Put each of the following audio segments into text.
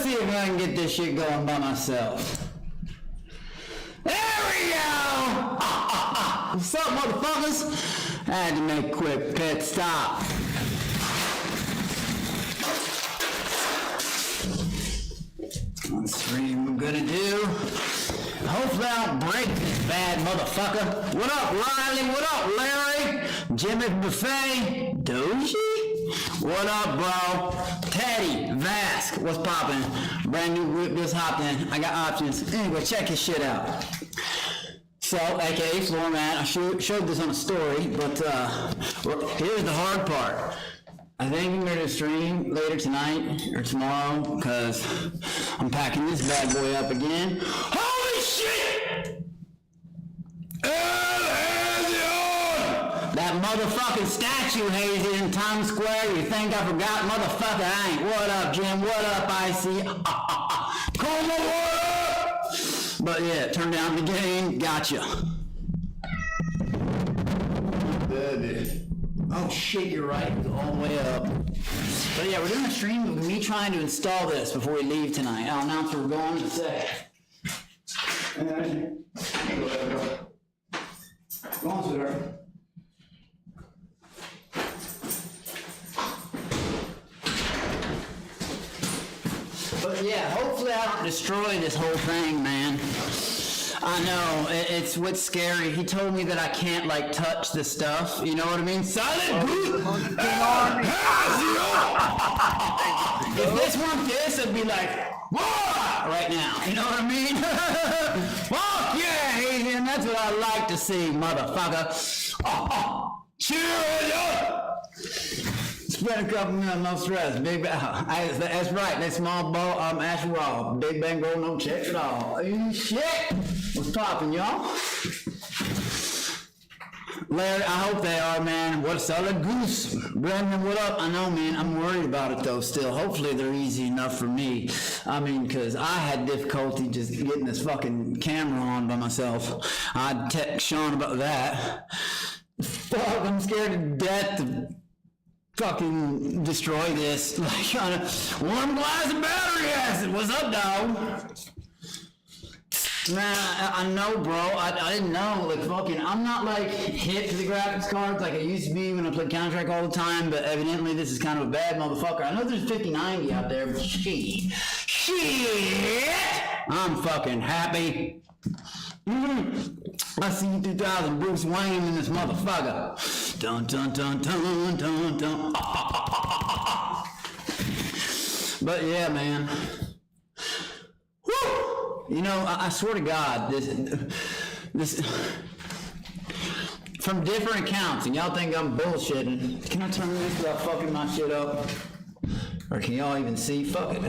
see if I can get this shit going by myself. There we go! What's up, motherfuckers? I had to make a quick pit stop. On stream, I'm gonna do. Hopefully I don't break this bad motherfucker. What up, Riley? What up, Larry? Jimmy Buffet? Doji? What up, bro? Teddy, Vask, what's poppin'? Brand new whip just hopped in. I got options. Anyway, check his shit out. So, aka Floor Man, I showed this on a story, but here's the hard part. I think I'm going to stream later tonight or tomorrow because I'm packing this bad boy up again. Holy shit! That motherfucking statue, Hazy, in Times Square. You think I forgot? Motherfucker, I ain't. What up, Jim? What up, Icy? Call my what up? But yeah, turn down the game. Gotcha. Oh shit, you're right. It was all the way up. But yeah, we're doing a stream with me trying to install this before we leave tonight. I'll announce where we're going in a sec. Go on, sweetheart. But yeah, hopefully I don't destroy this whole thing, man. I know, it's what's scary. He told me that I can't, like, touch the stuff. You know what I mean? Silent Boot! If this weren't this, I'd be like, whoa! Right now. You know what I mean? Fuck yeah, Adrian. That's what I like to see, motherfucker. Cheer up! Spend a couple minutes, no stress. Big bang. That's right. That small ball, Asher Raw. Big bang roll, no checks at all. Shit! What's poppin', y'all? Larry, I hope they are, man. What's up, Goose? Brendan, what up? I know, man. I'm worried about it, though, still. Hopefully they're easy enough for me. I mean, because I had difficulty just getting this fucking camera on by myself. I'd text Sean about that. Fuck, I'm scared to death to fucking destroy this. Like, on a warm glass of battery acid. What's up, dog? Man, I know, bro. I didn't know. Like, fucking, I'm not, like, hip to the graphics cards like I used to be when I played Counter-Strike all the time, but evidently this is kind of a bad motherfucker. I know there's 5090 out there, but shit. I'm fucking happy. I see 2000 Bruce Wayne in this motherfucker. Dun dun dun dun dun dun. But yeah, man. Woo! You know, I swear to God, this from different accounts, and y'all think I'm bullshitting. Can I turn this without fucking my shit up? Or can y'all even see? Fuck it.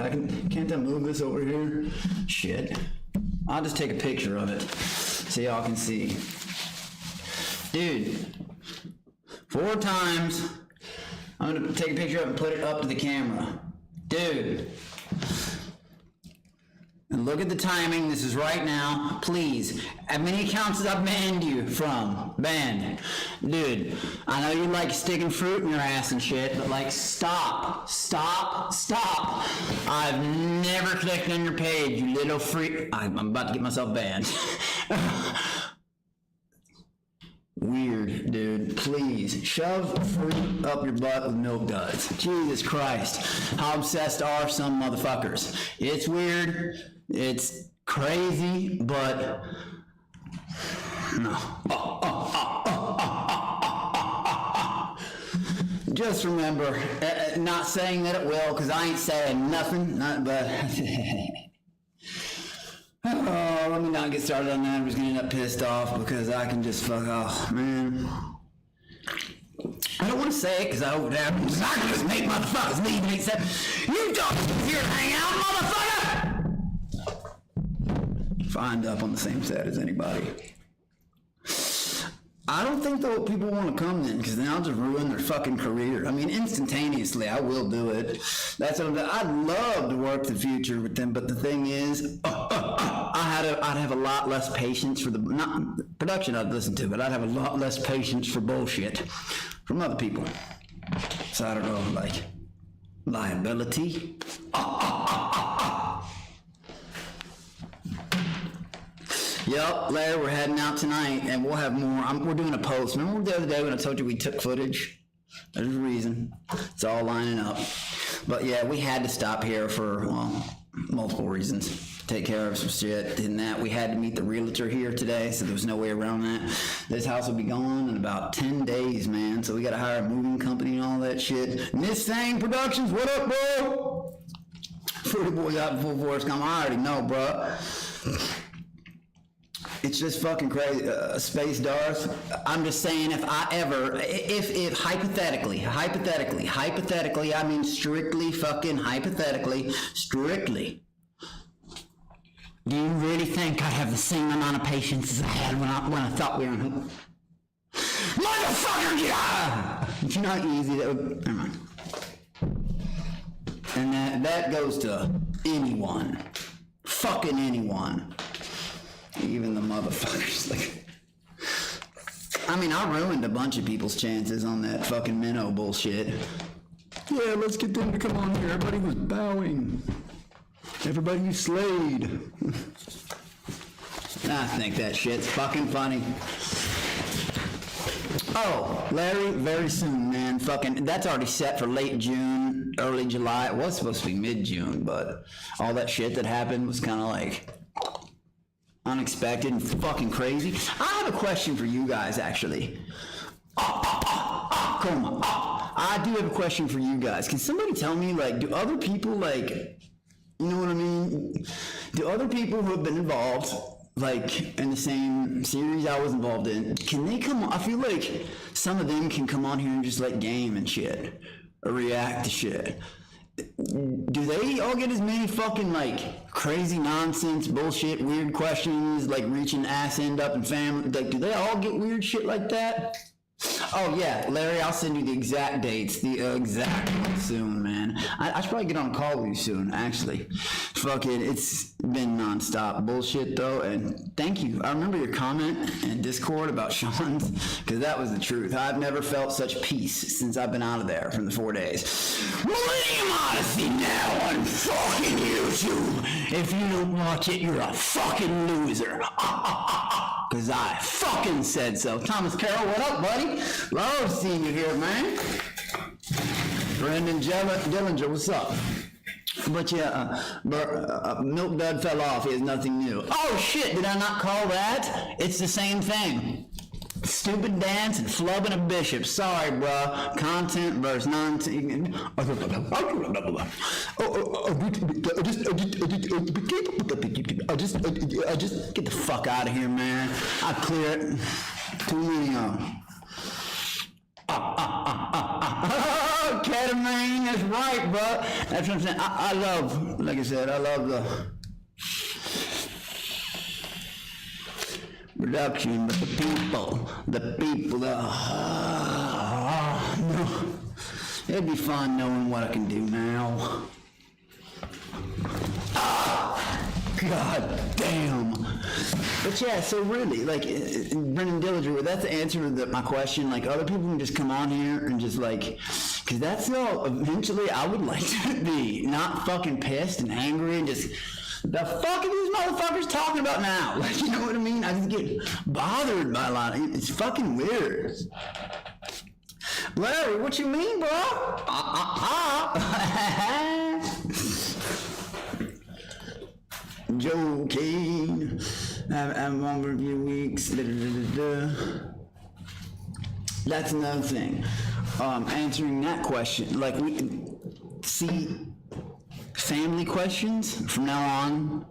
Can't I move this over here? Shit. I'll just take a picture of it so y'all can see. Dude, 4 times. I'm gonna take a picture of it and put it up to the camera. Dude. And look at the timing. This is right now. Please. How many accounts have I banned you from? Banned. Dude, I know you like sticking fruit in your ass and shit, but like, stop. Stop. Stop. I've never clicked on your page, you little freak. I'm about to get myself banned. Weird, dude. Please shove fruit up your butt with milk duds. Jesus Christ. How obsessed are some motherfuckers? It's weird. It's crazy, but no. Just remember, not saying that it will, because I ain't saying nothing, but oh, let me not get started on that. I'm just gonna end up pissed off because I can just fuck off, man. I don't want to say it because I hope it happens. I can just make motherfuckers leave and accept. You don't here to hang out, motherfucker! Find up on the same set as anybody. I don't think though people want to come then, because then I'll just ruin their fucking career. I mean, instantaneously, I will do it. That's what I'd love to work the future with them, but the thing is, I'd have a lot less patience for the production I'd listen to, but I'd have a lot less patience for bullshit from other people. So I don't know, like liability. Yup, Larry, we're heading out tonight, and we'll have more. We're doing a post. Remember the other day when I told you we took footage? There's a reason. It's all lining up. But yeah, we had to stop here for, well, multiple reasons. Take care of some shit and that. We had to meet the realtor here today, so there was no way around that. This house will be gone in about 10 days, man. So we got to hire a moving company and all that shit. Nissan Productions, what up, bro? Fruity Boys out in full force. I already know, bro. It's just fucking crazy. Space Darth. I'm just saying, if hypothetically, I mean strictly fucking hypothetically, strictly. Do you really think I have the same amount of patience as I had when I thought we were on? Motherfucker, yeah! It's not easy. That would, never mind. And that goes to anyone. Fucking anyone. Even the motherfuckers. Like, I mean, I ruined a bunch of people's chances on that fucking minnow bullshit. Yeah, let's get them to come on here. Everybody was bowing. Everybody you slayed. I think that shit's fucking funny. Oh, Larry, very soon, man. Fucking, that's already set for late June, early July. It was supposed to be mid-June, but all that shit that happened was kind of like unexpected and fucking crazy. I have a question for you guys, actually. Come on. I do have a question for you guys. Can somebody tell me, like, do other people, like, you know what I mean? Do other people who have been involved, like, in the same series I was involved in, can they come on? I feel like some of them can come on here and just, like, game and shit, or react to shit. Do they all get as many fucking, like, crazy nonsense, bullshit, weird questions, like reaching ass end up in family? Like, do they all get weird shit like that? Oh yeah, Larry, I'll send you the exact dates, the exact one soon, man. I should probably get on a call with you soon, actually. Fucking, it's been nonstop bullshit though, and thank you. I remember your comment in Discord about Sean's, because that was the truth. I've never felt such peace since I've been out of there from the 4 days. Millennium Odyssey now on fucking YouTube. If you don't watch it, you're a fucking loser. Because I fucking said so. Thomas Carroll, what up, buddy? Love seeing you here, man. Brendan Dillinger, what's up? But yeah, Milk Dud fell off. He has nothing new. Oh shit, did I not call that? It's the same thing. Stupid dance and flubbing a bishop. Sorry, bruh. Content versus non-content. Just get the fuck out of here, man. I clear it. Too many ketamine, that's right, bro. That's what I'm saying. I love, like I said, I love the production, but the people, no. It'd be fun knowing what I can do now. God damn. But yeah, so really, like, Brendan Dillinger, that's the answer to my question. Like, other people can just come on here and just, like, because that's all, eventually I would like to be not fucking pissed and angry and just, the fuck are these motherfuckers talking about now? Like, you know what I mean? I just get bothered by a lot of it. It's fucking weird. Larry, what you mean, bro? Joking. I'm on for a few weeks. That's another thing. Answering that question, like, we see family questions from now on,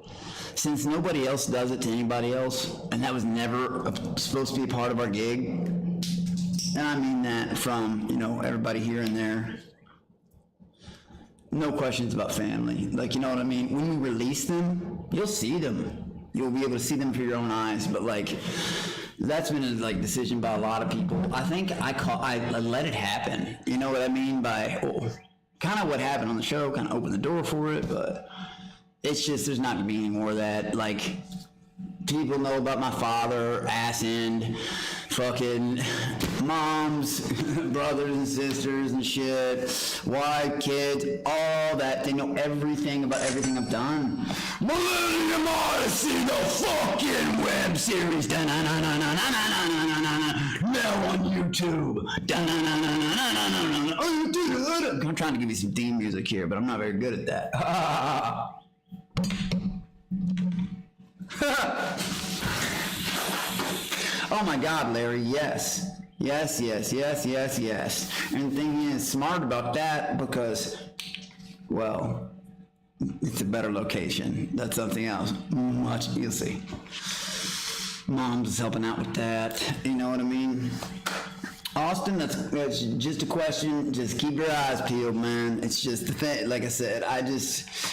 since nobody else does it to anybody else, and that was never supposed to be a part of our gig. And I mean that from, you know, everybody here and there. No questions about family. Like, you know what I mean? When we release them, you'll see them. You'll be able to see them through your own eyes. But, like, that's been a, like, decision by a lot of people. I think I let it happen. You know what I mean? By kind of what happened on the show, kind of opened the door for it. But it's just, there's not going to be any more of that. Like, people know about my father, ass end, fucking moms, brothers and sisters and shit, wife, kids, all that. They know everything about everything I've done. Millennium Odyssey, the fucking web series. Now on YouTube. I'm trying to give you some theme music here, but I'm not very good at that. Oh my God, Larry, yes. Yes. And the thing is, smart about that because, well, it's a better location. That's something else. Watch, you'll see. Mom's is helping out with that. You know what I mean? Austin, that's just a question. Just keep your eyes peeled, man. It's just the thing. Like I said,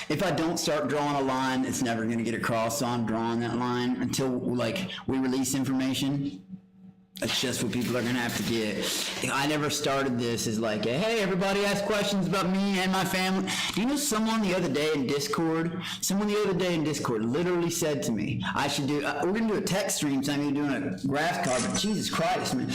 if I don't start drawing a line, it's never going to get across. So I'm drawing that line until like we release information. That's just what people are going to have to get. I never started this as like, hey, everybody ask questions about me and my family. Do you know someone the other day in Discord literally said to me, I should do, we're going to do a text stream, so I'm doing a graph card, but Jesus Christ, man.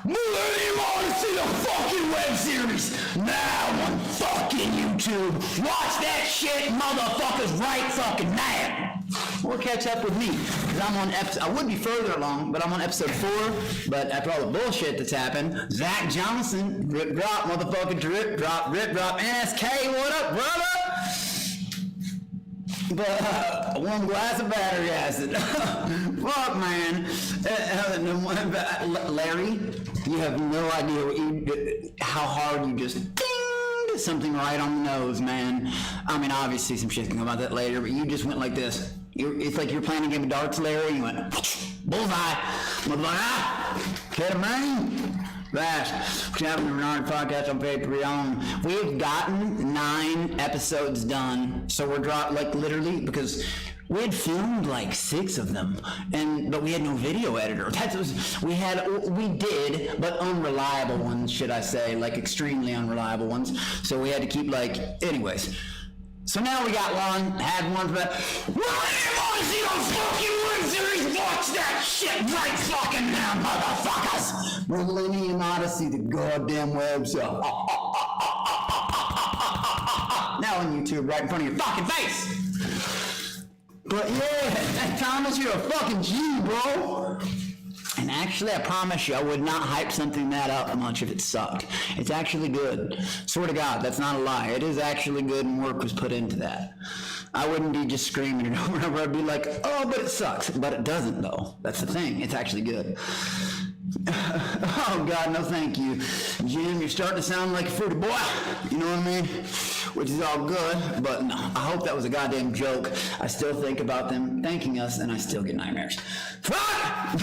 Millennium Odyssey, the fucking web series, now on fucking YouTube. Watch that shit, motherfuckers, right fucking now. Or catch up with me, because I'm on episode, I would be further along, but I'm on episode 4, but after all the bullshit that's happened, Zach Johnson, rip drop, motherfucking rip drop, NSK, what up, brother? But one glass of battery acid. Fuck, man. Larry, you have no idea how hard you just dinged something right on the nose, man. I mean, obviously some shit can come about that later, but you just went like this. It's like you're playing a game of darts, Larry, and you went, bullseye, motherfucker, get him, man. Bash, Kevin and Bernard podcast on Patreon. We've gotten 9 episodes done, so we're dropped, like, literally, because we had filmed like 6 of them, but we had no video editor. We did, but unreliable ones, should I say, like extremely unreliable ones. So we had to keep anyways. So now we got had one for that. Millennium Odyssey, the fucking web series, watch that shit right fucking now, motherfuckers! Millennium Odyssey, the goddamn web series. Now on YouTube, right in front of your fucking face! But yeah, Thomas, you're a fucking G, bro! And actually, I promise you, I would not hype something that up much if it sucked. It's actually good. Swear to God, that's not a lie. It is actually good and work was put into that. I wouldn't be just screaming it over and over. I'd be like, oh, but it sucks. But it doesn't, though. That's the thing. It's actually good. Oh, God, no thank you. Jim, you're starting to sound like a fruity boy. You know what I mean? Which is all good, but no, I hope that was a goddamn joke. I still think about them thanking us, and I still get nightmares. Fuck!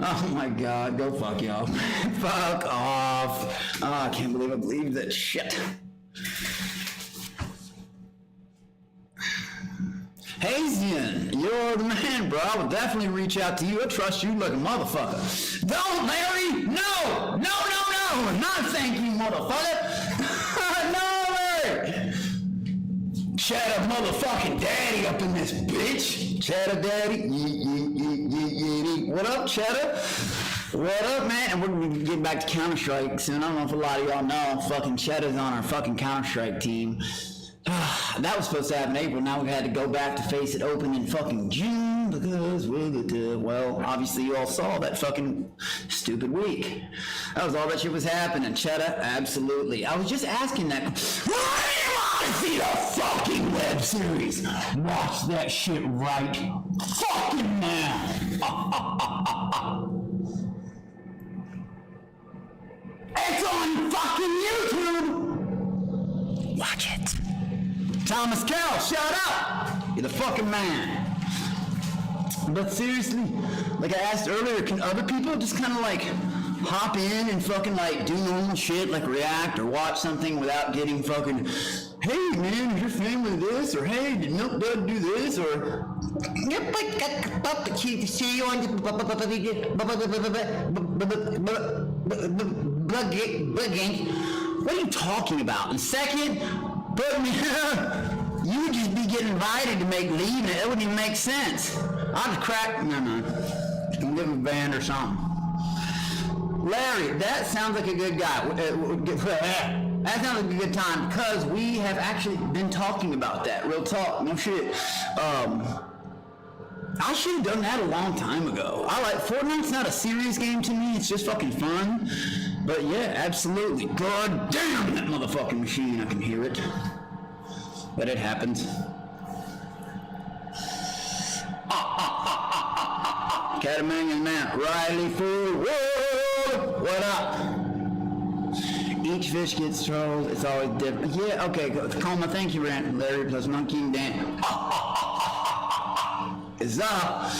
Oh my God, go fuck y'all. Fuck off. Oh, I can't believe I believed that shit. Hazian, you're the man, bro. I will definitely reach out to you. I trust you like a motherfucker. Don't, Larry! No! Not thank you, motherfucker! No, Larry! Cheddar motherfucking daddy up in this bitch. Cheddar daddy. What up, Cheddar? What up, man? And we're going to be getting back to Counter-Strike soon. I don't know if a lot of y'all know. Fucking Cheddar's on our fucking Counter-Strike team. That was supposed to happen in April. Now we had to go back to face it open in fucking June because well, obviously you all saw that fucking stupid week. That was all that shit was happening. Cheddar, absolutely. I was just asking that. Why do you want to see the fucking web series? Watch that shit right fucking now. It's on fucking YouTube. Watch it. Thomas Carroll, shut up! You're the fucking man. But seriously, like I asked earlier, can other people just kind of like hop in and fucking like do normal shit, like react or watch something without getting fucking, hey man, is your family this? Or hey, did Milk Dud do this? Or see you on what are you talking about? And second, put me You would just be getting invited to make leave, and it wouldn't even make sense. I'll just crack. No. Give him a band or something. Larry, that sounds like a good guy. That sounds like a good time because we have actually been talking about that. Real talk, no shit. I should have done that a long time ago. Fortnite's not a serious game to me. It's just fucking fun. But yeah, absolutely. God damn that motherfucking machine. I can hear it. But it happens. Catamang now. Riley Forward. What up? Each fish gets trolled. It's always different. Yeah, okay. Coma, thank you, Larry plus Monkey and Dan. Is up.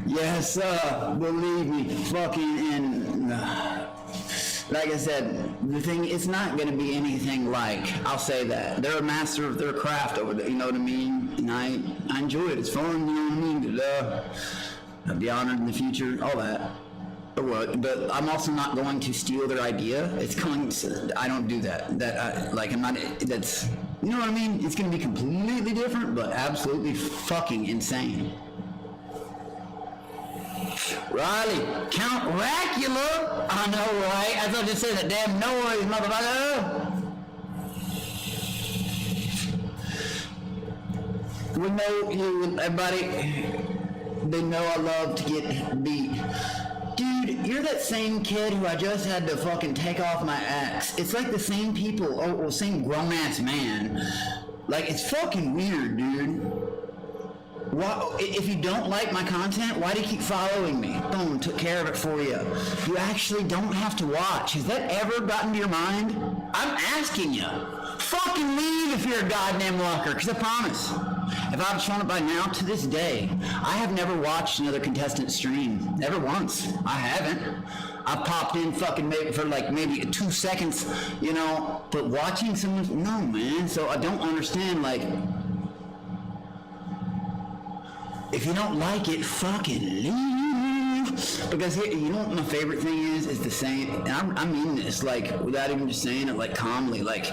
Yes, believe me. Fucking and like I said, the thing, it's not going to be anything like, I'll say that. They're a master of their craft over there, you know what I mean? And I enjoy it. It's fun, you know what I mean? I'll be honored in the future, all that. But I'm also not going to steal their idea. I don't do that. That's, you know what I mean? It's going to be completely different, but absolutely fucking insane. Riley, Count Dracula. I know, right? I thought you said that damn noise, motherfucker. We know you, everybody. They know I love to get beat. Dude, you're that same kid who I just had to fucking take off my ex. It's like the same people, same grown-ass man. Like, it's fucking weird, dude. Why, if you don't like my content, why do you keep following me? Boom, took care of it for you. You actually don't have to watch. Has that ever gotten to your mind? I'm asking you. Fucking leave if you're a goddamn walker, because I promise. If I've shown it by now, to this day, I have never watched another contestant stream. Never once. I haven't. I popped in fucking maybe 2 seconds, you know, but watching someone, no, man. So I don't understand, like, if you don't like it, fucking leave. Because here, you know what my favorite thing is the saying, and I mean this, like, without even just saying it, like, calmly, like,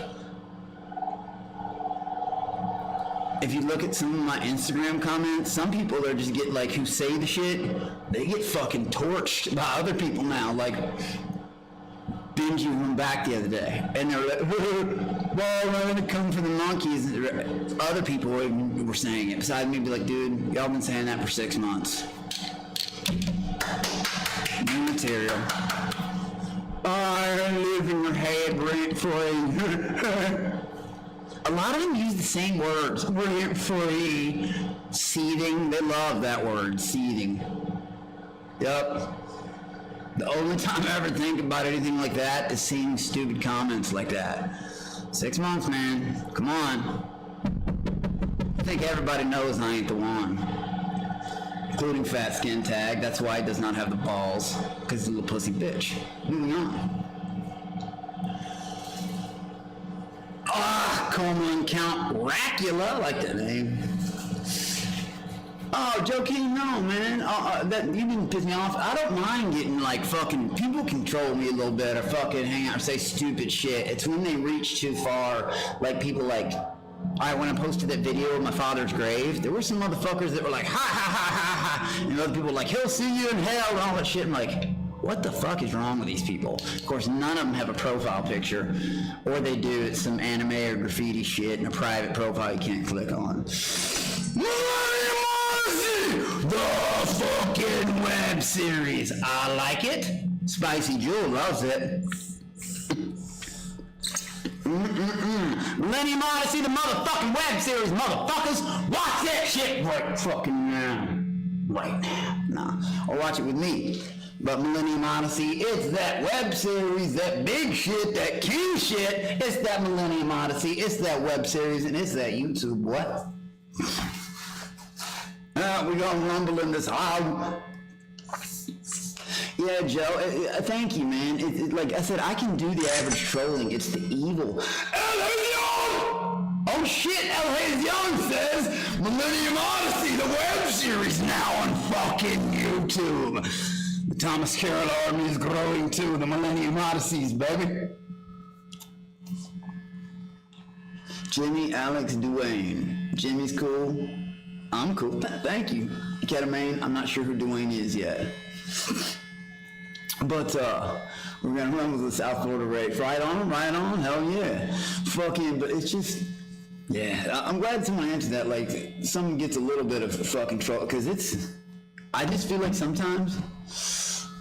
if you look at some of my Instagram comments, some people that just get, like, who say the shit, they get fucking torched by other people now, like, Benji went back the other day, and they're like, well, we're gonna come for the monkeys. Other people were saying it, besides me, be like, dude, y'all been saying that for 6 months. New material. I live in your head rent-free. A lot of them use the same words. Rent-free. Seething. They love that word. Seething. Yup. The only time I ever think about anything like that is seeing stupid comments like that. 6 months, man. Come on. I think everybody knows I ain't the one. Including Fat Skin Tag. That's why he does not have the balls. Because he's a little pussy bitch. Moving on. Coleman Count Dracula. I like that name. Oh, Joe King, no, man. That you didn't piss me off. I don't mind getting, like, fucking people control me a little bit or fucking hang out or say stupid shit. It's when they reach too far. Like, people like, when I posted that video of my father's grave, there were some motherfuckers that were like, ha ha ha ha ha, and other people were like, he'll see you in hell and all that shit. I'm like, what the fuck is wrong with these people? Of course, none of them have a profile picture, or they do. It's some anime or graffiti shit and a private profile you can't click on. Millennium Odyssey, the fucking web series. I like it. Spicy Jewel loves it. Millennium Odyssey, the motherfucking web series, motherfuckers. Watch that shit right fucking now. Right now. Nah. Or watch it with me. But Millennium Odyssey, it's that web series, that big shit, that king shit. It's that Millennium Odyssey, it's that web series, and it's that YouTube. What? We gonna rumble in this house. Yeah, Joe, thank you, man. Like I said, I can do the average trolling. It's the evil. Oh shit, L.A. Young says Millennium Odyssey, the web series, now on fucking YouTube. The Thomas Carroll army is growing too, the Millennium Odysseys, baby. Jimmy, Alex, Dwayne. Jimmy's cool. I'm cool. Thank you. Ketamine, I'm not sure who Dwayne is yet. But, we're gonna run with the South Florida race. Right on, hell yeah. Fucking, but it's just, yeah, I'm glad someone answered that, like, someone gets a little bit of fucking trouble, because I just feel like sometimes,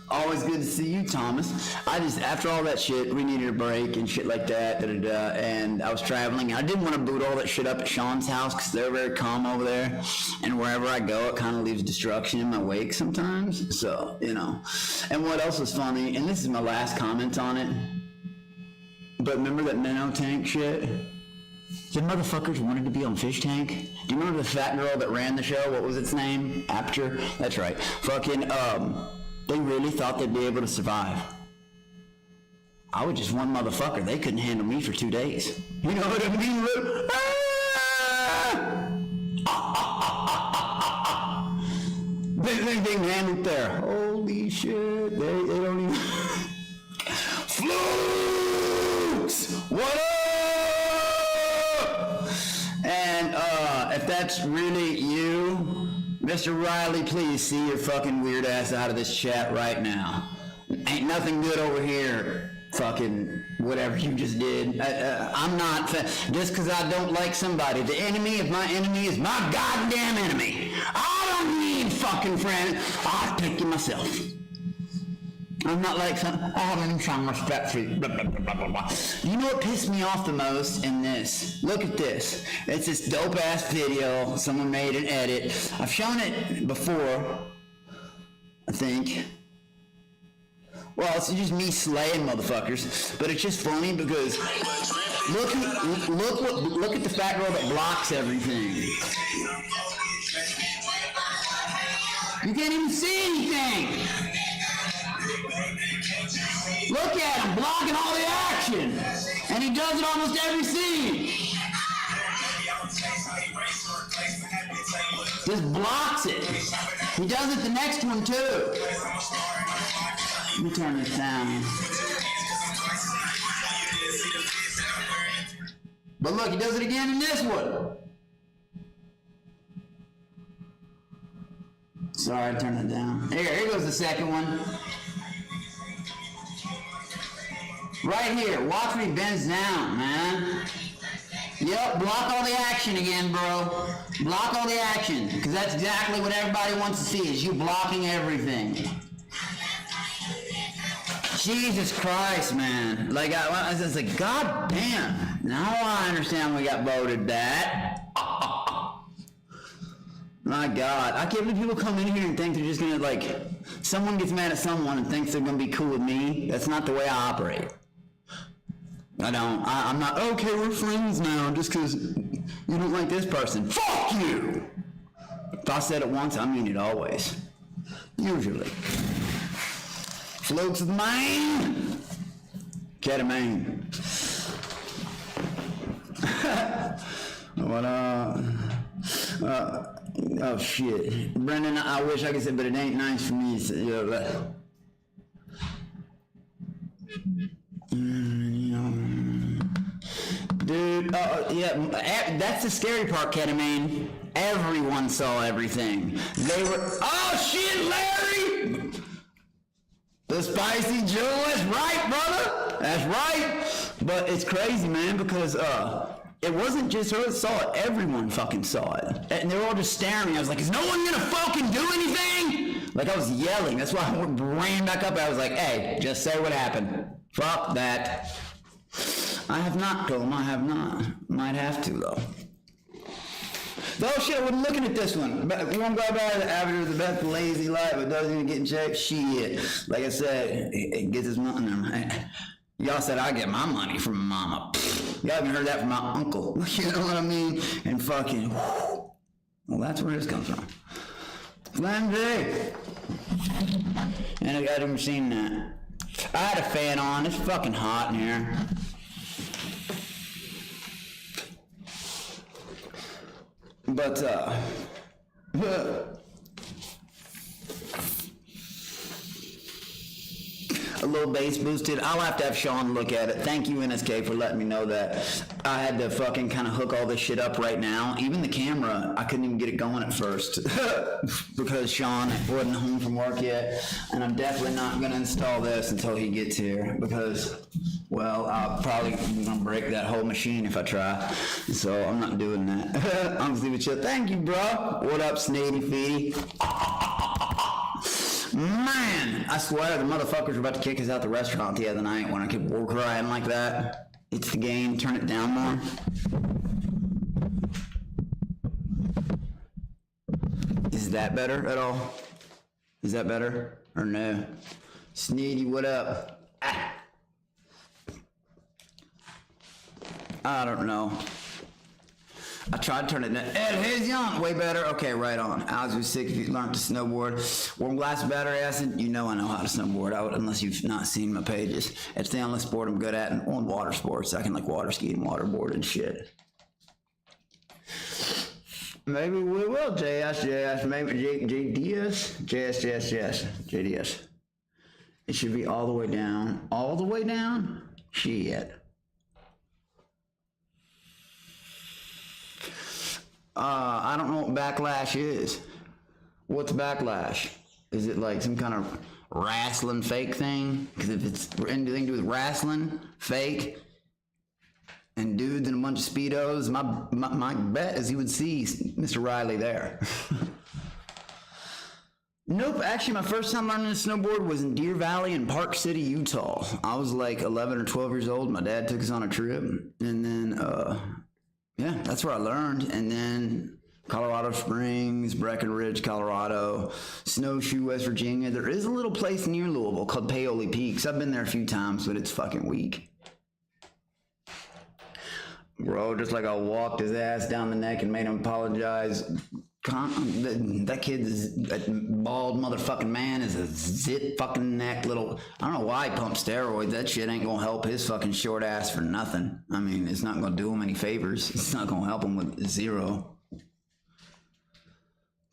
always good to see you, Thomas. After all that shit, we needed a break and shit like that, and I was traveling. I didn't want to boot all that shit up at Sean's house because they're very calm over there, and wherever I go, it kind of leaves destruction in my wake sometimes, so, you know. And what else was funny, and this is my last comment on it, but remember that minnow tank shit? The motherfuckers wanted to be on Fish Tank. Do you remember the fat girl that ran the show? What was its name? Aperture? That's right. Fucking, they really thought they'd be able to survive. I was just one motherfucker. They couldn't handle me for 2 days. You know what I mean? They can handle it there. Holy shit. They don't even... Flukes! What up? And if that's really you... Mr. Riley, please see your fucking weird ass out of this chat right now. Ain't nothing good over here. Fucking whatever you just did. I'm not, just because I don't like somebody. The enemy of my enemy is my goddamn enemy. I don't need fucking friends. I'll take you myself. I'm not like some, I have some respect for you. Blah, blah, blah, blah, blah. You know what pissed me off the most in this? Look at this. It's this dope ass video. Someone made an edit. I've shown it before, I think. Well, it's just me slaying motherfuckers, but it's just funny because look at the fat girl that blocks everything. You can't even see anything. Look at him blocking all the action, and he does it almost every scene. Just blocks it. He does it the next one too. Let me turn this down. But look, he does it again in this one. Sorry, I turned it down. Here goes the second one. Right here, watch me bends down, man. Yep, block all the action again, bro. Block all the action, because that's exactly what everybody wants to see, is you blocking everything. Jesus Christ, man. Like, I was just like, God damn. Now I understand we got voted that. My God. I can't believe people come in here and think they're just going to, like, someone gets mad at someone and thinks they're going to be cool with me. That's not the way I operate. I'm not, okay, we're friends now just because you don't like this person. Fuck you! If I said it once, I mean it always. Usually. Floats of the Maine. Ketamine. What oh shit. Brendan, I wish I could say, but it ain't nice for me. So, you know, dude, yeah, that's the scary part, Ketamine. Everyone saw everything. They were, oh shit, Larry! The spicy Joe, that's right, brother. That's right. But it's crazy, man, because it wasn't just her that saw it. Everyone fucking saw it. And they were all just staring at me. I was like, is no one gonna fucking do anything? Like, I was yelling. That's why I ran back up. I was like, hey, just say what happened. Fuck that. I have not, Colm. I have not. Might have to, though. Oh shit, I wasn't looking at this one. One guy by the average of the best lazy life, but doesn't even get in shape. Shit. Like I said, it gets his money. Y'all said I get my money from my mama. Y'all haven't heard that from my uncle. You know what I mean? And fucking, well, that's where this comes from. Flambe. And I got even seen that. I had a fan on. It's fucking hot in here. But, I little bass boosted. I'll have to have Sean look at it. Thank you, NSK, for letting me know that. I had to fucking kind of hook all this shit up right now. Even the camera, I couldn't even get it going at first because Sean wasn't home from work yet. And I'm definitely not going to install this until he gets here because, well, I'll probably gonna break that whole machine if I try. So I'm not doing that. I'm just chill. Thank you, bro. What up, Snady Feedy? Man, I swear the motherfuckers were about to kick us out the restaurant the other night when I kept war crying like that. It's the game. Turn it down more. Is that better at all? Is that better or no? Sneedy, what up? Ah. I don't know. I tried turning it down. Ed Hazion, way better. Okay, right on. Alex was sick if you learned to snowboard. Warm glass battery acid. You know I know how to snowboard. Unless you've not seen my pages. It's the only sport I'm good at, and on water sports. I can like water ski and waterboard and shit. Maybe we will. JS. Maybe JDS. JDS. It should be all the way down. All the way down? Shit. I don't know what backlash is. What's backlash? Is it like some kind of wrestling fake thing? Because if it's anything to do with wrestling, fake, and dudes in a bunch of Speedos, my bet is you would see Mr. Riley there. Nope, actually my first time learning to snowboard was in Deer Valley in Park City, Utah. I was like 11 or 12 years old. My dad took us on a trip, and then, yeah, that's where I learned. And then Colorado Springs, Breckenridge, Colorado, Snowshoe, West Virginia. There is a little place near Louisville called Paoli Peaks. I've been there a few times, but it's fucking weak. Bro, just like I walked his ass down the neck and made him apologize. That kid, that bald motherfucking man is a zit fucking neck little. I don't know why he pumped steroids. That shit ain't gonna help his fucking short ass for nothing. I mean, it's not gonna do him any favors. It's not gonna help him with zero.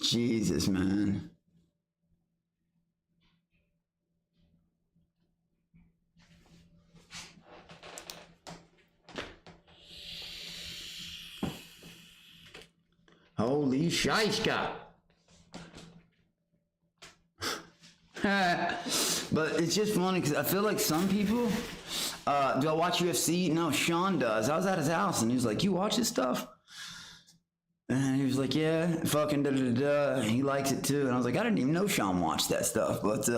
Jesus, man. Holy shishka. But it's just funny because I feel like some people, do I watch UFC? No, Sean does. I was at his house and he was like, you watch this stuff? And he was like, yeah, fucking da-da-da-da. He likes it too. And I was like, I didn't even know Sean watched that stuff. But,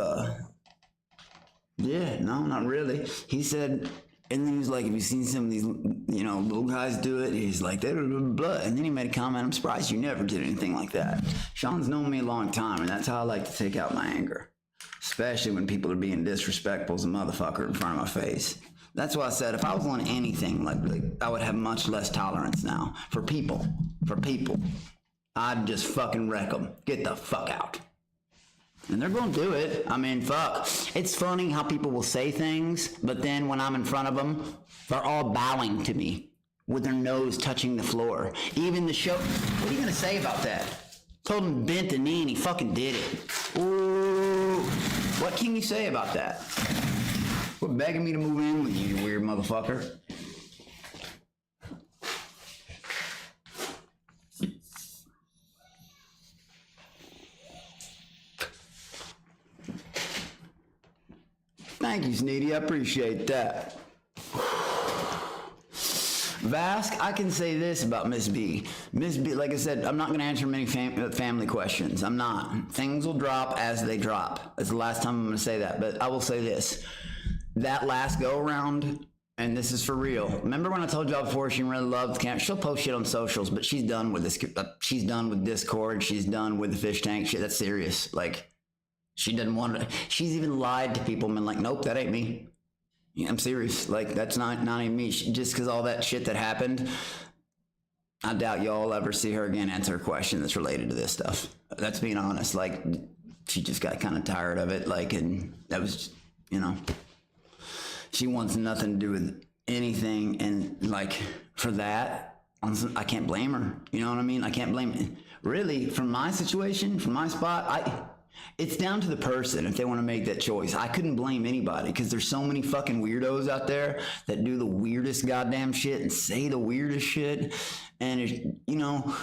yeah, no, not really. He said, and then he was like, have you seen some of these, you know, little guys do it? He's like, blah, blah, blah. And then he made a comment, I'm surprised you never did anything like that. Sean's known me a long time, and that's how I like to take out my anger. Especially when people are being disrespectful as a motherfucker in front of my face. That's why I said, if I was on anything, like I would have much less tolerance now. For people. I'd just fucking wreck them. Get the fuck out. And they're going to do it. I mean, fuck. It's funny how people will say things, but then when I'm in front of them, they're all bowing to me with their nose touching the floor. Even the show. What are you going to say about that? Told him bent the knee and he fucking did it. Ooh. What can you say about that? Quit begging me to move in with you, you weird motherfucker. Thank you, Sneedy. I appreciate that. Vask, I can say this about Miss B. Miss B, like I said, I'm not going to answer many family questions. I'm not. Things will drop as they drop. That's the last time I'm going to say that. But I will say this. That last go-around, and this is for real. Remember when I told y'all before she really loved camp? She'll post shit on socials, but she's done with this. She's done with Discord. She's done with the fish tank shit. That's serious. Like, she doesn't want to. She's even lied to people and been like, nope, that ain't me. Yeah, I'm serious. Like, that's not even me. Just because all that shit that happened, I doubt y'all ever see her again answer a question that's related to this stuff. That's being honest. Like, she just got kind of tired of it. Like, and that was, you know, she wants nothing to do with anything. And, like, for that, I can't blame her. You know what I mean? I can't blame her. Really, from my situation, from my spot, It's down to the person if they want to make that choice. I couldn't blame anybody because there's so many fucking weirdos out there that do the weirdest goddamn shit and say the weirdest shit. And, you know,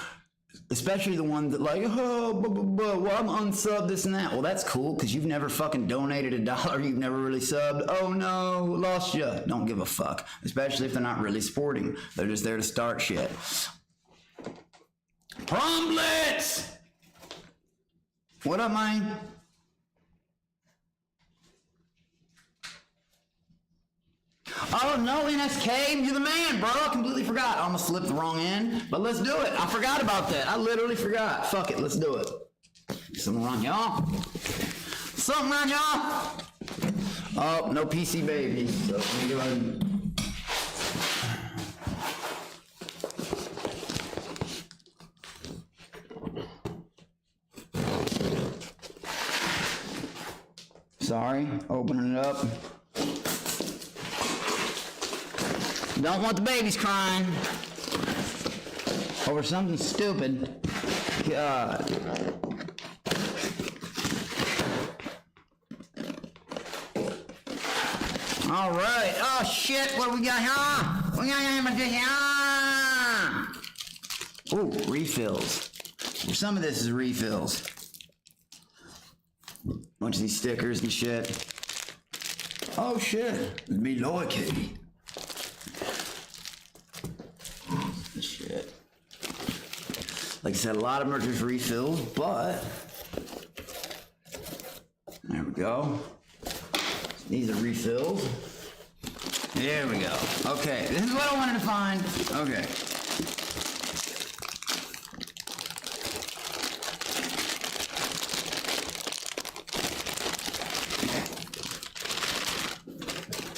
especially the ones that like, oh, blah, blah, blah, well, I'm unsubbed, this and that. Well, that's cool because you've never fucking donated $1. You've never really subbed. Oh, no, lost ya. Don't give a fuck. Especially if they're not really supporting. They're just there to start shit. Prom Blitz! What up, man? Oh no, NSK, you're the man, bro. I completely forgot. I almost slipped the wrong end, but let's do it. I forgot about that. I literally forgot. Fuck it, let's do it. Something wrong, y'all? Something wrong, y'all? Oh, no PC baby. So let me go ahead and... Sorry, opening it up. Don't want the babies crying over something stupid. God. All right. Oh shit! What do we got here? We got here. Ooh, refills. Some of this is refills. Bunch of these stickers and shit. Oh shit, me lowercase. Shit. Like I said, a lot of merch is refills, but there we go. These are refills. There we go. Okay, this is what I wanted to find. Okay.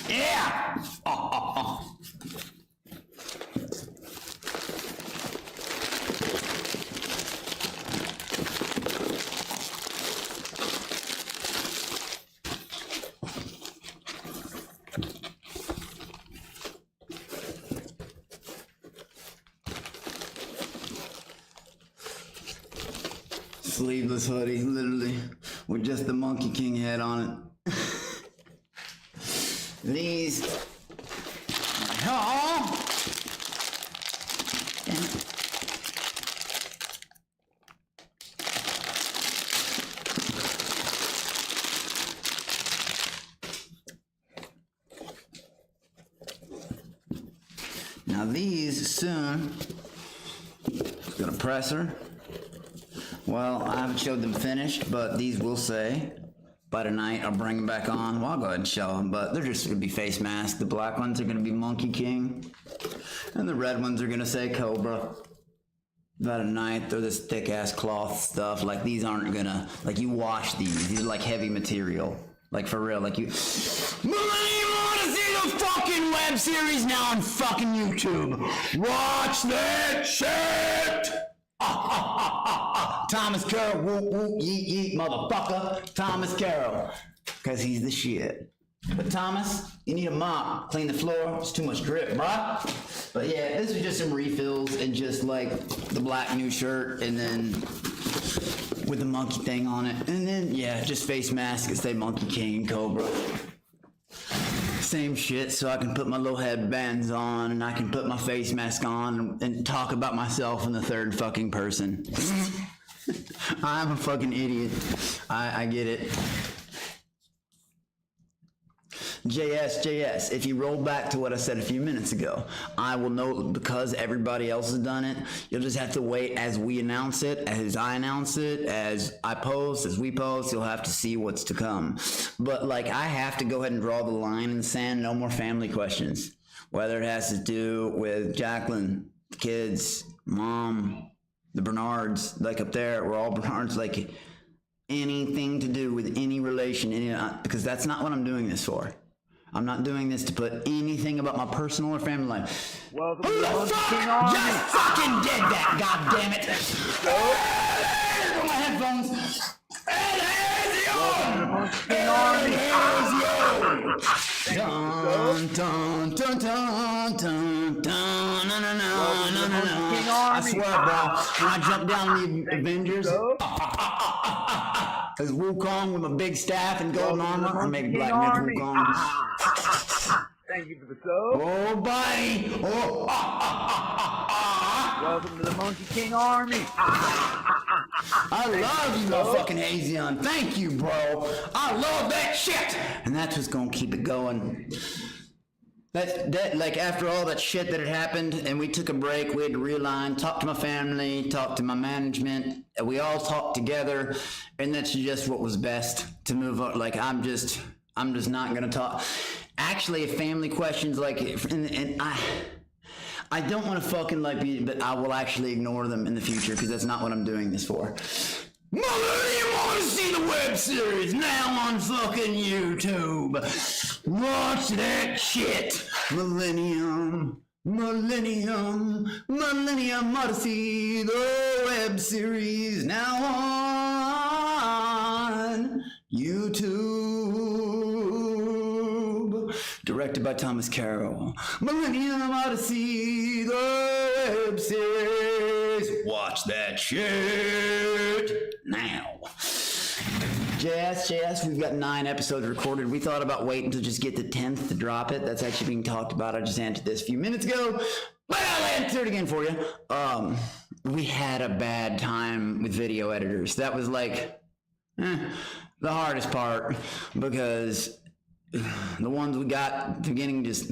Yeah! Oh. Sleeveless hoodie, literally, with just the Monkey King head on it. These. Oh! Damn it. Now these soon. Got a presser. Well, I haven't showed them finished, but these will say. By tonight, I'll bring them back on. Well, I'll go ahead and show them, but they're just going to be face masks. The black ones are going to be Monkey King, and the red ones are going to say Cobra. By tonight, they're this thick-ass cloth stuff. Like, these aren't going to, like, you wash these. These are, like, heavy material. Like, for real, like, you... Millennium Odyssey, the fucking web series now on fucking YouTube. Watch that shit! Thomas Carroll, whoop whoop, yeet yeet, motherfucker. Thomas Carroll, cause he's the shit. But Thomas, you need a mop, clean the floor. It's too much drip, bruh. But yeah, this was just some refills and just like the black new shirt, and then with the monkey thing on it, and then yeah, just face mask that say Monkey King, Cobra. Same shit, so I can put my little headbands on and I can put my face mask on and talk about myself in the third fucking person. I'm a fucking idiot. I get it. JS, if you roll back to what I said a few minutes ago, I will know because everybody else has done it. You'll just have to wait as we announce it, as I announce it, as I post, as we post. You'll have to see what's to come. But like, I have to go ahead and draw the line in the sand. No more family questions. Whether it has to do with Jacqueline, the kids, mom, the Bernards, like up there, we're all Bernards, like anything to do with any relation, because that's not what I'm doing this for. I'm not doing this to put anything about my personal or family life. Who the fuck just fucking did that? God damn it! Oh, my headphones. And here's yours. Dun dun dun dun dun. No. I swear, bro. When I jump down the Avengers. As Wukong with my big staff and golden armor, or maybe Black Myth Wukong. Thank you for the sub. Oh, buddy! Oh, Welcome to the Monkey King Army. I love you, motherfucking Hazion. Thank you, bro. I love that shit. And that's what's gonna keep it going. That like after all that shit that had happened, and we took a break, we had to realign, talk to my family, talk to my management, and we all talked together, and that's just what was best to move on. Like I'm just not gonna talk. Actually, if family questions like, and I don't want to fucking like be, but I will actually ignore them in the future because that's not what I'm doing this for. Millennium Odyssey, the web series, now on fucking YouTube. Watch that shit. Millennium Odyssey, the web series, now on YouTube. Directed by Thomas Carroll. Millennium Odyssey, the web series. Watch that shit now. JS, we've got 9 episodes recorded. We thought about waiting to just get the 10th to drop it. That's actually being talked about. I just answered this a few minutes ago, but I'll answer it again for you. We had a bad time with video editors. That was like the hardest part because the ones we got at the beginning just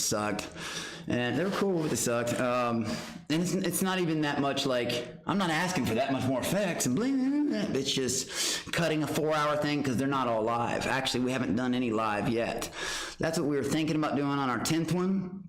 sucked. And they were cool, but they sucked. And it's not even that much like, I'm not asking for that much more effects and bling. It's just cutting a 4-hour thing because they're not all live. Actually, we haven't done any live yet. That's what we were thinking about doing on our 10th one.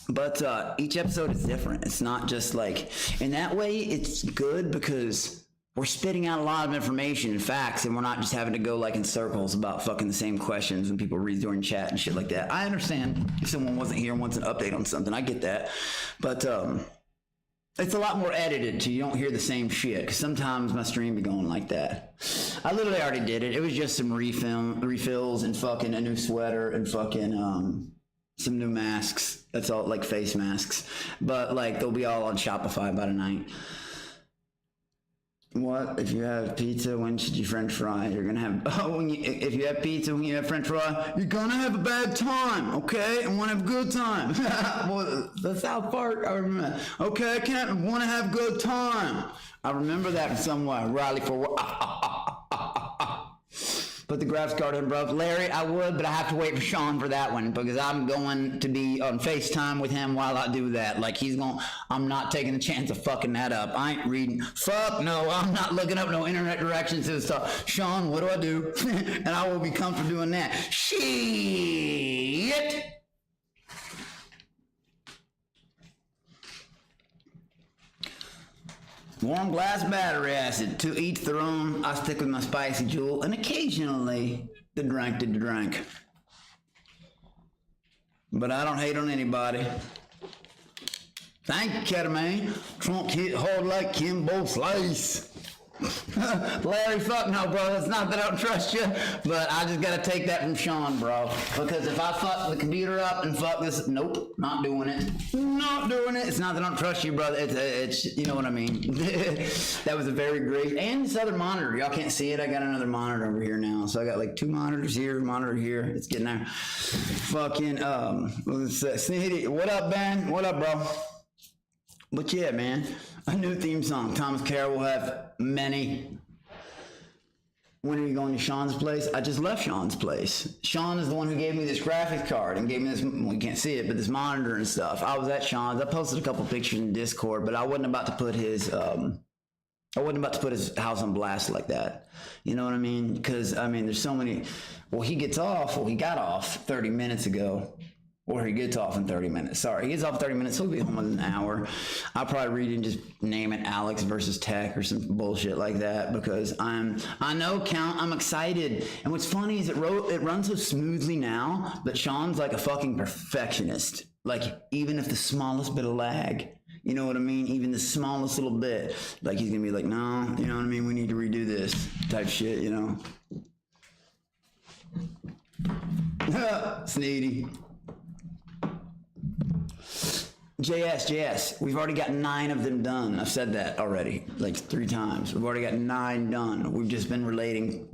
But each episode is different. It's not just like, in that way, it's good because we're spitting out a lot of information and facts, and we're not just having to go like in circles about fucking the same questions when people read during chat and shit like that. I understand if someone wasn't here and wants an update on something, I get that. But it's a lot more edited, so you don't hear the same shit, because sometimes my stream be going like that. I literally already did it. It was just some refills and fucking a new sweater and fucking some new masks. That's all, like face masks. But like they'll be all on Shopify by tonight. What if you have pizza? When should you French fry? You're gonna have if you have pizza when you have French fry, you're gonna have a bad time, okay? And want to have a good time. Well, the South Park, I remember. Okay, I can't want to have a good time. I remember that from somewhere. Riley for Put the graphics card in, bro. Larry, I would, but I have to wait for Sean for that one because I'm going to be on FaceTime with him while I do that. Like, I'm not taking the chance of fucking that up. I ain't reading. Fuck no, I'm not looking up no internet directions to stuff. Sean, what do I do? And I will be comfortable doing that. Shit. Warm glass battery acid. To each their own. I stick with my spicy jewel and occasionally the drink to drink. But I don't hate on anybody. Thank you, Ketamine. Trunk hit hard like Kimbo Slice. Larry, fuck no, bro. It's not that I don't trust you, but I just gotta take that from Sean, bro. Because if I fuck the computer up and fuck this, nope, not doing it. Not doing it. It's not that I don't trust you, brother. It's you know what I mean. That was a very great, and this other monitor. Y'all can't see it. I got another monitor over here now. So I got like 2 monitors here, monitor here. It's getting there. Fucking, Sneedy. What up, Ben? What up, bro? But yeah, man, a new theme song. Thomas Carroll will have many. When are you going to Sean's place? I just left Sean's place. Sean is the one who gave me this graphics card and gave me this, well, you can't see it, but this monitor and stuff. I was at Sean's. I posted a couple pictures in Discord, but I wasn't about to put his house on blast like that. You know what I mean? Because, I mean, there's so many. He got off 30 minutes ago. Or he gets off in 30 minutes. Sorry, he gets off in 30 minutes. He'll be home in an hour. I'll probably read and just name it Alex versus Tech or some bullshit like that because I'm excited. And what's funny is it runs so smoothly now, but Sean's like a fucking perfectionist. Like even if the smallest bit of lag, you know what I mean? Even the smallest little bit, like he's gonna be like, no, you know what I mean? We need to redo this type shit, you know? Sneedy. JS. We've already got 9 of them done. I've said that already, like 3 times. We've already got 9 done. We've just been waiting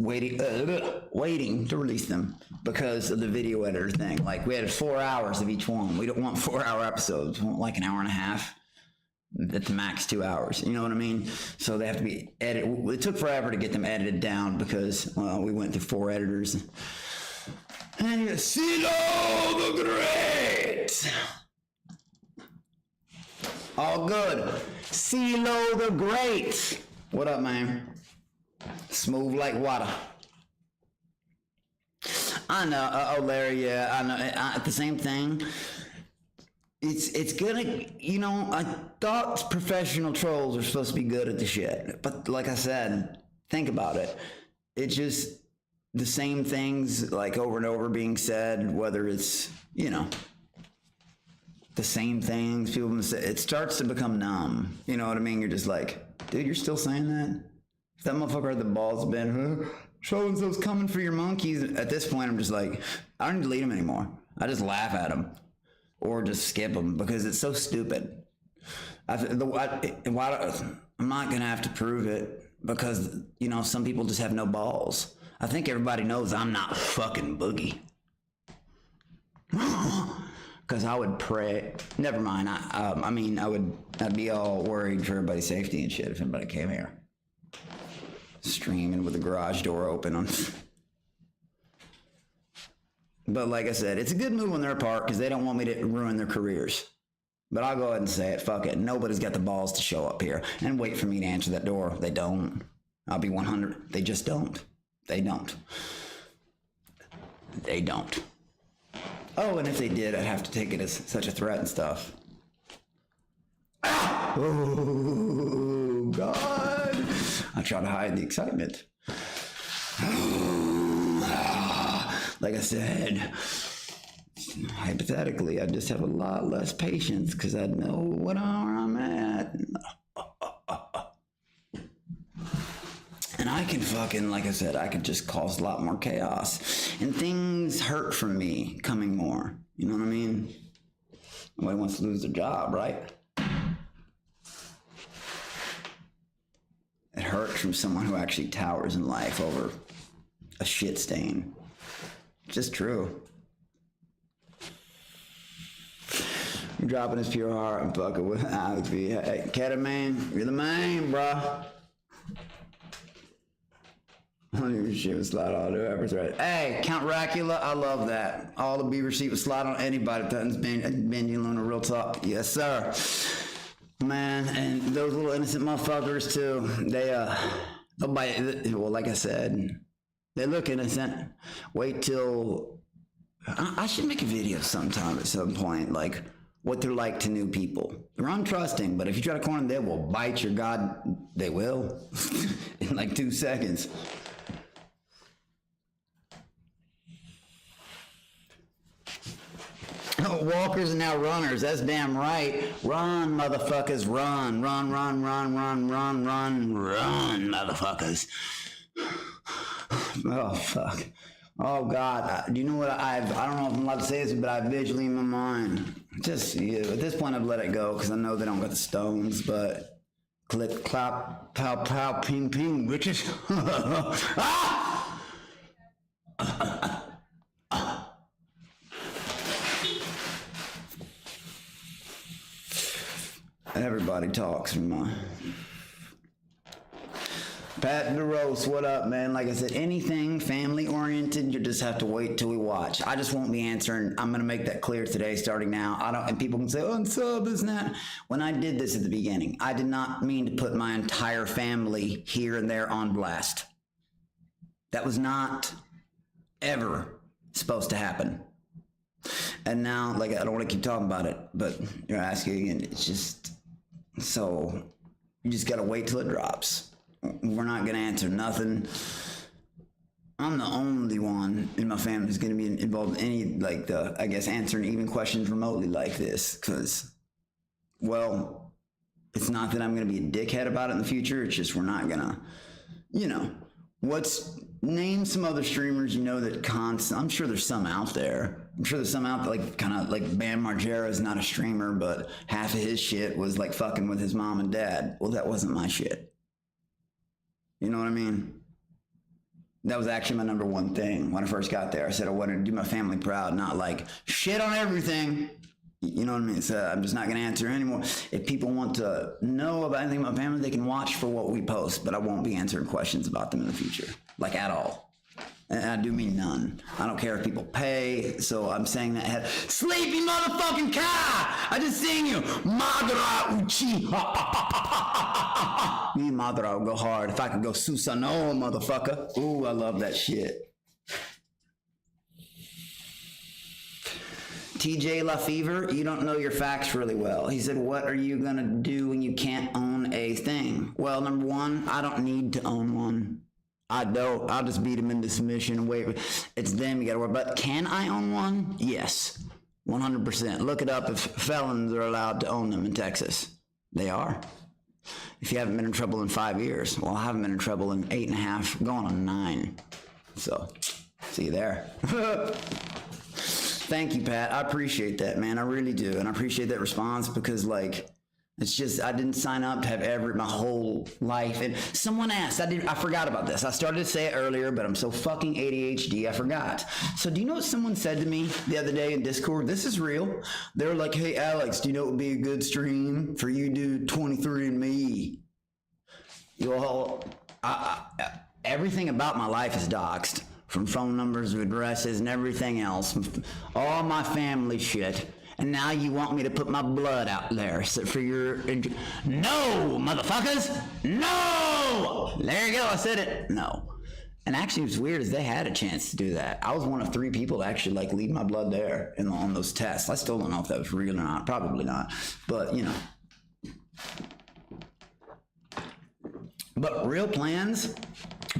to release them because of the video editor thing. Like, we had 4 hours of each one. We don't want 4-hour episodes. We want like an hour and a half. At the max 2 hours. You know what I mean? So they have to be edited. It took forever to get them edited down because, well, we went through 4 editors. And you CeeLo the Great! All good. CeeLo the Great. What up, man? Smooth like water. I know. Oh, Larry, yeah, I know. The same thing. It's gonna, you know, I thought professional trolls are supposed to be good at the shit. But like I said, think about it. It's just the same things like over and over being said, whether it's, you know, the same things people say, it starts to become numb. You know what I mean? You're just like, dude, you're still saying that? If that motherfucker had the balls been, so-and-so's coming for your monkeys. At this point, I'm just like, I don't delete them anymore. I just laugh at them or just skip them because it's so stupid. I'm not going to have to prove it because, you know, some people just have no balls. I think everybody knows I'm not fucking Boogie. Because I would pray. Never mind. I'd be all worried for everybody's safety and shit if anybody came here. Streaming with the garage door open on. But like I said, it's a good move on their part because they don't want me to ruin their careers. But I'll go ahead and say it. Fuck it. Nobody's got the balls to show up here and wait for me to answer that door. They don't. I'll be 100. They just don't. They don't. They don't. Oh, and if they did, I'd have to take it as such a threat and stuff. Ah! Oh, God. I try to hide the excitement. Like I said, hypothetically, I just have a lot less patience because I know where I'm at. And I can fucking, like I said, I could just cause a lot more chaos. And things hurt from me coming more. You know what I mean? Nobody wants to lose their job, right? It hurts from someone who actually towers in life over a shit stain. Just true. You're dropping his pure heart and fucking with hey, Cat man, you're the man, bruh. Your shit would slide on whoever's right. Hey, Count Dracula, I love that. All the beaver sheet would slide on anybody that's been you on a real talk. Yes, sir. Man, and those little innocent motherfuckers too. Well, like I said, they look innocent. Wait till I should make a video sometime at some point, like what they're like to new people. They're untrusting, but if you try to corner them, they will bite your god. They will in like 2 seconds. Walkers are now runners. That's damn right. Run, motherfuckers. Run, motherfuckers. Oh, fuck. Oh, God. Do you know what I don't know if I'm allowed to say this, but I have visually in my mind. Just, yeah, at this point, I've let it go because I know they don't got the stones, but clip, clap, pow, pow, ping, ping, bitches. Ah! Everybody talks from my Pat DeRose, what up, man? Like I said, anything family oriented, you just have to wait till we watch. I just won't be answering. I'm gonna make that clear today, starting now. And people can say, oh, unsub, isn't that? When I did this at the beginning, I did not mean to put my entire family here and there on blast. That was not ever supposed to happen. And now, like, I don't want to keep talking about it, but you're asking, and it's just. So, you just gotta wait till it drops. We're not gonna answer nothing. I'm the only one in my family who's gonna be involved in any, answering even questions remotely like this. Cause, well, it's not that I'm gonna be a dickhead about it in the future. It's just we're not gonna, name some other streamers that I'm sure there's some out there I'm sure there's some out there, like, kind of like Bam Margera's not a streamer, but half of his shit was like fucking with his mom and dad. Well, that wasn't my shit. You know what I mean? That was actually my number one thing when I first got there. I said I wanted to do my family proud, not like shit on everything. You know what I mean? So I'm just not going to answer anymore. If people want to know about anything about family, they can watch for what we post, but I won't be answering questions about them in the future, like at all. And I do mean none. I don't care if people pay, so I'm saying that. Sleepy motherfucking car! I just seen you! Madara Uchi! Me and Madara will go hard. If I could go Susanoo, motherfucker. Ooh, I love that shit. TJ LaFever, you don't know your facts really well. He said, what are you gonna do when you can't own a thing? Well, number one, I don't need to own one. I don't. I'll just beat them into submission and wait. It's them you gotta worry. But can I own one? Yes. 100%. Look it up if felons are allowed to own them in Texas. They are. If you haven't been in trouble in 5 years. Well, I haven't been in trouble in 8.5, going on 9. So, see you there. Thank you, Pat. I appreciate that, man. I really do. And I appreciate that response because, like, it's just, I didn't sign up to have my whole life. And someone asked, I forgot about this. I started to say it earlier, but I'm so fucking ADHD, I forgot. So do you know what someone said to me the other day in Discord? This is real. They were like, hey, Alex, do you know what would be a good stream for you to do 23andMe? Well, everything about my life is doxed. From phone numbers to addresses and everything else. All my family shit. And now you want me to put my blood out there for your... No, motherfuckers! No! There you go, I said it. No. And actually, what's weird is they had a chance to do that. I was one of 3 people to actually, like, leave my blood there on those tests. I still don't know if that was real or not. Probably not. But, you know. But real plans...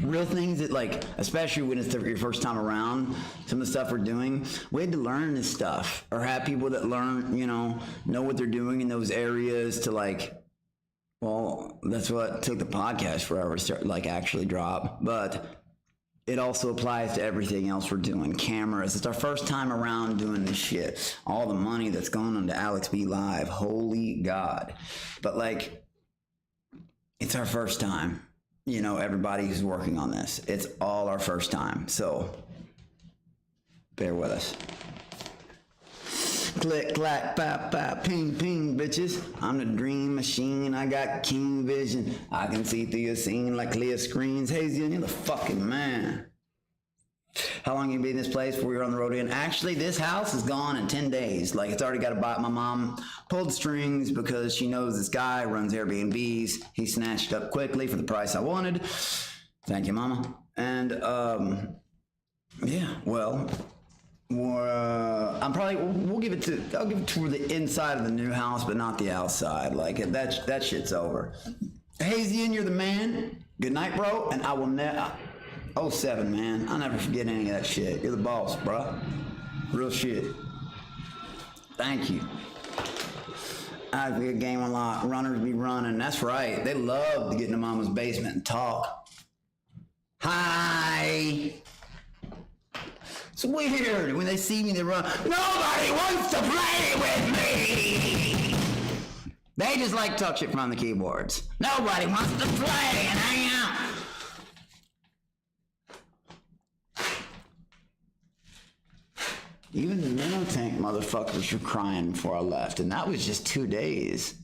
Real things that, like, especially when it's your first time around, some of the stuff we're doing, we had to learn this stuff or have people that learn, you know what they're doing in those areas to, like, well, that's what took the podcast forever to start, like, actually drop. But it also applies to everything else we're doing. Cameras. It's our first time around doing this shit. All the money that's going into Alex B Live. Holy God. But, like, it's our first time. You know, everybody who's working on this. It's all our first time. So, bear with us. Click, clack, pop, pop, ping, ping, bitches. I'm the dream machine. I got king vision. I can see through your scene like clear screens. Hazy, you're the fucking man. How long you been in this place before you're on the road again? Actually, this house is gone in 10 days. Like, it's already got to buy. My mom pulled the strings because she knows this guy runs Airbnbs. He snatched up quickly for the price I wanted. Thank you, Mama. And, yeah, well, we'll give it to, I'll give it to the inside of the new house, but not the outside. Like, that shit's over. Hazy, and you're the man. Good night, bro. And I will never... 07, man. I'll never forget any of that shit. You're the boss, bro. Real shit. Thank you. I think a game a lot. Runners be running. That's right. They love to get into mama's basement and talk. Hi. It's weird. When they see me, they run. Nobody wants to play with me. They just like to talk shit from the keyboards. Nobody wants to play and hang out. Even the minnow tank motherfuckers were crying before I left, and that was just 2 days.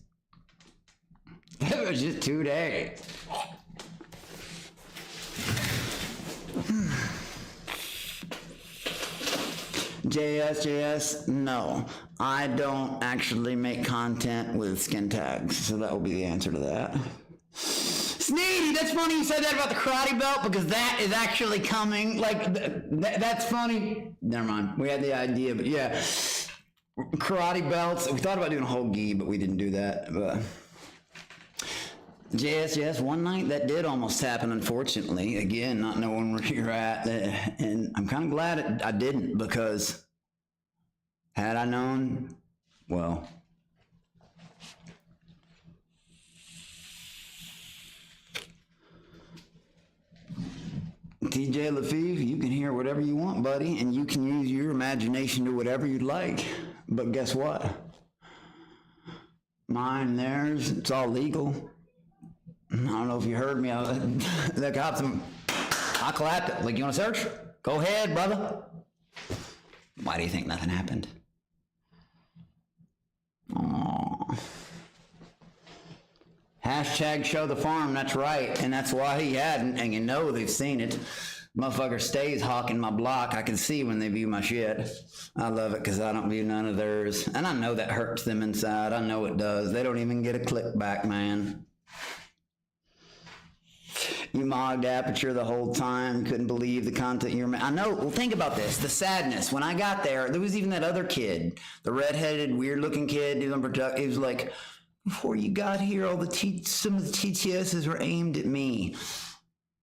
It was just 2 days. JS, no. I don't actually make content with skin tags, so that will be the answer to that. Sneedy, that's funny you said that about the karate belt because that is actually coming. Like, that's funny. Never mind. We had the idea, but yeah. Karate belts. We thought about doing a whole gi, but we didn't do that. But JS, one night that did almost happen, unfortunately. Again, not knowing where you're at. And I'm kind of glad I didn't because had I known, well... TJ Lafeve, you can hear whatever you want, buddy, and you can use your imagination to whatever you'd like. But guess what? Mine, theirs, it's all legal. I don't know if you heard me. The cops, I clapped it. Like, you want to search? Go ahead, brother. Why do you think nothing happened? Aww. Hashtag show the farm, that's right. And that's why he hadn't, and you know they've seen it. Motherfucker stays hawking my block. I can see when they view my shit. I love it because I don't view none of theirs. And I know that hurts them inside. I know it does. They don't even get a click back, man. You mogged Aperture the whole time. Couldn't believe the content you're I know. Well, think about this. The sadness. When I got there was even that other kid. The redheaded, weird-looking kid. He was like, before you got here, some of the TTSs were aimed at me.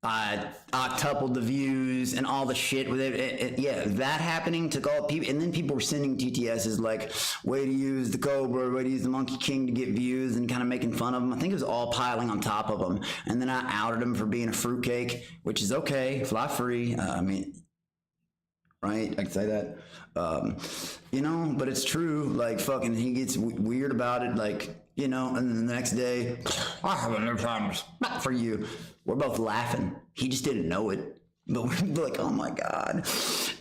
I octupled the views and all the shit with it. Yeah, that happening took all people, and then people were sending TTSs like, way to use the Cobra, way to use the Monkey King to get views, and kind of making fun of them. I think it was all piling on top of them. And then I outed him for being a fruitcake, which is okay, fly free. I mean, right? I can say that. You know, but it's true. Like, fucking, he gets weird about it, like, you know, and then the next day, I have no time for you. We're both laughing. He just didn't know it. But we're like, oh my God.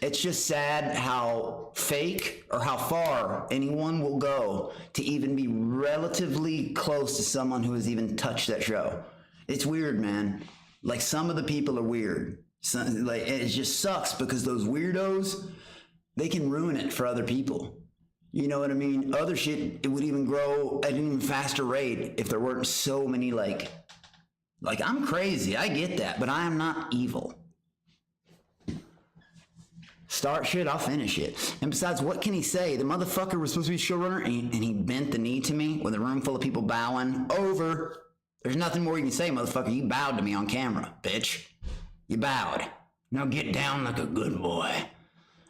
It's just sad how fake or how far anyone will go to even be relatively close to someone who has even touched that show. It's weird, man. Like, some of the people are weird. Like, it just sucks because those weirdos, they can ruin it for other people. You know what I mean? Other shit, it would even grow at an even faster rate if there weren't so many, like I'm crazy, I get that, but I am not evil. Start shit, I'll finish it. And besides, what can he say? The motherfucker was supposed to be showrunner, and he bent the knee to me with a room full of people bowing. Over. There's nothing more you can say, motherfucker. You bowed to me on camera, bitch. You bowed. Now get down like a good boy.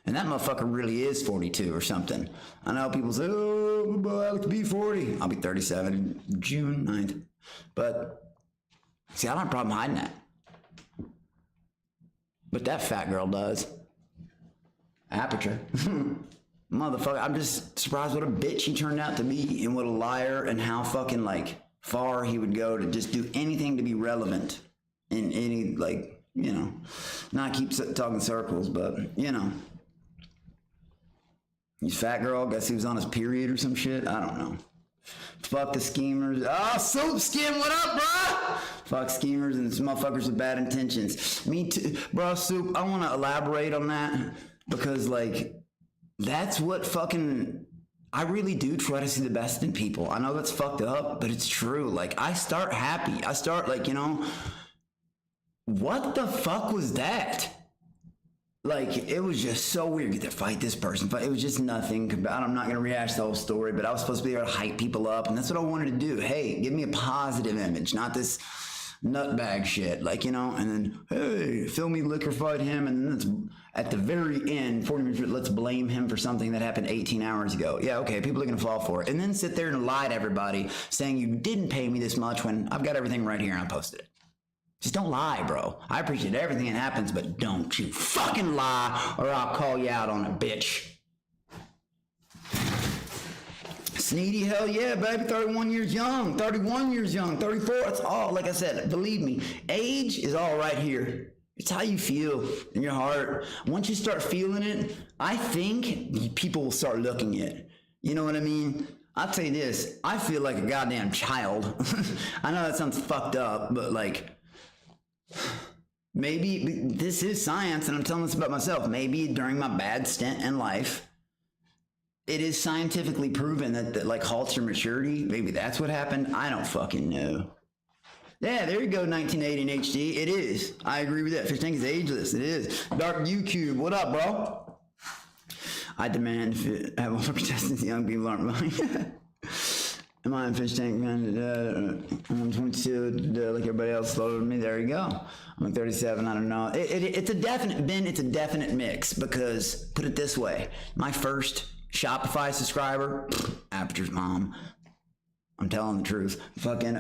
And that motherfucker really is 42 or something. I know people say, oh, boy, I like to be 40. I'll be 37 June 9th. But, see, I don't have a problem hiding that. But that fat girl does. Aperture. Motherfucker, I'm just surprised what a bitch he turned out to be, and what a liar, and how fucking, like, far he would go to just do anything to be relevant in any, like, you know, not keep talking circles, but, you know. He's fat girl, guess he was on his period or some shit. I don't know. Fuck the schemers. Oh, Soup Skin, what up, bro? Fuck schemers and motherfuckers with bad intentions. Me too. Bro, Soup, I want to elaborate on that because, like, that's what fucking... I really do try to see the best in people. I know that's fucked up, but it's true. Like, I start happy. I start, like, you know... What the fuck was that? Like, it was just so weird. Get to fight this person. It was just nothing. I'm not going to rehash the whole story, but I was supposed to be there to hype people up, and that's what I wanted to do. Hey, give me a positive image, not this nutbag shit. Like, you know, and then, hey, film me liquefied him, and then it's, at the very end, 40 minutes, let's blame him for something that happened 18 hours ago. Yeah, okay, people are going to fall for it. And then sit there and lie to everybody, saying you didn't pay me this much when I've got everything right here and I posted it. Just don't lie, bro. I appreciate everything that happens, but don't you fucking lie or I'll call you out on it, bitch. Sneedy, hell yeah, baby. 31 years young, 31 years young, 34. It's all, like I said, believe me, age is all right here. It's how you feel in your heart. Once you start feeling it, I think people will start looking at it. You know what I mean? I'll tell you this, I feel like a goddamn child. I know that sounds fucked up, but like... Maybe this is science, and I'm telling this about myself. Maybe during my bad stint in life, it is scientifically proven that like halts your maturity. Maybe that's what happened. I don't fucking know. Yeah, there you go, 1980 in HD. It is. I agree with that. Fish Tank is ageless. It is. Dark U-Cube, what up, bro? I demand have all contestants, young people aren't mine. Am I in Fish Tank, man? I'm 22, like everybody else slower than me. There you go. I'm like 37, I don't know. It's a definite, Ben, it's a definite mix because, put it this way, my first Shopify subscriber, Aperture's mom, I'm telling the truth, fucking,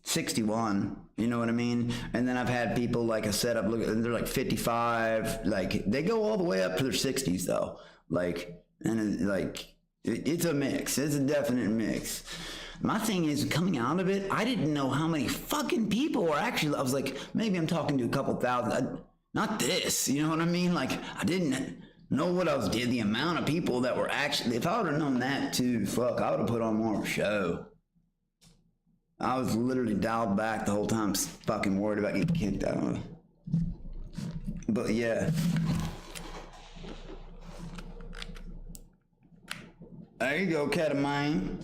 61, you know what I mean? And then I've had people like a setup, look, they're like 55, like they go all the way up to their 60s though. Like, and it's a mix. It's a definite mix. My thing is, coming out of it, I didn't know how many fucking people were actually, I was like, maybe I'm talking to a couple thousand, not this, you know what I mean? Like, I didn't know what I was doing, the amount of people that were actually, if I would have known that too, fuck, I would have put on more of a show. I was literally dialed back the whole time, fucking worried about getting kicked out. But yeah. There you go, Ketamine.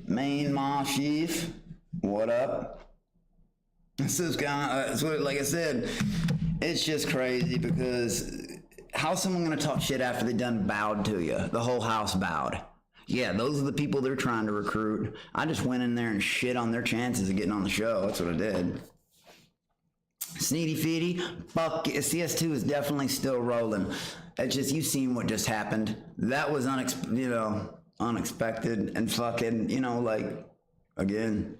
Main Ma Chief. What up? This is kind of, like I said, it's just crazy because how's someone gonna talk shit after they done bowed to you? The whole house bowed. Yeah, those are the people they're trying to recruit. I just went in there and shit on their chances of getting on the show. That's what I did. Sneedy Feedy, fuck, CS2 is definitely still rolling. It's just, you've seen what just happened. That was unexpected and fucking, you know, like, again.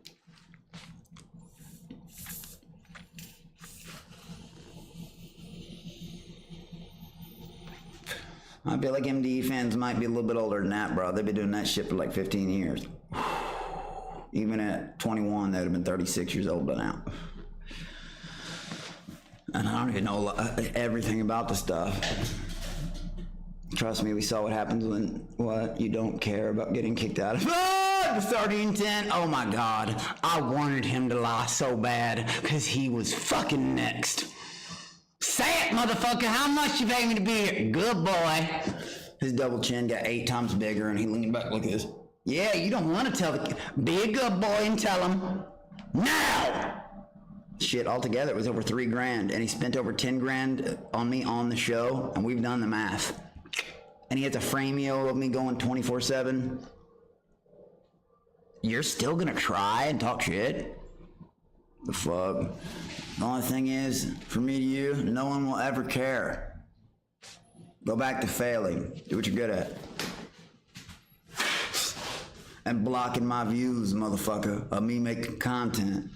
I feel like MDE fans might be a little bit older than that, bro. They've been doing that shit for like 15 years. Even at 21, they'd have been 36 years old by now. And I don't even know everything about the stuff. Trust me, we saw what happens when, you don't care about getting kicked out of the starting 10. Oh my God. I wanted him to lie so bad because he was fucking next. Say it, motherfucker. How much you pay me to be here? Good boy. His double chin got 8 times bigger and he leaned back like this. Yeah, you don't want to tell the kid. Be a good boy and tell him. Now! Shit, altogether it was over $3 grand and he spent over 10 grand on me on the show and we've done the math. And he has a frameo of me going 24/7. You're still gonna try and talk shit? The fuck? The only thing is, for me to you, no one will ever care. Go back to failing. Do what you're good at. And blocking my views, motherfucker, of me making content.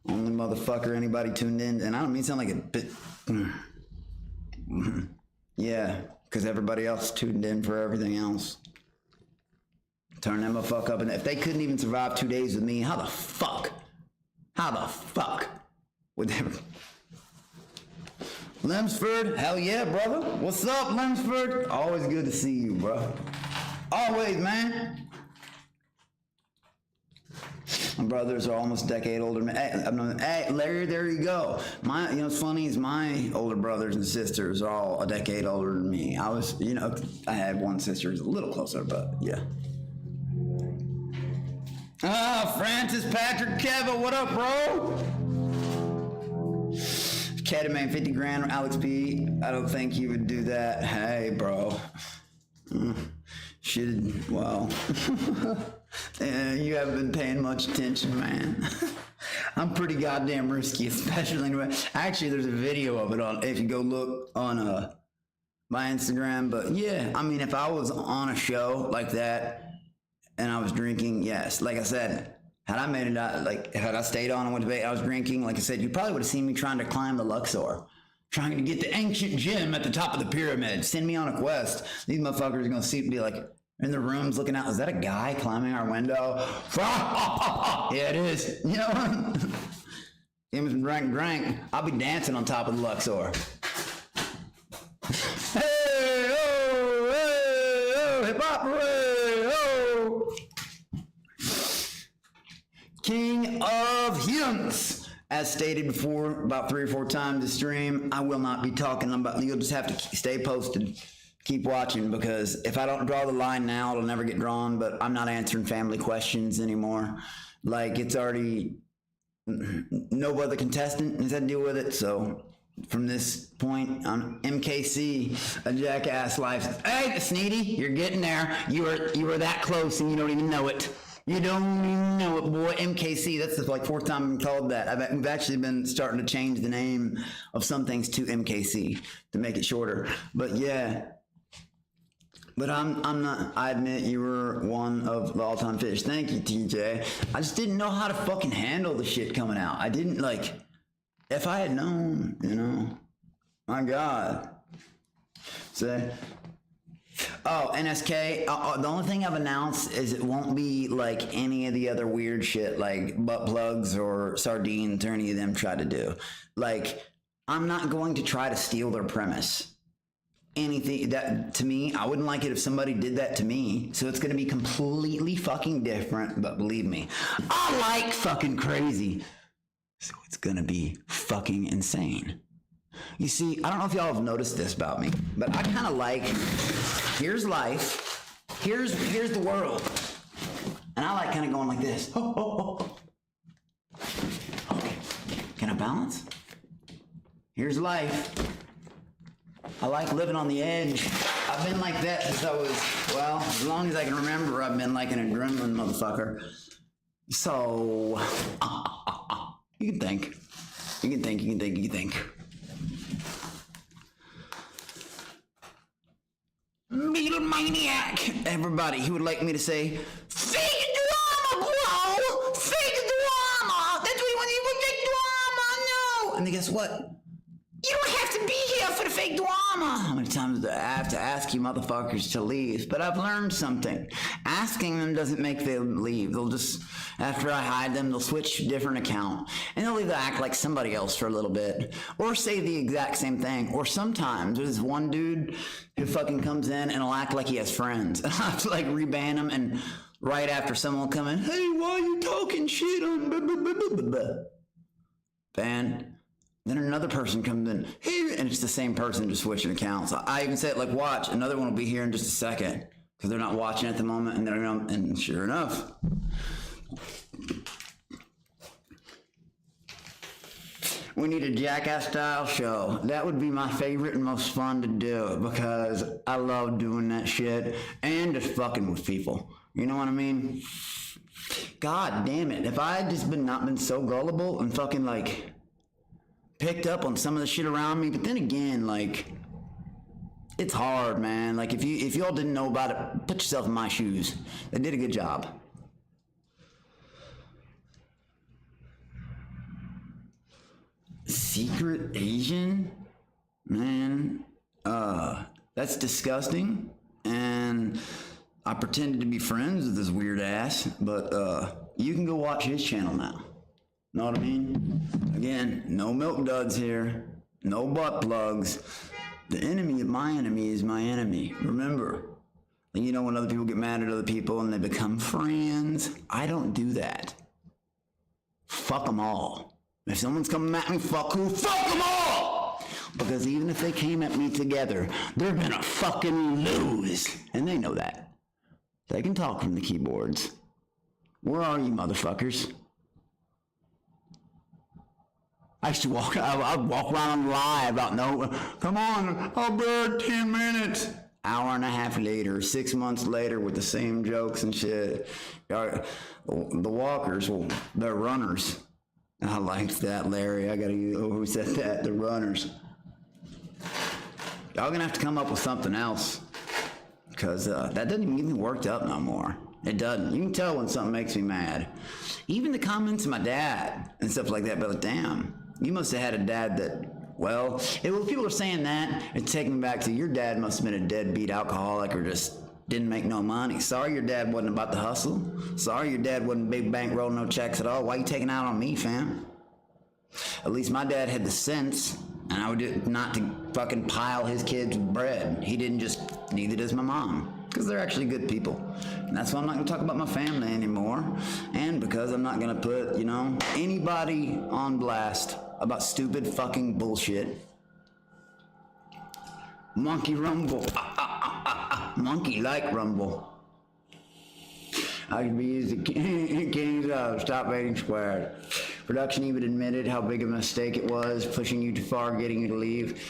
Only motherfucker anybody tuned in, and I don't mean sound like a bit. Yeah, because everybody else tuned in for everything else. Turn them a fuck up, and if they couldn't even survive 2 days with me, how the fuck would they? Lemsford, hell yeah, brother. What's up, Lemsford? Always good to see you, bro. Always, man. My brothers are almost a decade older than me. Hey, Larry, there you go. You know, what's funny is my older brothers and sisters are all a decade older than me. I was, you know, I had one sister who's a little closer, but yeah. Francis Patrick Kevin, what up, bro? Ketamine 50 grand, Alex P. I don't think you would do that. Hey, bro. Well. You haven't been paying much attention, man. I'm pretty goddamn risky, especially actually there's a video of it on, if you go look on my Instagram, but yeah, I mean, if I was on a show like that and I was drinking, yes, like I said, had I made it out, like, had I stayed on and went to bed, I was drinking, like I said, you probably would have seen me trying to climb the Luxor, trying to get the ancient gem at the top of the pyramid. Send me on a quest. These motherfuckers are gonna see, be like, in the rooms looking out, is that a guy climbing our window? Yeah, it is. You know, give me some drink. I'll be dancing on top of the Luxor. Hey, oh, hip hop, hooray, oh. King of Hints. As stated before, about 3 or 4 times this stream, I will not be talking about, you'll just have to stay posted. Keep watching, because if I don't draw the line now, it'll never get drawn, but I'm not answering family questions anymore. Like, it's already, no other contestant has had to deal with it, so from this point on, MKC, a jackass life. Hey, Sneedy, you're getting there. You are that close and you don't even know it. You don't even know it, boy. MKC, that's the like 4th time I've been called that. We've actually been starting to change the name of some things to MKC to make it shorter. But yeah. But I'm not, I admit you were one of the all-time fish. Thank you, TJ. I just didn't know how to fucking handle the shit coming out. I didn't, like, if I had known, you know, my God. Say, oh, NSK, the only thing I've announced is it won't be like any of the other weird shit like butt plugs or sardines or any of them try to do. Like, I'm not going to try to steal their premise. Anything that, to me, I wouldn't like it if somebody did that to me. So it's going to be completely fucking different, but believe me, I like fucking crazy. So it's going to be fucking insane. You see, I don't know if y'all have noticed this about me, but I kind of like, here's life, here's the world, and I like kind of going like this. Okay, can I balance? Here's life. I like living on the edge. I've been like that since I was, well, as long as I can remember, I've been like an adrenaline motherfucker. So, you can think. You can think, you can think, you can think. Beetle maniac. Everybody, he would like me to say, fake drama, bro! Fake drama! That's what he wants, he wants fake drama, no! And then guess what? You don't have to be here for the fake drama. How many times do I have to ask you motherfuckers to leave? But I've learned something. Asking them doesn't make them leave. They'll just, after I hide them, they'll switch to a different account. And they'll either act like somebody else for a little bit, or say the exact same thing. Or sometimes there's one dude who fucking comes in and will act like he has friends. And I have to like reban him, and right after someone will come in, hey, why are you talking shit on blah, blah, blah, blah, blah. Ban. Then another person comes in, hey, and it's the same person just switching accounts. I even said, like, watch, another one will be here in just a second, because they're not watching at the moment, and they're not, and sure enough. We need a Jackass style show. That would be my favorite and most fun to do, because I love doing that shit and just fucking with people. You know what I mean? God damn it. If I had just not been so gullible and fucking like picked up on some of the shit around me, but then again, like, it's hard, man. Like, if y'all didn't know about it, put yourself in my shoes. They did a good job. Secret Asian? Man, that's disgusting. And I pretended to be friends with this weird ass, but you can go watch his channel now. Know what I mean? Again, no milk duds here, no butt plugs. The enemy of my enemy is my enemy. Remember, you know when other people get mad at other people and they become friends? I don't do that. Fuck them all. If someone's coming at me, fuck who? Fuck them all! Because even if they came at me together, they're gonna fucking lose. And they know that. They can talk from the keyboards. Where are you, motherfuckers? I used to I'd walk around live about no, come on, I'll be 10 minutes. Hour and a half later, 6 months later with the same jokes and shit. The walkers, well, they're runners. I liked that, Larry. I gotta use, who said that? The runners. Y'all gonna have to come up with something else. Because that doesn't even get me worked up no more. It doesn't. You can tell when something makes me mad. Even the comments of my dad and stuff like that, but like, damn. You must have had a dad that, well, people are saying that, it's taking me back to your dad must have been a deadbeat alcoholic or just didn't make no money. Sorry your dad wasn't about the hustle. Sorry your dad wasn't big bankroll, no checks at all. Why you taking out on me, fam? At least my dad had the sense, and I would do not to fucking pile his kids with bread. He didn't just, neither does my mom. Because they're actually good people. And that's why I'm not going to talk about my family anymore. And because I'm not going to put, you know, anybody on blast about stupid fucking bullshit. Monkey rumble. Monkey like rumble. I could be used to King's stop waiting squared. Production even admitted how big of a mistake it was, pushing you too far, getting you to leave.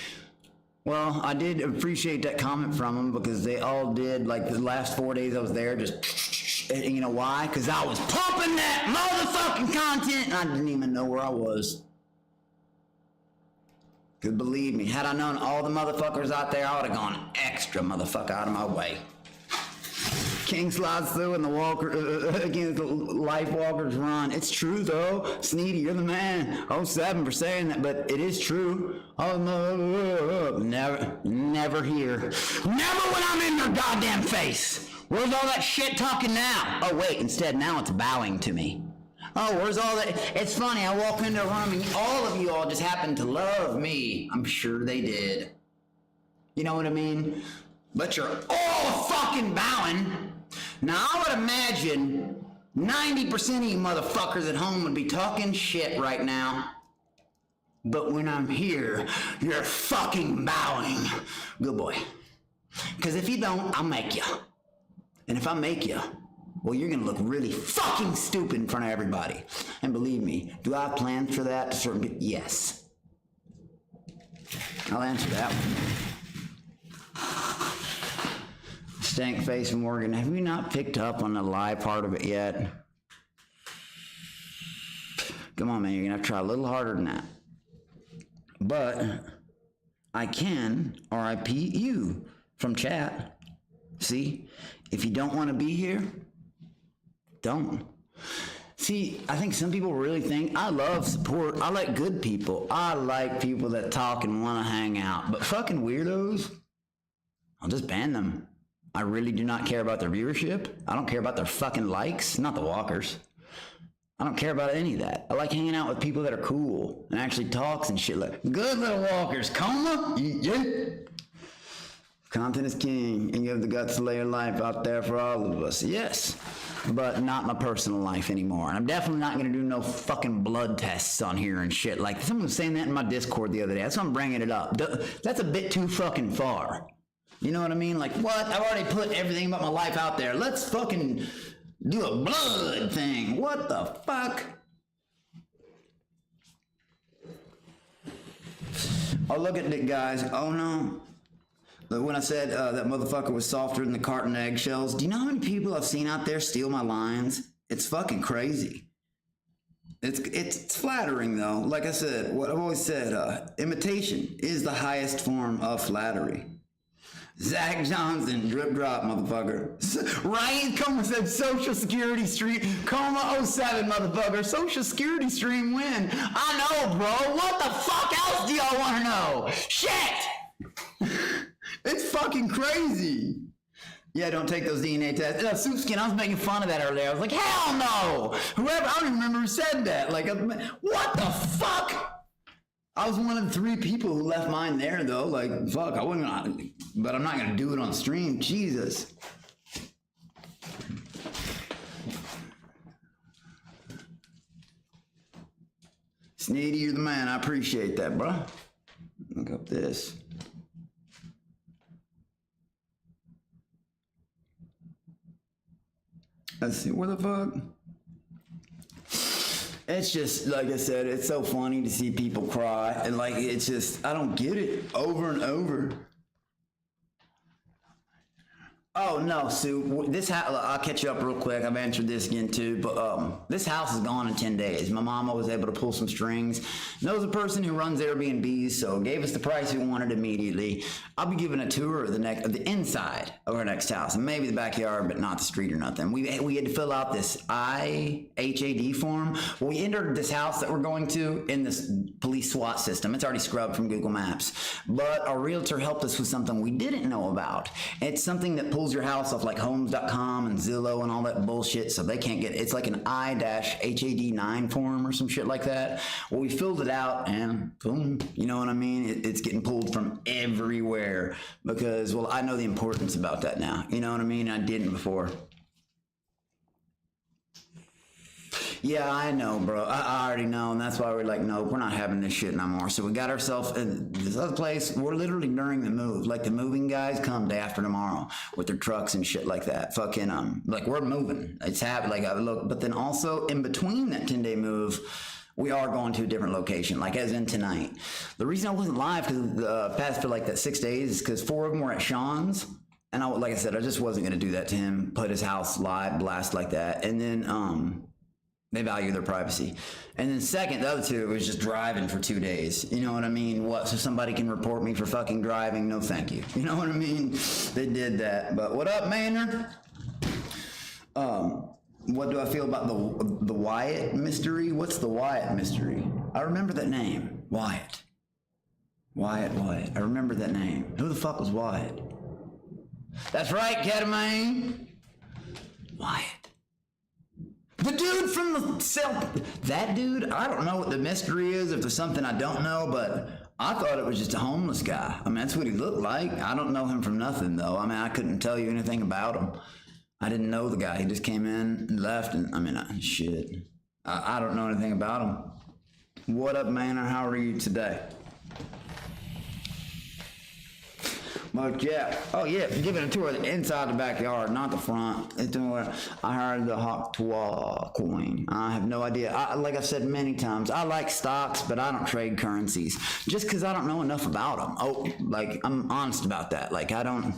Well, I did appreciate that comment from them because they all did, like the last 4 days I was there, just, and you know why? Because I was pumping that motherfucking content and I didn't even know where I was. Because believe me, had I known all the motherfuckers out there, I would have gone extra motherfucker out of my way. King slides through and the walker against the life walkers run. It's true though. Sneedy, you're the man. 07 for saying that, but it is true. Oh no, never here. Never when I'm in your goddamn face. Where's all that shit talking now? Oh wait, instead now it's bowing to me. Oh, where's all that? It's funny, I walk into a room and all of you all just happen to love me. I'm sure they did. You know what I mean? But you're all fucking bowing. Now, I would imagine 90% of you motherfuckers at home would be talking shit right now. But when I'm here, you're fucking bowing. Good boy. Because if you don't, I'll make you. And if I make you, well, you're going to look really fucking stupid in front of everybody. And believe me, do I have plans for that? Yes. I'll answer that one. Stank face Morgan, have you not picked up on the lie part of it yet? Come on, man, you're gonna have to try a little harder than that. But I can RIP you from chat. See, if you don't want to be here, don't. See, I think some people really think I love support. I like good people. I like people that talk and want to hang out. But fucking weirdos, I'll just ban them. I really do not care about their viewership. I don't care about their fucking likes, not the walkers. I don't care about any of that. I like hanging out with people that are cool and actually talks and shit like, good little walkers, coma, yeah. Content is king, and you have the guts to lay your life out there for all of us. Yes, but not my personal life anymore. And I'm definitely not gonna do no fucking blood tests on here and shit. Like, someone was saying that in my Discord the other day. That's why I'm bringing it up. That's a bit too fucking far. You know what I mean? Like, what? I've already put everything about my life out there. Let's fucking do a blood thing. What the fuck? Oh, look at it, guys. Oh, no. Look, when I said that motherfucker was softer than the carton of eggshells, do you know how many people I've seen out there steal my lines? It's fucking crazy. It's flattering, though. Like I said, what I've always said, imitation is the highest form of flattery. Zach Johnson, drip drop, motherfucker. Ryan Comer said Social Security stream, Coma 07, motherfucker. Social Security stream win. I know, bro. What the fuck else do y'all want to know? Shit! It's fucking crazy. Yeah, don't take those DNA tests. Soup Skin, I was making fun of that earlier. I was like, hell no! Whoever, I don't even remember who said that. Like, what the fuck? I was one of the 3 people who left mine there, though. Like, fuck, I wouldn't, but I'm not gonna do it on stream. Jesus. Sneedy, you're the man. I appreciate that, bro. Look up this. Let's see, where the fuck? It's just, like I said, it's so funny to see people cry. And like, it's just, I don't get it over and over. Oh, no, Sue, this house, I'll catch you up real quick. I've answered this again too, but this house is gone in 10 days. My mama was able to pull some strings. Knows a person who runs Airbnbs, so gave us the price we wanted immediately. I'll be giving a tour of the inside of our next house, and maybe the backyard, but not the street or nothing. We had to fill out this IHAD form. Well, we entered this house that we're going to in this police SWAT system. It's already scrubbed from Google Maps, but our realtor helped us with something we didn't know about. It's something that pulls your house off like homes.com and Zillow and all that bullshit, so they can't get it. It's like an I-HAD9 form or some shit like that. Well, we filled it out and boom, you know what I mean? It's getting pulled from everywhere because, well, I know the importance about that now. You know what I mean? I didn't before. Yeah, I know, bro. I already know, and that's why we're like, no, we're not having this shit no more. So we got ourselves in this other place. We're literally during the move. Like, the moving guys come day after tomorrow with their trucks and shit like that. Fucking, like, we're moving. It's happening. Like, I look, but then also in between that 10-day move, we are going to a different location, like as in tonight. The reason I wasn't live because past for like that 6 days is because 4 of them were at Sean's. And like I said, I just wasn't going to do that to him, put his house live, blast like that. And then, they value their privacy. And then second, the other 2 was just driving for 2 days. You know what I mean? What, so somebody can report me for fucking driving? No, thank you. You know what I mean? They did that. But what up, Maynard? What do I feel about the Wyatt mystery? What's the Wyatt mystery? I remember that name. Wyatt. Wyatt. I remember that name. Who the fuck was Wyatt? That's right, Ketamine. Wyatt. The dude from the cell. That dude, I don't know what the mystery is, if there's something I don't know, but I thought it was just a homeless guy. I mean, that's what he looked like. I don't know him from nothing, though. I mean, I couldn't tell you anything about him. I didn't know the guy. He just came in and left, and I mean, shit. I don't know anything about him. What up, Manor? How are you today? But yeah, oh yeah, giving a tour of the inside the backyard, not the front. I heard the Hawktua coin. I have no idea. Like I've said many times, I like stocks, but I don't trade currencies just because I don't know enough about them. Oh, like I'm honest about that. Like I don't.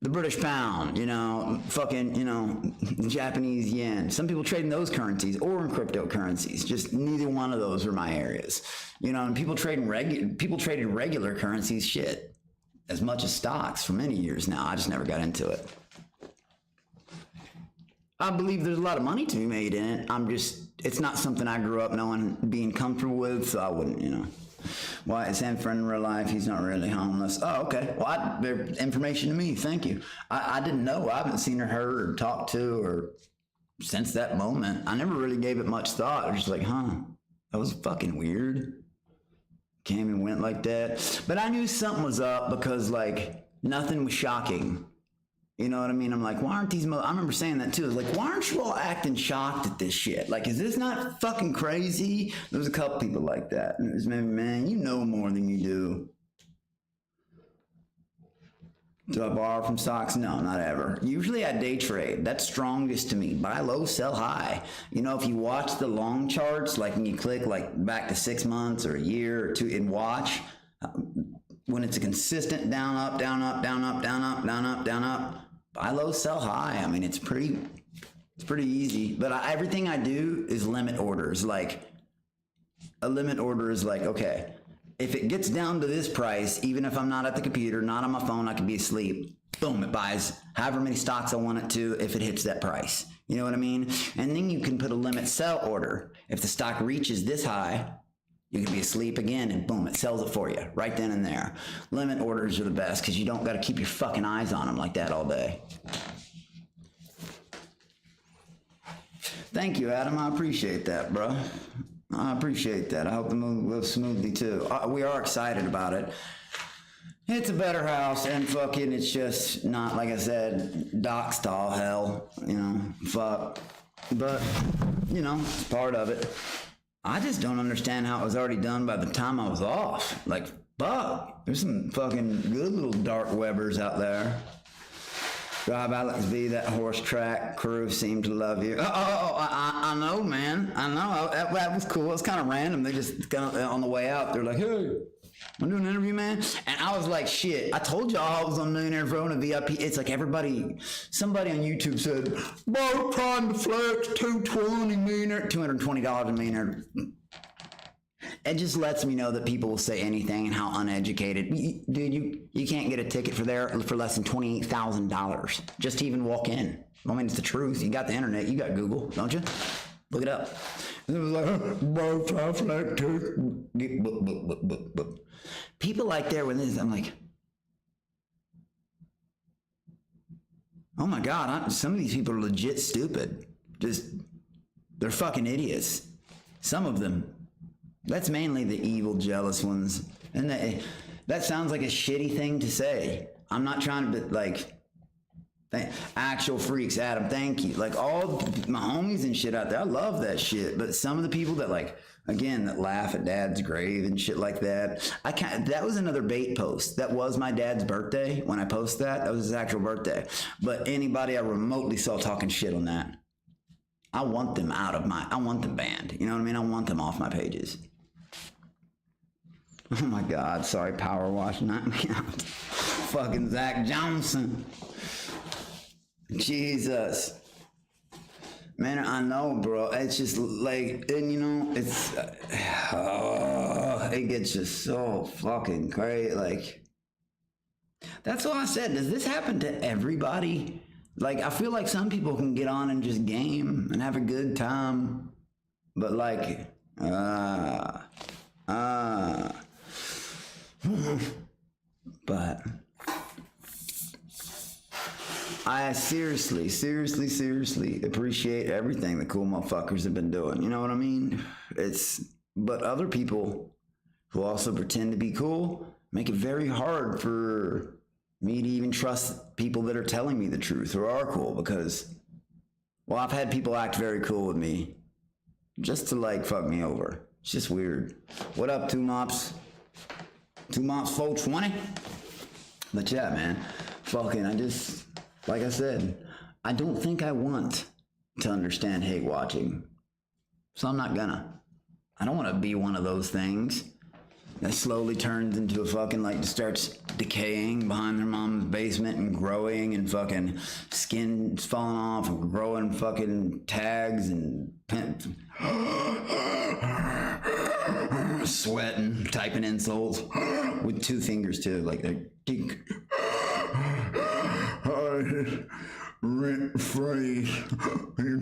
The British pound, you know, fucking, you know, the Japanese yen. Some people trade in those currencies or in cryptocurrencies. Just neither one of those are my areas. You know, and people traded regular currencies, shit, as much as stocks for many years now. I just never got into it. I believe there's a lot of money to be made in it. It's not something I grew up knowing, being comfortable with, so I wouldn't, you know. Why is Sam friend in real life? He's not really homeless. Oh, okay. Well, there's information to me. Thank you. I didn't know. I haven't seen her heard or talked to or since that moment. I never really gave it much thought. I was just like, that was fucking weird. Came and went like that. But I knew something was up because like nothing was shocking. You know what I mean? I'm like, why aren't these I remember saying that too. I was like, why aren't you all acting shocked at this shit? Like, is this not fucking crazy? There was a couple people like that. And it was maybe, man, you know more than you do. Do I borrow from stocks? No, not ever. Usually I day trade. That's strongest to me. Buy low, sell high. You know, if you watch the long charts, like when you click like back to 6 months or a year or two and watch, when it's a consistent down, up, down, up, down, up, down, up, down, up, down, up, buy low, sell high. I mean, it's pretty easy. But everything I do is limit orders. Like, a limit order is like, okay, if it gets down to this price, even if I'm not at the computer, not on my phone, I could be asleep. Boom, it buys however many stocks I want it to if it hits that price. You know what I mean? And then you can put a limit sell order. If the stock reaches this high, you can be asleep again and boom, it sells it for you right then and there. Limit orders are the best because you don't got to keep your fucking eyes on them like that all day. Thank you, Adam. I appreciate that, bro. I appreciate that. I hope the move goes smoothly too. We are excited about it. It's a better house and fucking it's just not, like I said, dock stall hell, you know, fuck. But, you know, it's part of it. I just don't understand how it was already done by the time I was off. Like, fuck. There's some fucking good little dark webbers out there. Drive Alex V, that horse track crew seemed to love you. I know, man. I know. That was cool. It was kind of random. They just kind of, on the way out, they're like, hey, I'm doing an interview, man. And I was like, shit, I told y'all I was on Millionaire Verona VIP. It's like somebody on YouTube said, bro, trying to flex $220 a millionaire. It just lets me know that people will say anything and how uneducated. Dude, you can't get a ticket for less than $28,000 just to even walk in. I mean, it's the truth. You got the internet. You got Google, don't you? Look it up. And it was like, bro, try to flex people like there when this, I'm like, oh my God, some of these people are legit stupid. They're fucking idiots. Some of them. That's mainly the evil, jealous ones. And that sounds like a shitty thing to say. I'm not trying to be like, actual freaks, Adam, thank you. Like all my homies and shit out there, I love that shit. But some of the people that like, again, that laugh at dad's grave and shit like that, that was another bait post. That was my dad's birthday when I posted that. That was his actual birthday. But anybody I remotely saw talking shit on that, I want them banned. You know what I mean? I want them off my pages. Oh my God, sorry, Power Wash, knocked me out. Fucking Zach Johnson. Jesus. Man, I know, bro. It's just like, and you know, it's, it gets just so fucking crazy. Like, that's why I said, does this happen to everybody? Like, I feel like some people can get on and just game and have a good time. But like, but I seriously appreciate everything the cool motherfuckers have been doing. You know what I mean? But other people who also pretend to be cool make it very hard for me to even trust people that are telling me the truth or are cool, because, well, I've had people act very cool with me just to like fuck me over. It's just weird. What up, 2 Mops? 2 Mops 420? But yeah, man, fucking, like I said, I don't think I want to understand hate watching. So I'm not gonna. I don't want to be one of those things that slowly turns into a fucking, like, starts decaying behind their mom's basement and growing and fucking skin's falling off and growing fucking tags and sweating, typing insults with 2 fingers too, like they're rent free. Your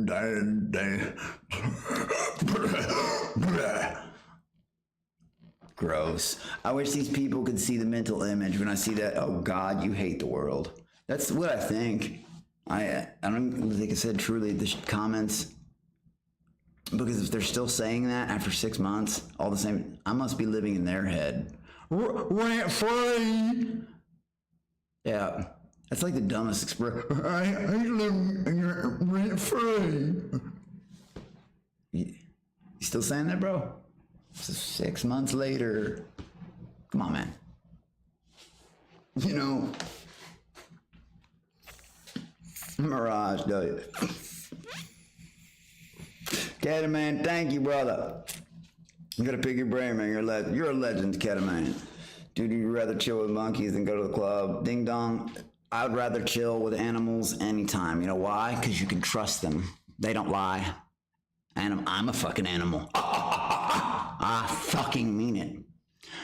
dad. Gross. I wish these people could see the mental image when I see that. Oh God, you hate the world. That's what I think. I don't think I said truly the comments, because if they're still saying that after 6 months, all the same, I must be living in their head. Rent free. Yeah, that's like the dumbest expression. I live in your rent free. You still saying that, bro? So 6 months later, come on, man. You know, Mirage, do it. Cataman, thank you, brother. You gotta pick your brain, man. You're a legend, Cataman. Dude, you'd rather chill with monkeys than go to the club. Ding dong. I would rather chill with animals anytime. You know why? Because you can trust them. They don't lie. And I'm a fucking animal. I fucking mean it.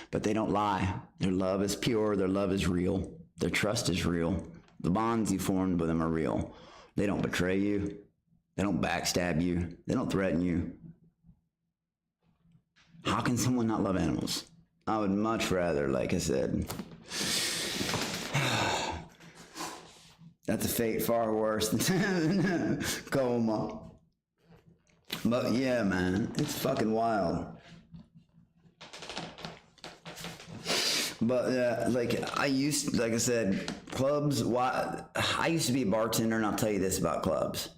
But they don't lie. Their love is pure. Their love is real. Their trust is real. The bonds you formed with them are real. They don't betray you. They don't backstab you. They don't threaten you. How can someone not love animals? I would much rather, like I said, that's a fate far worse than coma. But yeah, man, it's fucking wild. But like I said, clubs. Why? I used to be a bartender, and I'll tell you this about clubs.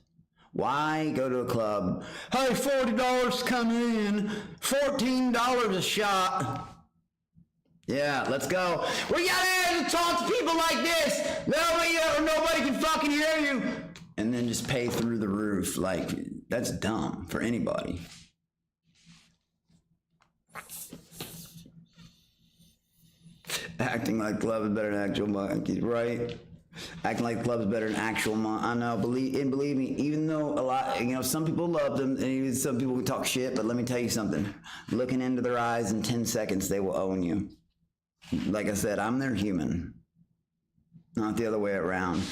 Why go to a club? Hey, $40 to come in, $14 a shot. Yeah, let's go. We gotta talk to people like this. Nobody can fucking hear you. And then just pay through the roof. Like, that's dumb for anybody. Acting like club is better than actual monkeys, right? Acting like club is better than actual monkeys. I know, believe me, even though a lot, some people love them, and even some people can talk shit, but let me tell you something. Looking into their eyes in 10 seconds, they will own you. Like I said, I'm their human. Not the other way around.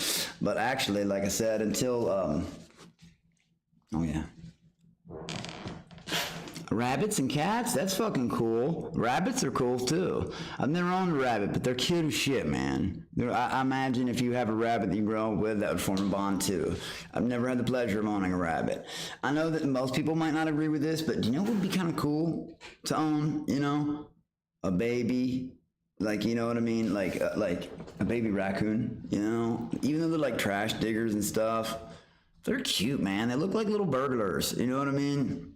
But actually, like I said, until, oh yeah. Rabbits and cats, that's fucking cool. Rabbits are cool too. I've never owned a rabbit, but they're cute as shit, man. I imagine if you have a rabbit that you grow up with, that would form a bond too. I've never had the pleasure of owning a rabbit. I know that most people might not agree with this, but do you know what would be kind of cool to own? A baby. Like, you know what I mean? Like a baby raccoon, Even though they're like trash diggers and stuff, they're cute, man. They look like little burglars, you know what I mean?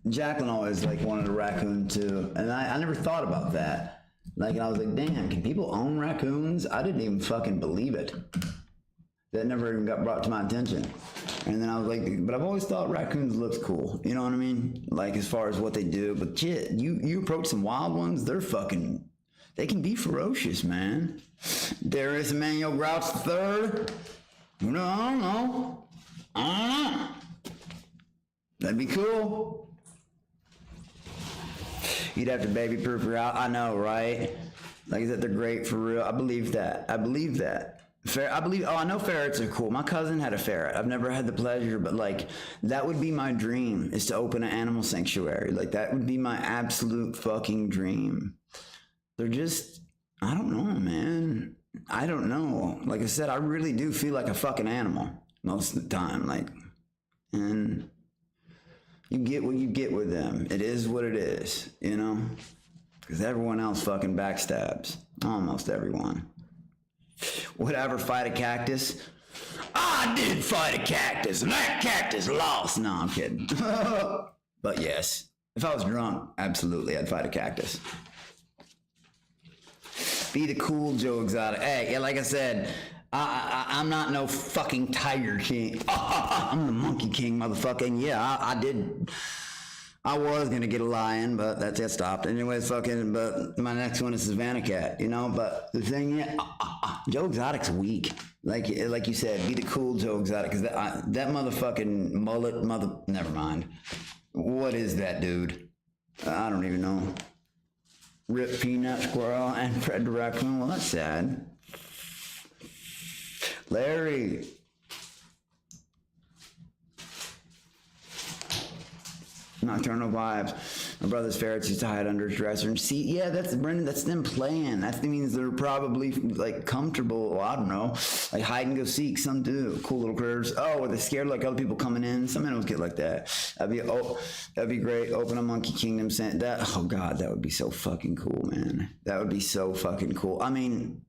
Jacqueline always wanted a raccoon too, and I never thought about that. And I was like, damn, can people own raccoons? I didn't even fucking believe it. That never even got brought to my attention. And then I was like, but I've always thought raccoons looks cool. You know what I mean? Like, as far as what they do. But shit, you approach some wild ones, they can be ferocious, man. Darius Emmanuel Grouch III. I don't know. That'd be cool. you'd have to baby proof her out. I know, right? Like, that they're great for real. I believe that. I believe that. I know ferrets are cool. My cousin had a ferret. I've never had the pleasure, but like, that would be my dream, is to open an animal sanctuary. Like, that would be my absolute fucking dream. They're just, I don't know, man. I don't know. Like I said, I really do feel like a fucking animal most of the time. Like, and you get what you get with them. It is what it is, you know? Because everyone else fucking backstabs. Almost everyone. Would I ever fight a cactus? I did fight a cactus, and that cactus lost. No, I'm kidding. But yes, if I was drunk, absolutely, I'd fight a cactus. Be the cool Joe Exotic. Hey, yeah, like I said, I'm not no fucking Tiger King. I'm the Monkey King, motherfucker. And yeah, I was gonna get a lion, but that stopped. Anyways, but my next one is Savannah Cat, you know. But the thing is, Joe Exotic's weak. Like you said, be the cool Joe Exotic, because that motherfucking mullet never mind. What is that, dude? I don't even know. Rip Peanut Squirrel and Fred the Raccoon. Well, that's sad. Larry. Nocturnal Vibes. My brother's ferrets used to hide under his dresser and see. Yeah, that's Brendan. That's them playing. That means they're probably like comfortable. Well, I don't know, like hide and go seek. Some do. Cool little critters. Oh, are they scared like other people coming in? Some animals get like that. That'd be great. Open a Monkey Kingdom. Oh God, that would be so fucking cool, man. That would be so fucking cool. I mean,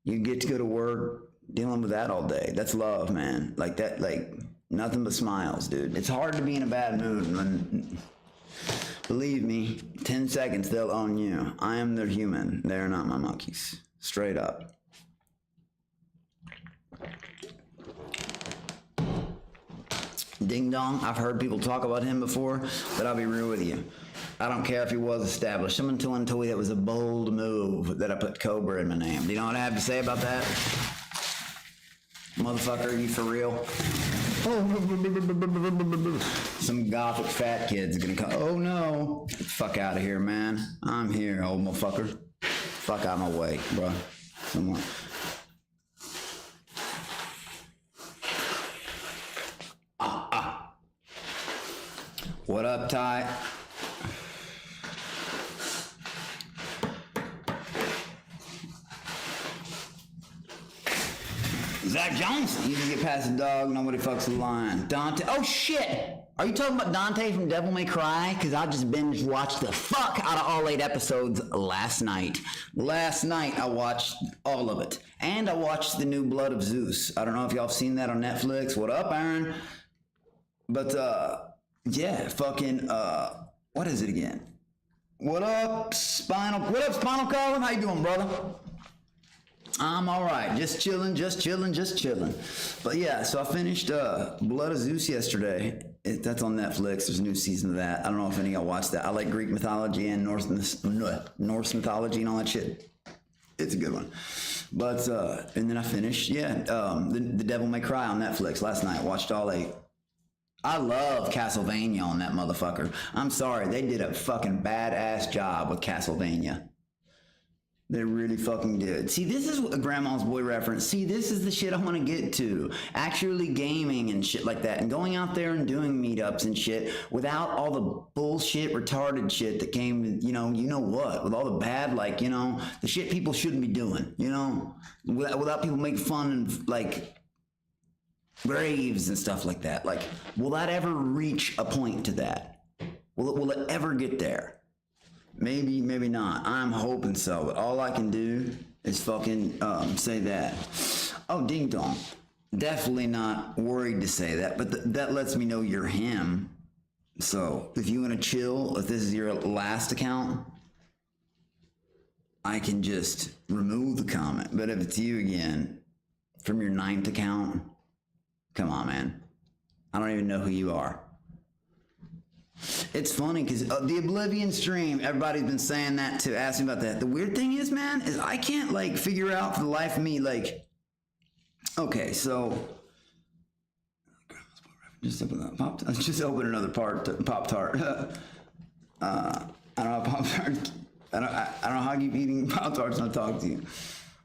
you get to go to work dealing with that all day. That's love, man. Like that, like. Nothing but smiles, dude. It's hard to be in a bad mood when, believe me, 10 seconds they'll own you. I am their human. They're not my monkeys. Straight up. Ding Dong, I've heard people talk about him before, but I'll be real with you. I don't care if he was established. Someone told me that was a bold move that I put Cobra in my name. Do you know what I have to say about that? Motherfucker, are you for real? Some gothic fat kid's gonna come. Oh no. Get the fuck out of here, man. I'm here, old motherfucker. Fuck out my way, bro. Someone. What up, Ty? Zach Jones. You can get past the dog, nobody fucks the lion. Dante. Oh shit! Are you talking about Dante from Devil May Cry? Because I just binge watched the fuck out of all 8 episodes last night. Last night I watched all of it. And I watched the new Blood of Zeus. I don't know if y'all have seen that on Netflix. What up, Aaron? But yeah, fucking what is it again? What up, Spinal Column? How you doing, brother? I'm all right, just chilling. But yeah, so I finished Blood of Zeus yesterday. That's on Netflix. There's a new season of that. I don't know if any of y'all watched that. I like Greek mythology and Norse mythology and all that shit. It's a good one. But and then I finished, the Devil May Cry on Netflix last night. Watched all 8. I love Castlevania on that motherfucker. I'm sorry, they did a fucking badass job with Castlevania. They really fucking did. See, this is a Grandma's Boy reference. See, this is the shit I want to get to. Actually gaming and shit like that. And going out there and doing meetups and shit without all the bullshit, retarded shit that came with, you know what? With all the bad, like, the shit people shouldn't be doing, Without people making fun of, like, graves and stuff like that. Like, will that ever reach a point to that? Will it ever get there? Maybe, maybe not. I'm hoping so, but all I can do is fucking say that. Oh, ding dong. Definitely not worried to say that, but that lets me know you're him. So if you want to chill, if this is your last account, I can just remove the comment. But if it's you again, from your 9th account, come on, man. I don't even know who you are. It's funny because the Oblivion stream, everybody's been saying that to ask me about that. The weird thing is, man, is I can't like figure out for the life of me, like, okay, so just open another Pop-Tart. I don't know, Pop-Tarts. I don't know how I keep eating Pop-Tarts and I talk to you.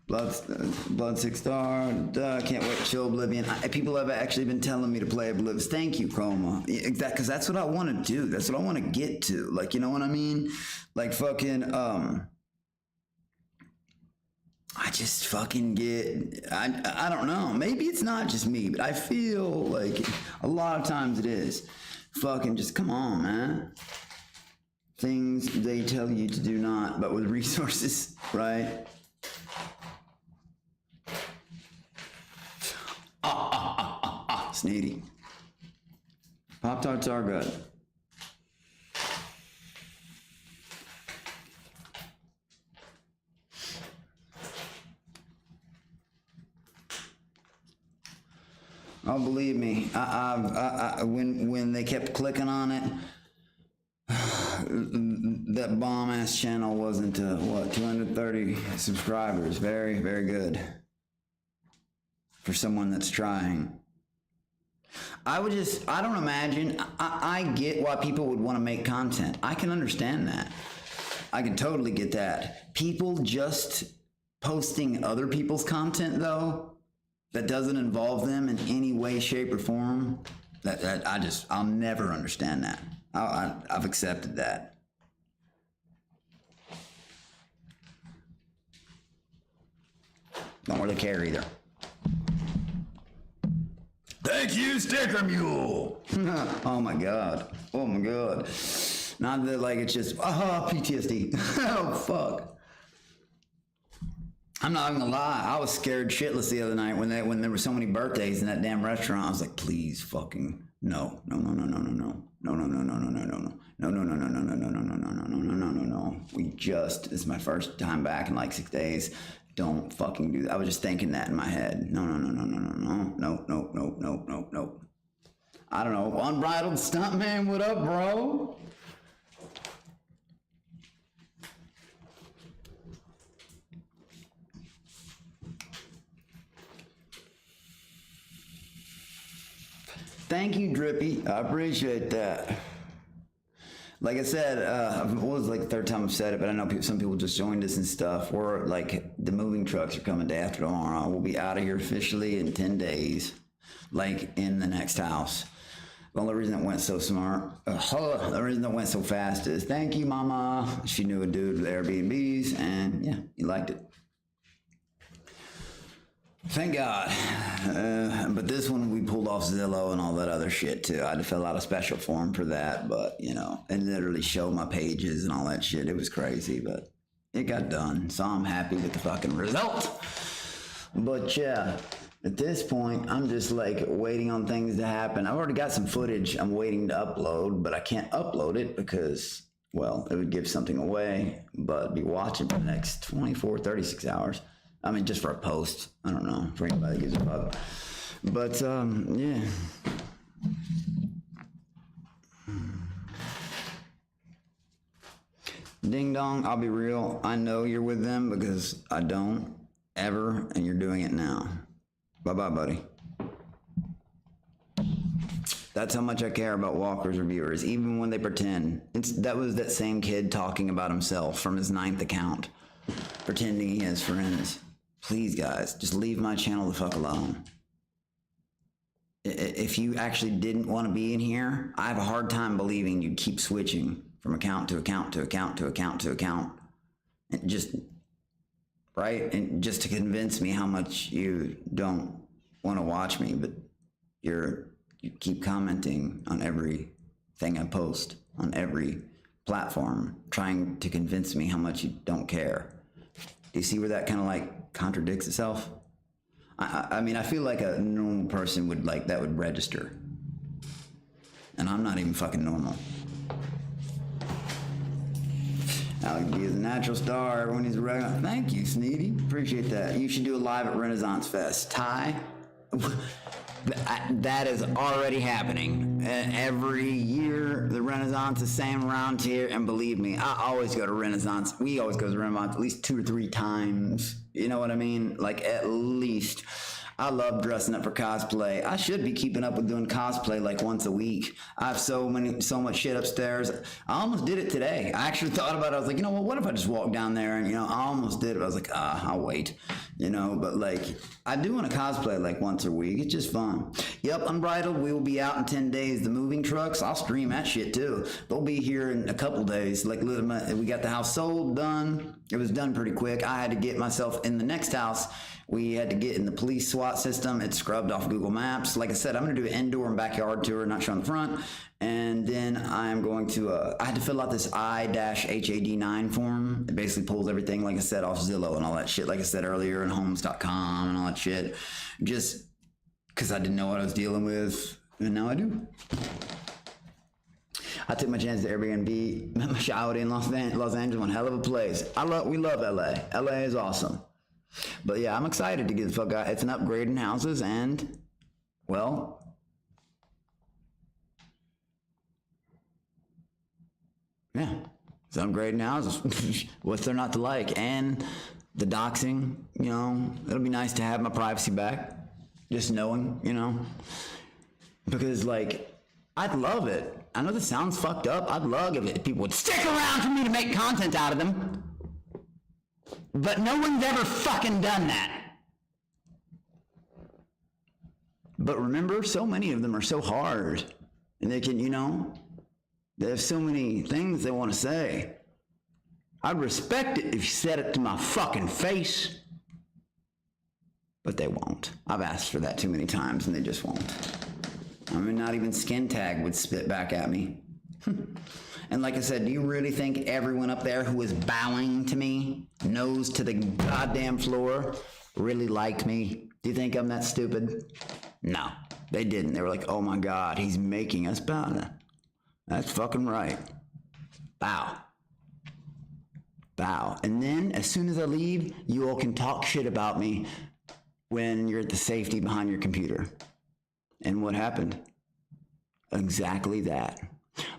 Blood 6 star. Can't wait. Chill Oblivion. People have actually been telling me to play Oblivion. Thank you, Chroma. Because that's what I want to do. That's what I want to get to. Like, you know what I mean? Like fucking I just fucking get, I don't know. Maybe it's not just me, but I feel like a lot of times it is. Fucking just come on, man. Things they tell you to do not, but with resources, right? Sneedy. Pop-Tarts are good. Oh, believe me, when they kept clicking on it, that bomb ass channel wasn't what, 230 subscribers. Very, very good for someone that's trying. I don't imagine. I get why people would want to make content. I can understand that. I can totally get that. People just posting other people's content though, that doesn't involve them in any way, shape, or form, I'll never understand that. I've accepted that. Don't really care either. Thank you, Sticker Mule. Oh my god. Oh my god. Not that like it's just PTSD. Oh fuck. I'm not even gonna lie. I was scared shitless the other night when there were so many birthdays in that damn restaurant. I was like, please fucking no. This is my first time back in like 6 days. Don't fucking do that. I was just thinking that in my head. No. I don't know. Unbridled Stuntman, what up, bro? Thank you, Drippy. I appreciate that. Like I said, it was like the third time I've said it, but I know some people just joined us and stuff. We're like, the moving trucks are coming day after tomorrow. We'll be out of here officially in 10 days, like in the next house. The only reason it went so the reason it went so fast is thank you, Mama. She knew a dude with Airbnbs, and yeah, he liked it. Thank God. But this one we pulled off Zillow and all that other shit too. I had to fill out a special form for that, but you know, and literally show my pages and all that shit. It was crazy, but it got done. So I'm happy with the fucking result. But yeah, at this point, I'm just like waiting on things to happen. I've already got some footage I'm waiting to upload, but I can't upload it because, well, it would give something away, but be watching for the next 24, 36 hours. I mean, just for a post. I don't know, for anybody that gives a fuck. But, yeah. Ding dong, I'll be real. I know you're with them because I don't ever, and you're doing it now. Bye-bye, buddy. That's how much I care about walkers or viewers, even when they pretend. That was that same kid talking about himself from his 9th account, pretending he has friends. Please, guys, just leave my channel the fuck alone. If you actually didn't want to be in here, I have a hard time believing you'd keep switching from account to account to account to account to account. And just, right? And just to convince me how much you don't want to watch me, but you keep commenting on everything I post on every platform, trying to convince me how much you don't care. Do you see where that kind of like contradicts itself? I mean, I feel like a normal person would like that would register, and I'm not even fucking normal. Alex B is a natural star. Everyone needs a regular. Thank you, Sneedy. Appreciate that. You should do a live at Renaissance Fest. Ty? That is already happening. Every year, the Renaissance is same around here, and believe me, I always go to Renaissance. We always go to Renaissance at least 2 or 3 times. You know what I mean? Like, at least. I love dressing up for cosplay. I should be keeping up with doing cosplay like once a week. I have so much shit upstairs. I almost did it today. I actually thought about it. I was like, you know what if I just walk down there and, I almost did it. I was like, I'll wait, but like, I do want to cosplay like once a week. It's just fun. Yep, Unbridled, we will be out in 10 days. The moving trucks, I'll stream that shit too. They'll be here in a couple days. Like, we got the house sold, done. It was done pretty quick. I had to get myself in the next house. We had to get in the police SWAT system. It's scrubbed off Google Maps. Like I said, I'm going to do an indoor and backyard tour, not showing the front. And then I'm going to, I had to fill out this I-HAD9 form. It basically pulls everything, like I said, off Zillow and all that shit, like I said earlier, and homes.com and all that shit. Just because I didn't know what I was dealing with, and now I do. I took my chance at Airbnb, met my shower in Los Angeles, one hell of a place. We love LA. LA is awesome. But yeah, I'm excited to get the fuck out. It's an upgrade in houses and, well, yeah, it's upgrading houses. What's there not to like? And the doxing, it'll be nice to have my privacy back. Just knowing, because like, I'd love it. I know this sounds fucked up. I'd love if people would stick around for me to make content out of them. But no one's ever fucking done that. But remember, so many of them are so hard. And they can, they have so many things they want to say. I'd respect it if you said it to my fucking face. But they won't. I've asked for that too many times and they just won't. I mean, not even Skin Tag would spit back at me. And like I said, do you really think everyone up there who is bowing to me, nose to the goddamn floor, really liked me? Do you think I'm that stupid? No, they didn't. They were like, oh my God, he's making us bow. That's fucking right. Bow. Bow. And then as soon as I leave, you all can talk shit about me when you're at the safety behind your computer. And what happened? Exactly that.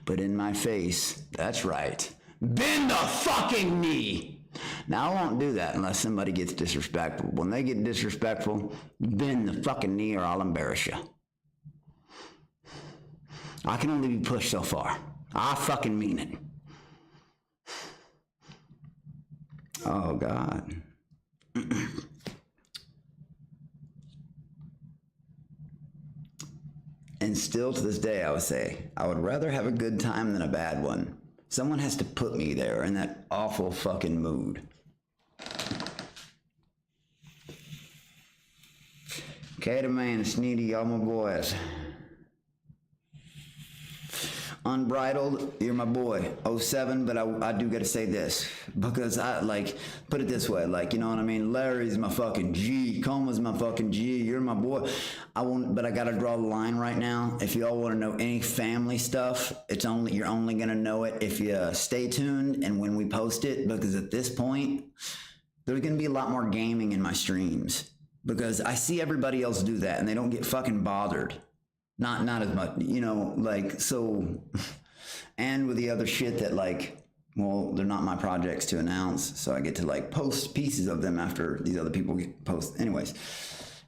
But in my face, that's right. Bend the fucking knee. Now, I won't do that unless somebody gets disrespectful. When they get disrespectful, bend the fucking knee or I'll embarrass you. I can only be pushed so far. I fucking mean it. Oh, God. And still to this day, I would say, I would rather have a good time than a bad one. Someone has to put me there in that awful fucking mood. Kato Man, Sneedy, y'all my boys. Unbridled, you're my boy. 07, but I do gotta say this. Because I, put it this way, you know what I mean? Larry's my fucking G. Coma's my fucking G. You're my boy. But I gotta draw the line right now. If y'all wanna know any family stuff, you're only gonna know it if you stay tuned and when we post it. Because at this point, there's gonna be a lot more gaming in my streams. Because I see everybody else do that and they don't get fucking bothered. Not as much, so, and with the other shit that they're not my projects to announce, so I get to post pieces of them after these other people get post anyways.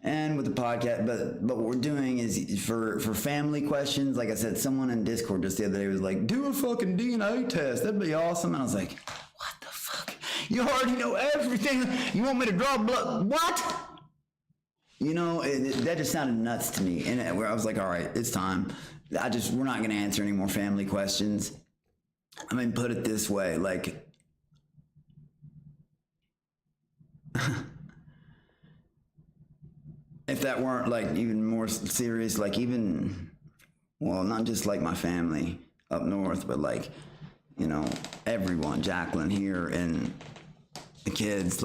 And with the podcast, but what we're doing is for family questions, like I said, someone in Discord just the other day was like, do a fucking DNA test, that'd be awesome. And I was like, what the fuck? You already know everything. You want me to draw blood? What? That just sounded nuts to me. And where I was like, all right, it's time. We're not going to answer any more family questions. I mean, put it this way, if that weren't even more serious, not just my family up north, but everyone, Jacqueline here and the kids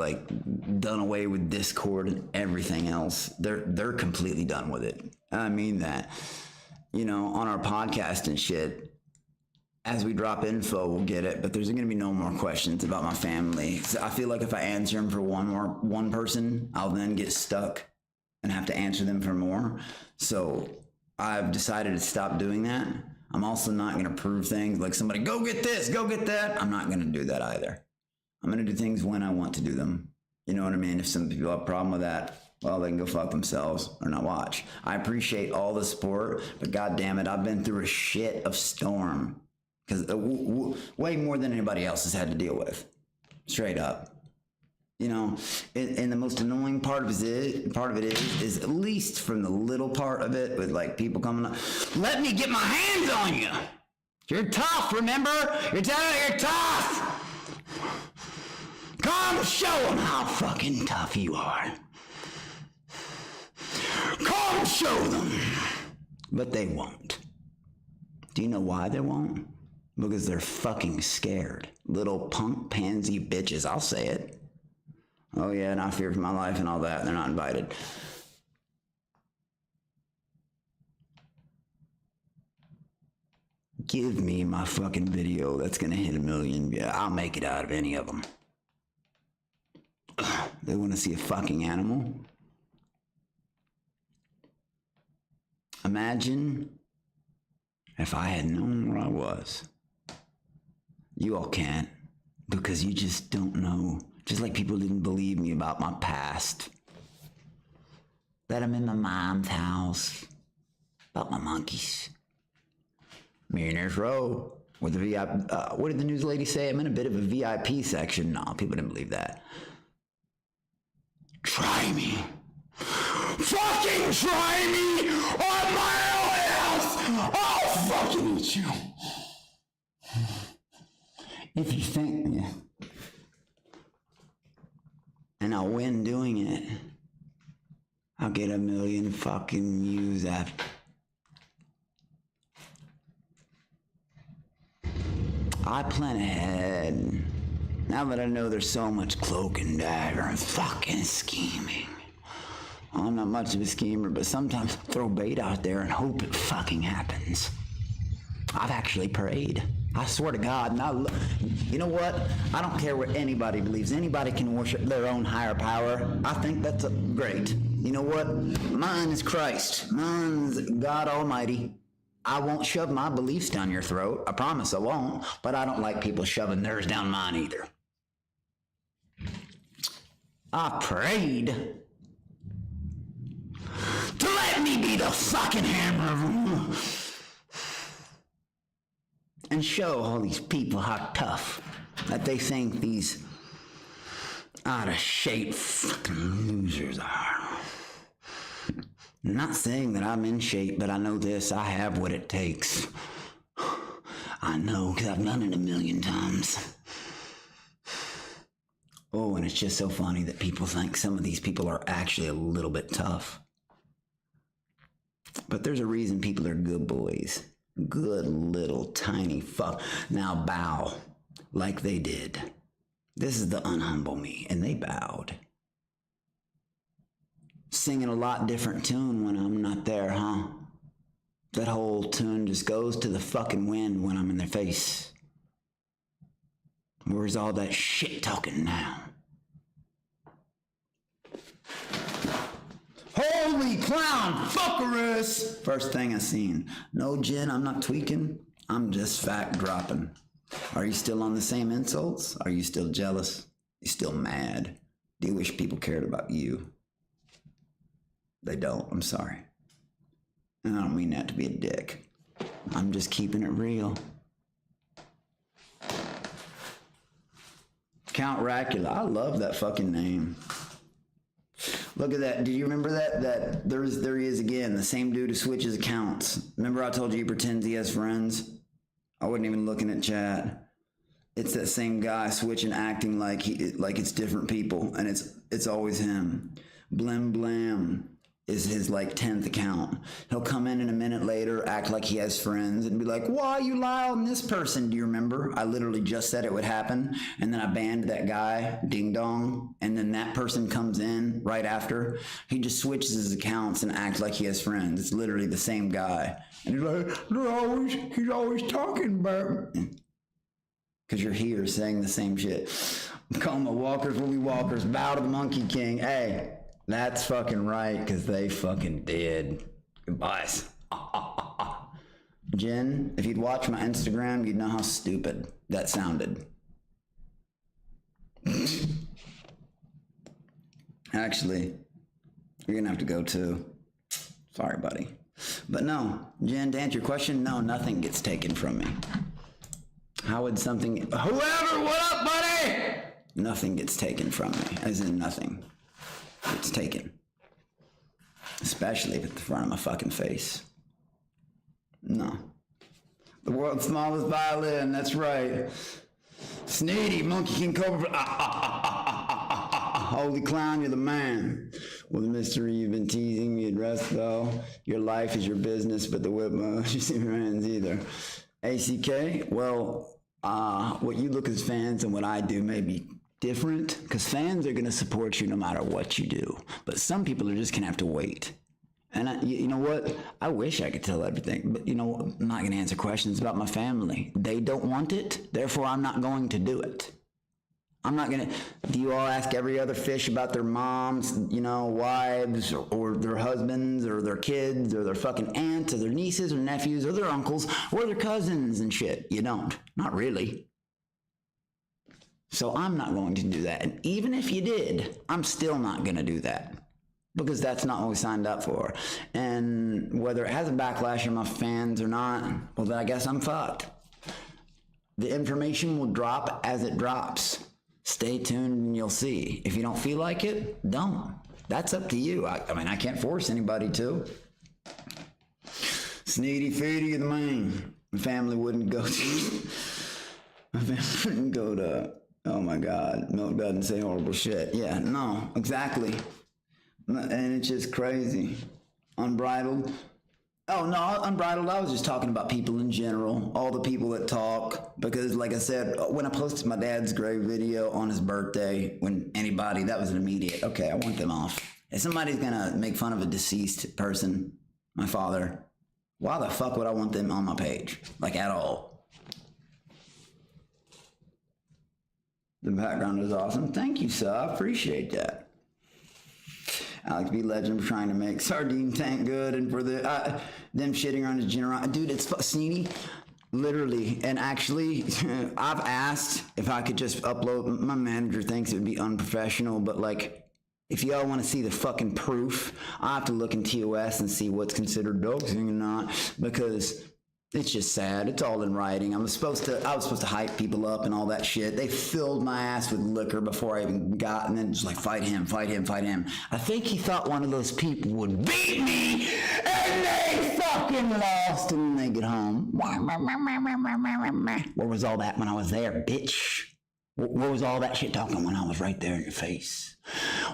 done away with Discord and everything else. They're completely done with it. I mean that, on our podcast and shit, as we drop info, we'll get it, but there's going to be no more questions about my family. So I feel like if I answer them for one person, I'll then get stuck and have to answer them for more. So I've decided to stop doing that. I'm also not going to prove things like somebody, go get this, go get that. I'm not going to do that either. I'm going to do things when I want to do them. You know what I mean? If some people have a problem with that, well, they can go fuck themselves or not watch. I appreciate all the support, but god damn it, I've been through a shit of storm. Because way more than anybody else has had to deal with. Straight up. You know, and the most annoying part of it is at least from the little part of it with like people coming up, let me get my hands on you. You're tough, remember? You're tough. Come show them how fucking tough you are. Come show them. But they won't. Do you know why they won't? Because they're fucking scared. Little punk pansy bitches, I'll say it. Oh yeah, and I fear for my life and all that. They're not invited. Give me my fucking video that's gonna hit 1 million. Yeah, I'll make it out of any of them. They wanna see a fucking animal? Imagine if I had known where I was. You all can't, because you just don't know. Just like people didn't believe me about my past. That I'm in my mom's house. About my monkeys. Millionaire's Row. With the VIP, what did the news lady say? I'm in a bit of a VIP section. No, people didn't believe that. Try me. Fucking try me on my own house! I'll fucking eat you. If you think, yeah. And I'll win doing it. I'll get 1 million fucking views after. I plan ahead. Now that I know there's so much cloak and dagger and fucking scheming. I'm not much of a schemer, but sometimes I throw bait out there and hope it fucking happens. I've actually prayed. I swear to God, and you know what? I don't care what anybody believes. Anybody can worship their own higher power. I think that's great. You know what? Mine is Christ. Mine's God Almighty. I won't shove my beliefs down your throat. I promise I won't. But I don't like people shoving theirs down mine either. I prayed to let me be the fucking hammer of them. And show all these people how tough that they think these out of shape fucking losers are. I'm not saying that I'm in shape, but I know this, I have what it takes. I know, because I've done it 1 million times. Oh, and it's just so funny that people think some of these people are actually a little bit tough. But there's a reason people are good boys. Good little tiny fuck. Now bow like they did. This is the unhumble me, and they bowed. Singing a lot different tune when I'm not there, huh? That whole tune just goes to the fucking wind when I'm in their face. Where's all that shit talking now? Holy clown fuckerus! First thing I seen. No, Jen, I'm not tweaking. I'm just fact dropping. Are you still on the same insults? Are you still jealous? You still mad? Do you wish people cared about you? They don't, I'm sorry. And I don't mean that to be a dick. I'm just keeping it real. Count Racula, I love that fucking name. Look at that. Do you remember that there he is again, the same dude who switches accounts. Remember I told you he pretends he has friends? I wasn't even looking at chat. It's that same guy switching, acting like it's different people, and it's always him. Blim Blam is his like 10th account. He'll come in a minute later, act like he has friends, and be like, why you lie on this person? Do you remember? I literally just said it would happen, and then I banned that guy, Ding Dong, and then that person comes in right after. He just switches his accounts and acts like he has friends. It's literally the same guy. And he's like, he's always talking about me. Because you're here saying the same shit. Coma walkers will be walkers. Bow to the Monkey King. Hey. That's fucking right, because they fucking did. Goodbye. Jen, if you'd watch my Instagram, you'd know how stupid that sounded. Actually, You're gonna have to go too. Sorry, buddy. But no, Jen, to answer your question, no, nothing gets taken from me. How would something... Whoever, what up, buddy? Nothing gets taken from me, as in nothing. It's taken. Especially if it's in front of my fucking face. No. The world's smallest violin, that's right. Sneedy, Monkey King Cobra. Holy clown, you're the man. Well, the mystery you've been teasing me, rest though. Your life is your business, but the whip you see your hands either. ACK, well, what you look as fans and what I do may be different, because fans are going to support you no matter what you do. But some people are just going to have to wait. And you know what? I wish I could tell everything, but you know, I'm not going to answer questions about my family. They don't want it, therefore I'm not going to do it. I'm not going to, do you all ask every other fish about their moms, you know, wives, or their husbands, or their kids, or their fucking aunts, or their nieces, or nephews, or their uncles, or their cousins and shit? You don't. Not really. So I'm not going to do that. And even if you did, I'm still not going to do that. Because that's not what we signed up for. And whether it has a backlash on my fans or not, well, then I guess I'm fucked. The information will drop as it drops. Stay tuned and you'll see. If you don't feel like it, don't. That's up to you. I mean, I can't force anybody to. Sneedy feedy the man. My family wouldn't go to... My family wouldn't go to... Oh my God. Milk doesn't say horrible shit. Yeah, no, exactly. And it's just crazy. Unbridled. Oh, no, unbridled. I was just talking about people in general. All the people that talk. Because, like I said, when I posted my dad's grave video on his birthday, that was an immediate, okay, I want them off. If somebody's going to make fun of a deceased person, my father, why the fuck would I want them on my page? Like, at all. The background is awesome. Thank you, sir. I appreciate that. Alex B. Legend for trying to make Sardine Tank good, and for the them shitting on his generosity. Dude, it's Sneedy. Literally, and actually, I've asked if I could just upload. My manager thinks it would be unprofessional, but like, if y'all want to see the fucking proof, I have to look in TOS and see what's considered doxing and not, because it's just sad. It's all in writing. I was supposed to hype people up and all that shit. They filled my ass with liquor before I even got, and then just like, fight him, fight him, fight him. I think he thought one of those people would beat me, and they fucking lost, and then they get home. Where was all that when I was there, bitch? Where was all that shit talking when I was right there in your face?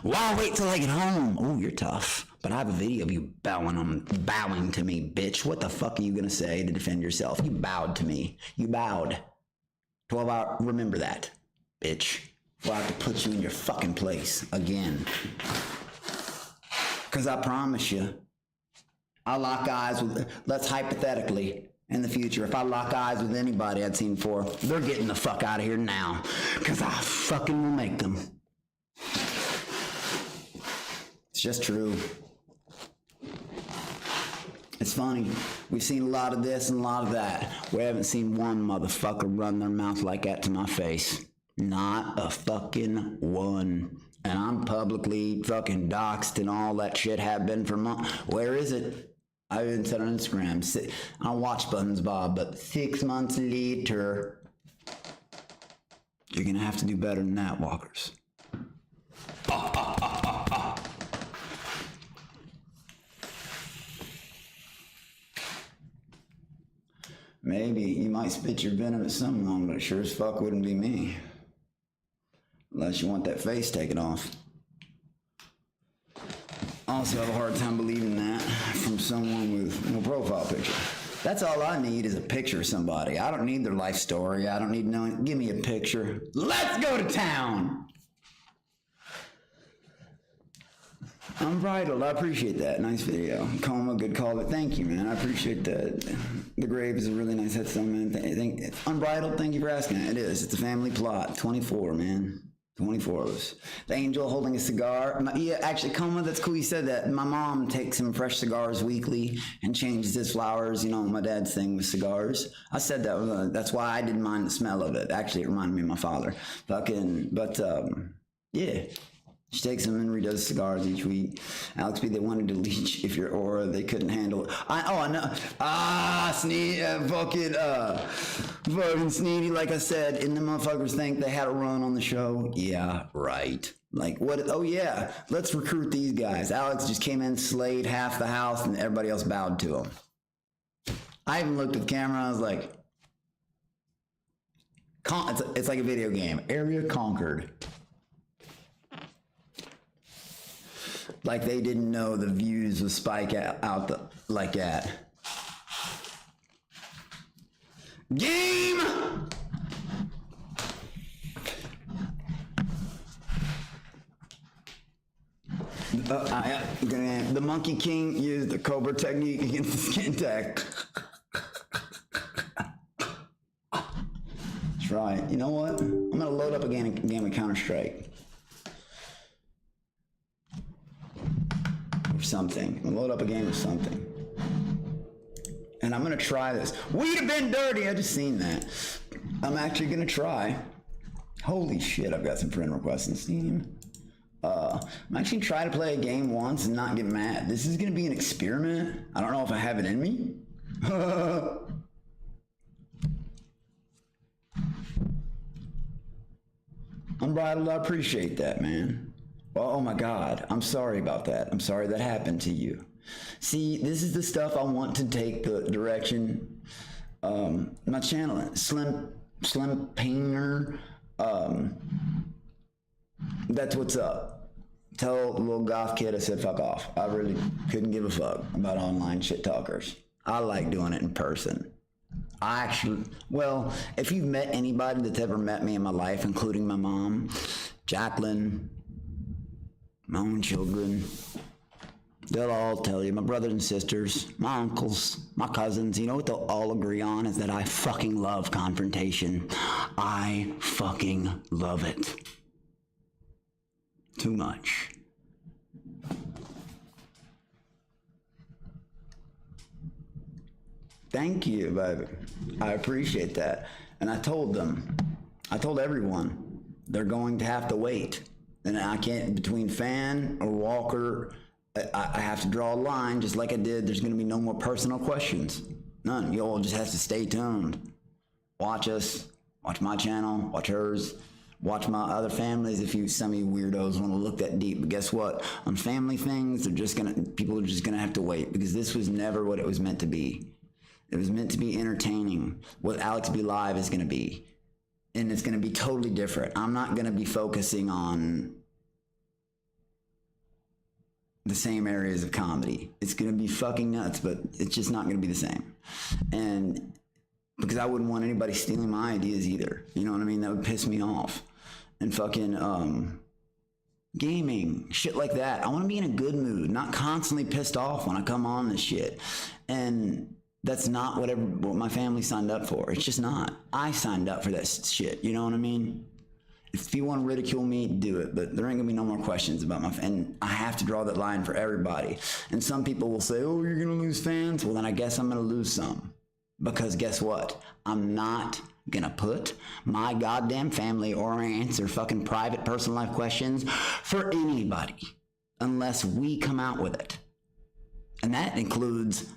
Why wait till I get home? Oh, you're tough. But I have a video of you bowing to me, bitch. What the fuck are you gonna say to defend yourself? You bowed to me. You bowed. 12 hours. Remember that, bitch. Before I have to put you in your fucking place again. Because I promise you, I lock eyes with, let's hypothetically, in the future, if I lock eyes with anybody I'd seen before, they're getting the fuck out of here now. Because I fucking will make them. It's just true. It's funny. We've seen a lot of this and a lot of that. We haven't seen one motherfucker run their mouth like that to my face. Not a fucking one. And I'm publicly fucking doxxed and all that shit, have been for months. Where is it? I even said on Instagram. I don't watch Buttons Bob, but 6 months later, you're gonna have to do better than that, walkers. Maybe you might spit your venom at someone, but it sure as fuck wouldn't be me. Unless you want that face taken off. I also have a hard time believing that from someone with no profile picture. That's all I need is a picture of somebody. I don't need their life story. I don't need knowing. Give me a picture. Let's go to town. Unbridled. I appreciate that. Nice video. Coma, good call. But thank you, man. I appreciate that. The grave is a really nice headstone, man. Unbridled. Thank you for asking. It is. It's a family plot. 24, man. 24 of us. The angel holding a cigar. Yeah, actually, Coma, that's cool you said that. My mom takes him fresh cigars weekly and changes his flowers. You know, my dad's thing with cigars. I said that. That's why I didn't mind the smell of it. Actually, it reminded me of my father. Yeah. She takes them and redoes cigars each week. Alex B, they wanted to leech if your aura, they couldn't handle it. I know. Sneedy, fucking Sneedy, like I said, and the motherfuckers think they had a run on the show. Yeah, right. Like, what? Oh, yeah, let's recruit these guys. Alex just came in, slayed half the house, and everybody else bowed to him. I even looked at the camera, I was like, it's like a video game. Area conquered. Like they didn't know the views would spike out like that. Game! The Monkey King used the Cobra technique against the skin tech. That's right. You know what? I'm gonna load up a game of Counter-Strike. Or something. I'm gonna load up a game of something. And I'm gonna try this. We'd have been dirty, I just seen that. I'm actually gonna try. Holy shit, I've got some friend requests in Steam. I'm actually trying to play a game once and not get mad. This is gonna be an experiment. I don't know if I have it in me. Unbridled, I appreciate that, man. Well, oh my God, I'm sorry about that. I'm sorry that happened to you. See, this is the stuff I want to take the direction. My channel, Slim Painter, that's what's up. Tell the little goth kid I said fuck off. I really couldn't give a fuck about online shit talkers. I like doing it in person. I actually, well, if you've met anybody that's ever met me in my life, including my mom, Jacqueline, my own children, they'll all tell you, my brothers and sisters, my uncles, my cousins, you know what they'll all agree on is that I fucking love confrontation. I fucking love it. Too much. Thank you, baby. I appreciate that. And I told everyone, they're going to have to wait. And I can't, between Fan or Walker, I have to draw a line just like I did. There's going to be no more personal questions. None. You all just have to stay tuned. Watch us. Watch my channel. Watch hers. Watch my other families if some of you weirdos want to look that deep. But guess what? On family things, people are just going to have to wait because this was never what it was meant to be. It was meant to be entertaining. What Alex B Live is going to be. And it's going to be totally different. I'm not going to be focusing on the same areas of comedy. It's going to be fucking nuts, but it's just not going to be the same. And because I wouldn't want anybody stealing my ideas either. You know what I mean? That would piss me off. And fucking gaming, shit like that. I want to be in a good mood, not constantly pissed off when I come on this shit. And that's not what my family signed up for. It's just not. I signed up for that shit. You know what I mean? If you want to ridicule me, do it. But there ain't gonna be no more questions about and I have to draw that line for everybody. And some people will say, "Oh, you're gonna lose fans." Well, then I guess I'm gonna lose some. Because guess what? I'm not gonna put my goddamn family or answer fucking private personal life questions for anybody unless we come out with it. And that includes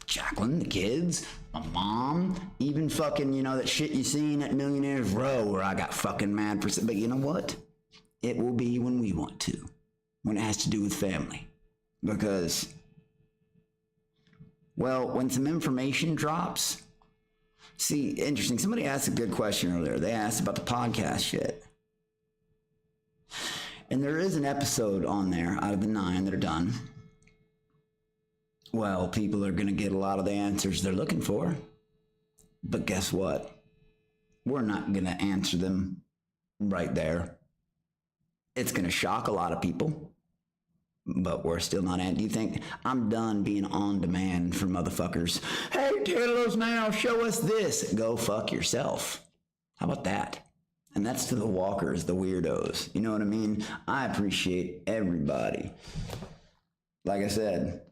Jacqueline, the kids, my mom, even fucking, that shit you seen at Millionaires Row where I got fucking mad for, but you know what? It will be when we want to, when it has to do with family. Because, well, when some information drops, see, interesting, somebody asked a good question earlier. They asked about the podcast shit. And there is an episode on there out of the 9 that are done. Well, people are going to get a lot of the answers they're looking for. But guess what? We're not going to answer them right there. It's going to shock a lot of people. But we're still not do you think I'm done being on demand for motherfuckers? Hey, tell us now, show us this. Go fuck yourself. How about that? And that's to the walkers, the weirdos. You know what I mean? I appreciate everybody. Like I said,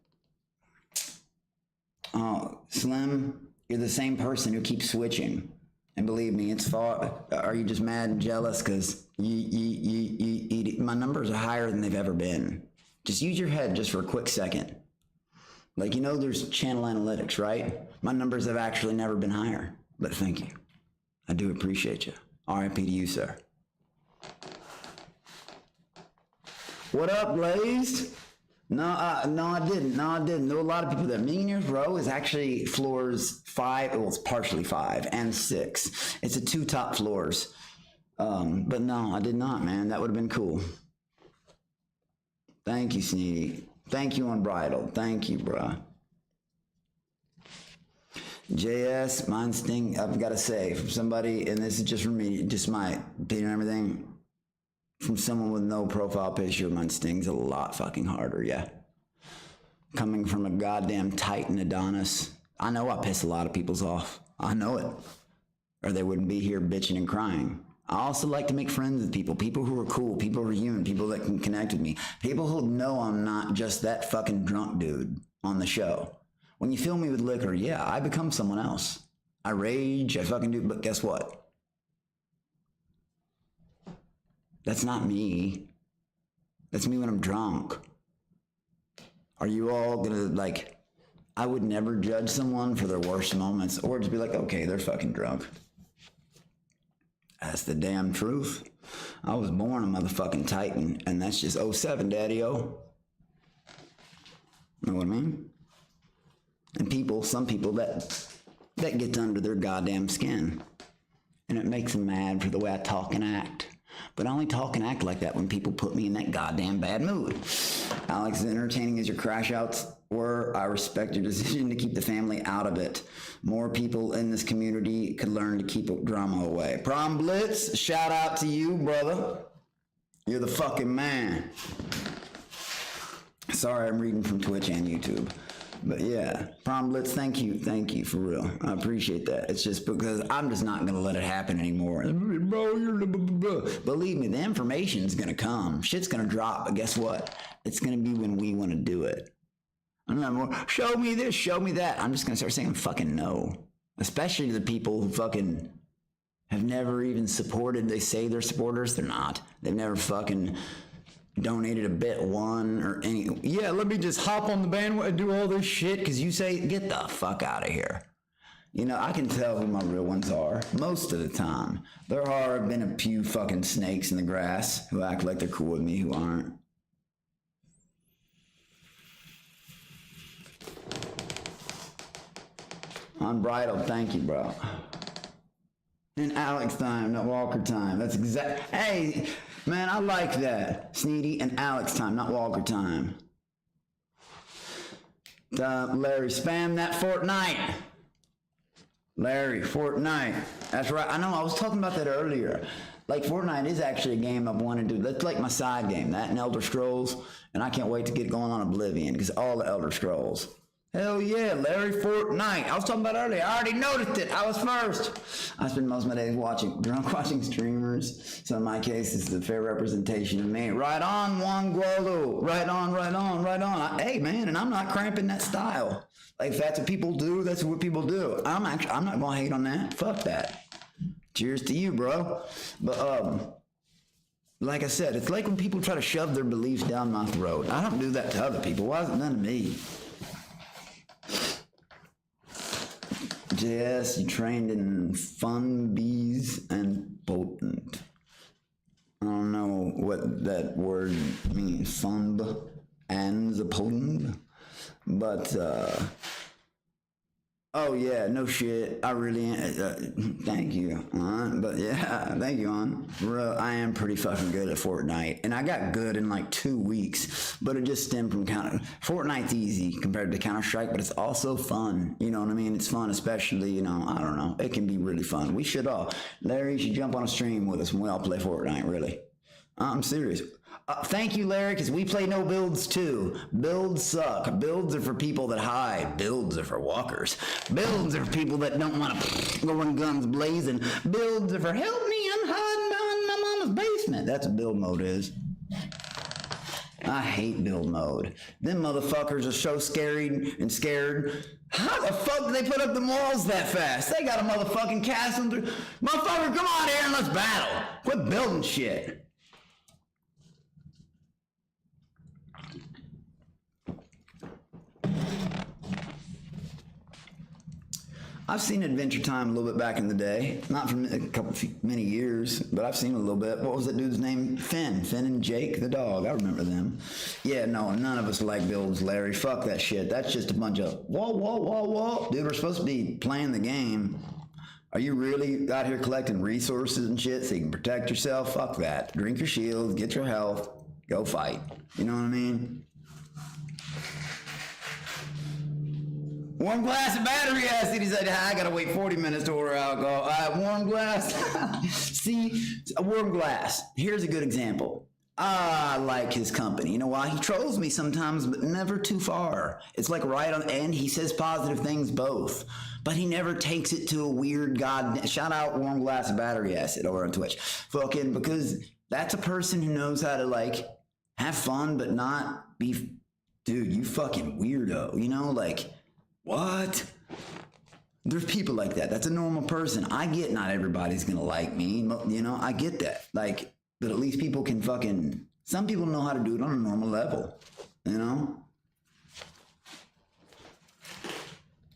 Slim, you're the same person who keeps switching. And believe me, it's far. Are you just mad and jealous because my numbers are higher than they've ever been? Just use your head just for a quick second. Like, you know, there's channel analytics, right? My numbers have actually never been higher. But thank you. I do appreciate you. RIP to you, sir. What up, Blazed? No, I didn't. There were a lot of people there. Millionaires Row is actually floors 5. Well, it's partially 5 and 6. It's the 2 top floors. But no, I did not, man. That would have been cool. Thank you, Sneedy. Thank you, Unbridled. Thank you, bruh. JS, my instinct, I've got to say, from somebody, and this is just for me, just my opinion and everything, from someone with no profile picture, my instinct's a lot fucking harder, yeah. Coming from a goddamn Titan Adonis, I know I piss a lot of people's off. I know it. Or they wouldn't be here bitching and crying. I also like to make friends with people who are cool, people who are human, people that can connect with me, people who know I'm not just that fucking drunk dude on the show. When you fill me with liquor, yeah, I become someone else. I rage, I fucking do, but guess what? That's not me. That's me when I'm drunk. Are you all gonna, like, I would never judge someone for their worst moments or just be like, okay, they're fucking drunk. That's the damn truth. I was born a motherfucking Titan, and that's just 07, daddy-o. Know what I mean? And some people that gets under their goddamn skin. And it makes them mad for the way I talk and act. But I only talk and act like that when people put me in that goddamn bad mood. Alex, as entertaining as your crash outs were, I respect your decision to keep the family out of it. More people in this community could learn to keep drama away. Prom Blitz, shout out to you, brother. You're the fucking man. Sorry, I'm reading from Twitch and YouTube. But yeah, Prom Blitz, thank you for real. I appreciate that. It's just because I'm just not gonna let it happen anymore. Bro, believe me, the information's gonna come. Shit's gonna drop, but guess what? It's gonna be when we wanna do it. I'm not more, show me this, show me that. I'm just gonna start saying fucking no. Especially the people who fucking have never even supported. They say they're supporters, they're not. They've never fucking donated a bit one or any. Yeah, let me just hop on the bandwagon and do all this shit because you say, get the fuck out of here. You know, I can tell who my real ones are most of the time. There have been a few fucking snakes in the grass who act like they're cool with me who aren't. Unbridled, thank you, bro. In Alex time, not Walker time. That's exact. Hey, man, I like that. Sneedy and Alex time, not Walker time. Larry, spam that Fortnite. Larry, Fortnite. That's right. I know, I was talking about that earlier. Like, Fortnite is actually a game I've wanted to do. That's like my side game, that and Elder Scrolls. And I can't wait to get going on Oblivion, because all the Elder Scrolls. Hell yeah, Larry Fortnite. I was talking about earlier. I already noticed it. I was first. I spend most of my days watching streamers. So in my case, it's the fair representation of me. Right on, Juan Gualo. Right on. Hey, man, and I'm not cramping that style. Like, if that's what people do, that's what people do. I'm not going to hate on that. Fuck that. Cheers to you, bro. But, like I said, it's like when people try to shove their beliefs down my throat. I don't do that to other people. Why is it done to me? JS, you trained in fun, bees, and potent. I don't know what that word means. Fun and the potent. But, oh yeah, no shit. I really am. Thank you, but yeah, thank you, Real, I am pretty fucking good at Fortnite. And I got good in like 2 weeks, but it just stemmed from Fortnite's easy compared to Counter-Strike, but it's also fun. You know what I mean? It's fun, especially, you know, I don't know. It can be really fun. We should all. Larry, you should jump on a stream with us when we all play Fortnite, really. I'm serious. Thank you, Larry, because we play no builds too. Builds suck. Builds are for people that hide. Builds are for walkers. Builds are for people that don't want to go in guns blazing. Builds are for help me, I'm hiding behind my mama's basement. That's what build mode is. I hate build mode. Them motherfuckers are so scary and scared. How the fuck do they put up the walls that fast? They got a motherfucking castle through. Motherfucker, come on here and let's battle. Quit building shit. I've seen Adventure Time a little bit back in the day. Not for many years, but I've seen it a little bit. What was that dude's name? Finn and Jake the dog. I remember them. Yeah, no, none of us like builds, Larry. Fuck that shit. That's just a bunch of whoa. Dude, we're supposed to be playing the game. Are you really out here collecting resources and shit so you can protect yourself? Fuck that. Drink your shield, get your health, go fight. You know what I mean? Warm glass of battery acid. He said, I gotta wait 40 minutes to order alcohol. Warm glass. See, a warm glass. Here's a good example. I like his company. You know why? He trolls me sometimes, but never too far. It's like right on the end. He says positive things both, but he never takes it to a weird god. Shout out Warm Glass of Battery Acid over on Twitch. Fucking, because that's a person who knows how to like have fun, but not be, dude, you fucking weirdo. You know, like, what? There's people like that. That's a normal person. I get not everybody's gonna like me. You know, I get that. Like, but at least people can fucking, some people know how to do it on a normal level. You know?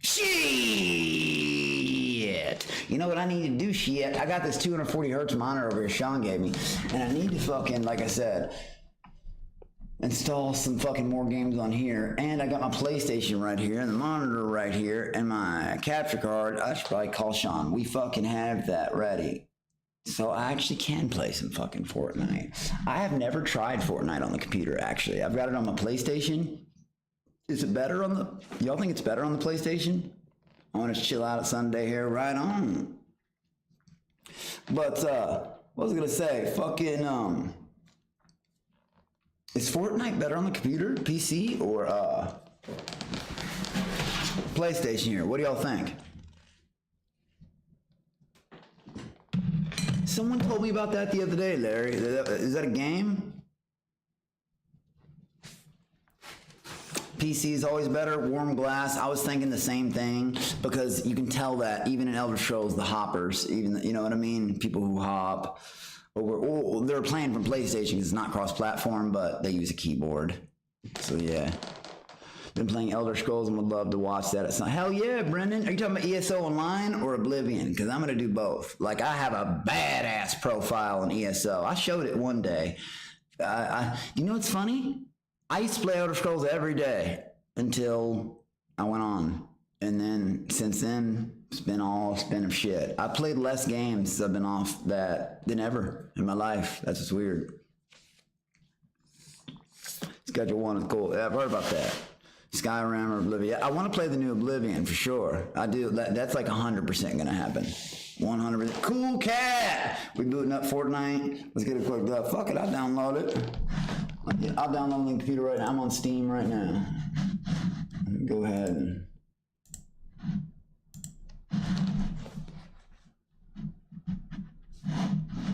Shit! You know what I need to do, shit? I got this 240 hertz monitor over here Sean gave me. And I need to fucking, like I said, install some fucking more games on here, and I got my PlayStation right here, and the monitor right here, and my capture card. I should probably call Sean. We fucking have that ready, so I actually can play some fucking Fortnite. I have never tried Fortnite on the computer, actually. I've got it on my PlayStation. Is it better on the, y'all think it's better on the PlayStation? I want to chill out at Sunday here, right on. But, what was I gonna say? Fucking, is Fortnite better on the computer, PC, or PlayStation here? What do y'all think? Someone told me about that the other day, Larry. Is that a game? PC is always better, warm glass. I was thinking the same thing because you can tell that even in Elder Scrolls, the hoppers, even, you know what I mean? People who hop. Or they're playing from PlayStation because it's not cross-platform, but they use a keyboard. So yeah, been playing Elder Scrolls and would love to watch that. It's not, hell yeah, Brendan. Are you talking about ESO Online or Oblivion? Because I'm gonna do both. Like, I have a badass profile in ESO. I showed it one day. You know what's funny? I used to play Elder Scrolls every day until I went on, and then since then. It's been all spin of shit. I played less games since I've been off that than ever in my life. That's just weird. Schedule 1 is cool. Yeah, I've heard about that. Skyrim or Oblivion. I want to play the new Oblivion for sure. I do. That's like 100% going to happen. 100%. Cool cat. We booting up Fortnite. Let's get it quick up. Fuck it. I'll download it. I'll download it on the computer right now. I'm on Steam right now. Go ahead and...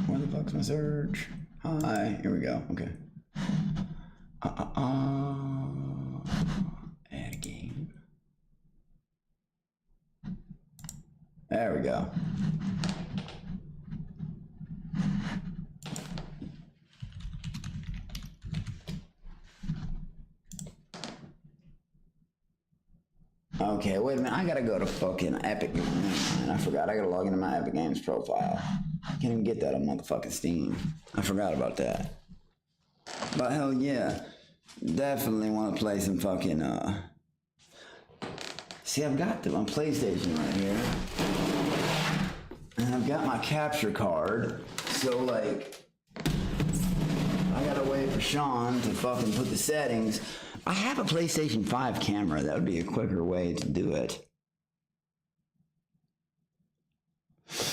Where the fuck's my search? Hi, here we go. Okay. Add a game. There we go. Okay, wait a minute. I gotta go to fucking Epic Games. I forgot. I gotta log into my Epic Games profile. I can't even get that on motherfucking Steam. I forgot about that. But hell yeah. Definitely want to play some fucking, See, I've got my PlayStation right here. And I've got my capture card. So, like, I gotta wait for Sean to fucking put the settings. I have a PlayStation 5 camera. That would be a quicker way to do it.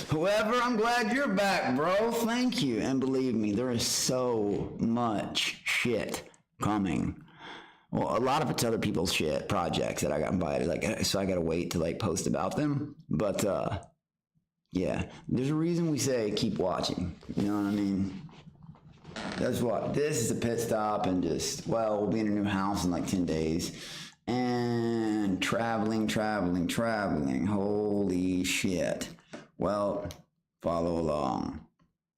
Whoever, I'm glad you're back, bro. Thank you. And believe me, there is so much shit coming. Well, a lot of it's other people's shit, projects that I got invited. Like, so I gotta wait to like post about them. But yeah, there's a reason we say keep watching. You know what I mean? That's what. This is a pit stop and just, well, we'll be in a new house in like 10 days. And traveling. Holy shit. Well, follow along.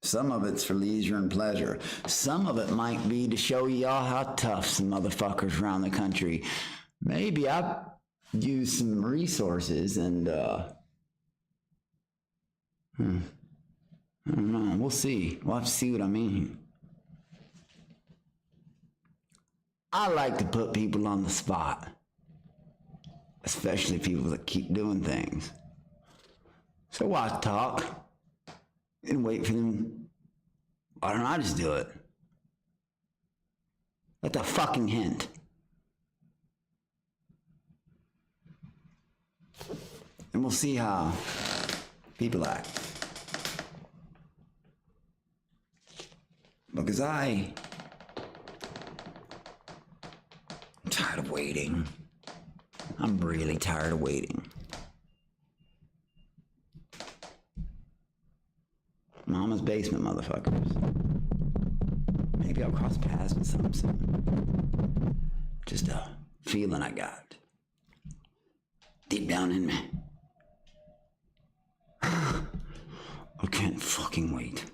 Some of it's for leisure and pleasure. Some of it might be to show y'all how tough some motherfuckers around the country. Maybe I use some resources and, I don't know. We'll see. We'll have to see what I mean. I like to put people on the spot. Especially people that keep doing things. So why talk and wait for them? Why don't I just do it? That's a fucking hint. And we'll see how people act. Because I'm tired of waiting. I'm really tired of waiting. Mama's basement, motherfuckers. Maybe I'll cross paths with some soon. Just a feeling I got. Deep down in me. I can't fucking wait.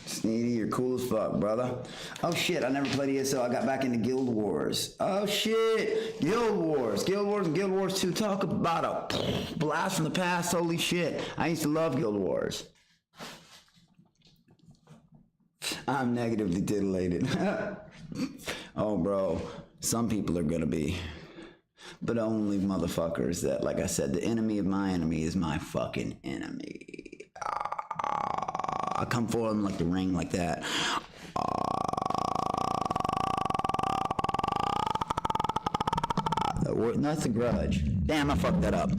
Sneedy, you're cool as fuck, brother. Oh shit, I never played ESO. I got back into Guild Wars. Oh shit, Guild Wars and Guild Wars 2. Talk about a blast from the past. Holy shit, I used to love Guild Wars. I'm negatively titillated. Oh bro, some people are gonna be. But only motherfuckers that, like I said, the enemy of my enemy is my fucking enemy. I come for them like the ring, like that. That's a grudge. Damn, I fucked that up.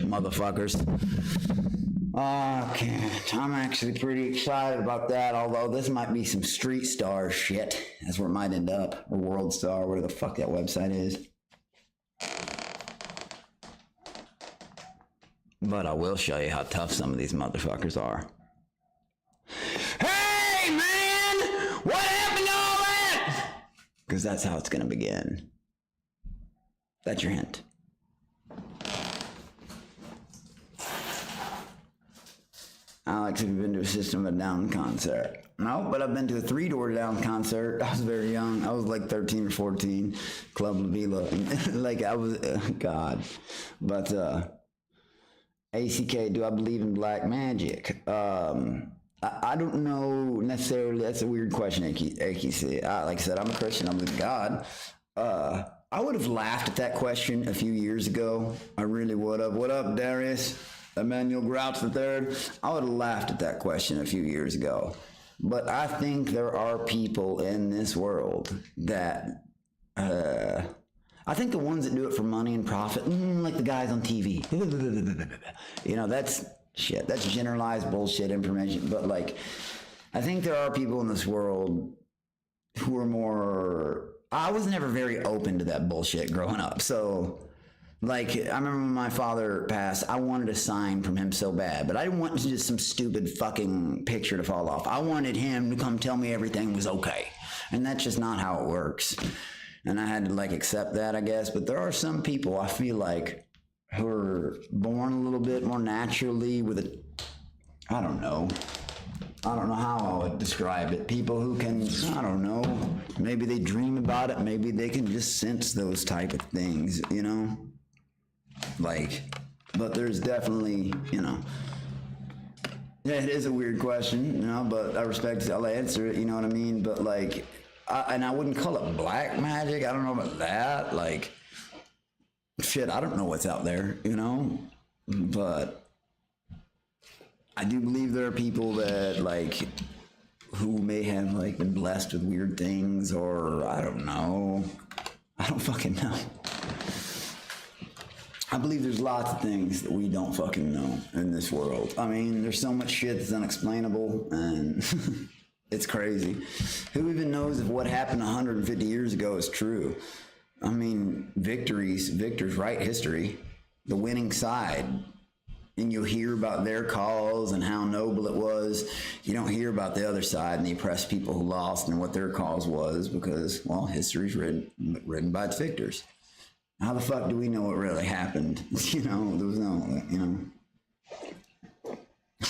Motherfuckers. Okay, I'm actually pretty excited about that, although this might be some Street Star shit. That's where it might end up. Or World Star, whatever the fuck that website is. But I will show you how tough some of these motherfuckers are. Hey, man! What happened to all that? Because that's how it's going to begin. That's your hint. Alex, have you been to a System of a Down concert? No, but I've been to a 3 Door Down concert. I was very young. I was like 13 or 14. Club La Vila. Like, I was, God. But, ACK, do I believe in black magic? I don't know necessarily. That's a weird question, AKC. Like I said, I'm a Christian. I believe in God. I would have laughed at that question a few years ago. I really would have. What up, Darius? Emmanuel Grouch III. I would have laughed at that question a few years ago. But I think there are people in this world that, I think the ones that do it for money and profit, like the guys on TV, you know, that's shit. That's generalized bullshit information. But like, I think there are people in this world who are more, I was never very open to that bullshit growing up. So, like, I remember when my father passed, I wanted a sign from him so bad, but I didn't want just some stupid fucking picture to fall off. I wanted him to come tell me everything was okay. And that's just not how it works. And I had to, like, accept that, I guess. But there are some people, I feel like, who are born a little bit more naturally with a, I don't know how I would describe it. People who can, I don't know, maybe they dream about it. Maybe they can just sense those type of things, you know? Like, but there's definitely, you know, yeah, it is a weird question, you know, but I respect it. I'll answer it, you know what I mean? But like, and I wouldn't call it black magic. I don't know about that. Like, shit, I don't know what's out there, you know? But I do believe there are people that, like, who may have, like, been blessed with weird things, or I don't know. I don't fucking know. I believe there's lots of things that we don't fucking know in this world. I mean, there's so much shit that's unexplainable, and it's crazy. Who even knows if what happened 150 years ago is true? I mean, victors write history, the winning side. And you'll hear about their cause and how noble it was. You don't hear about the other side and the oppressed people who lost and what their cause was because, well, history's written by its victors. How the fuck do we know what really happened? You know, there was no, you know.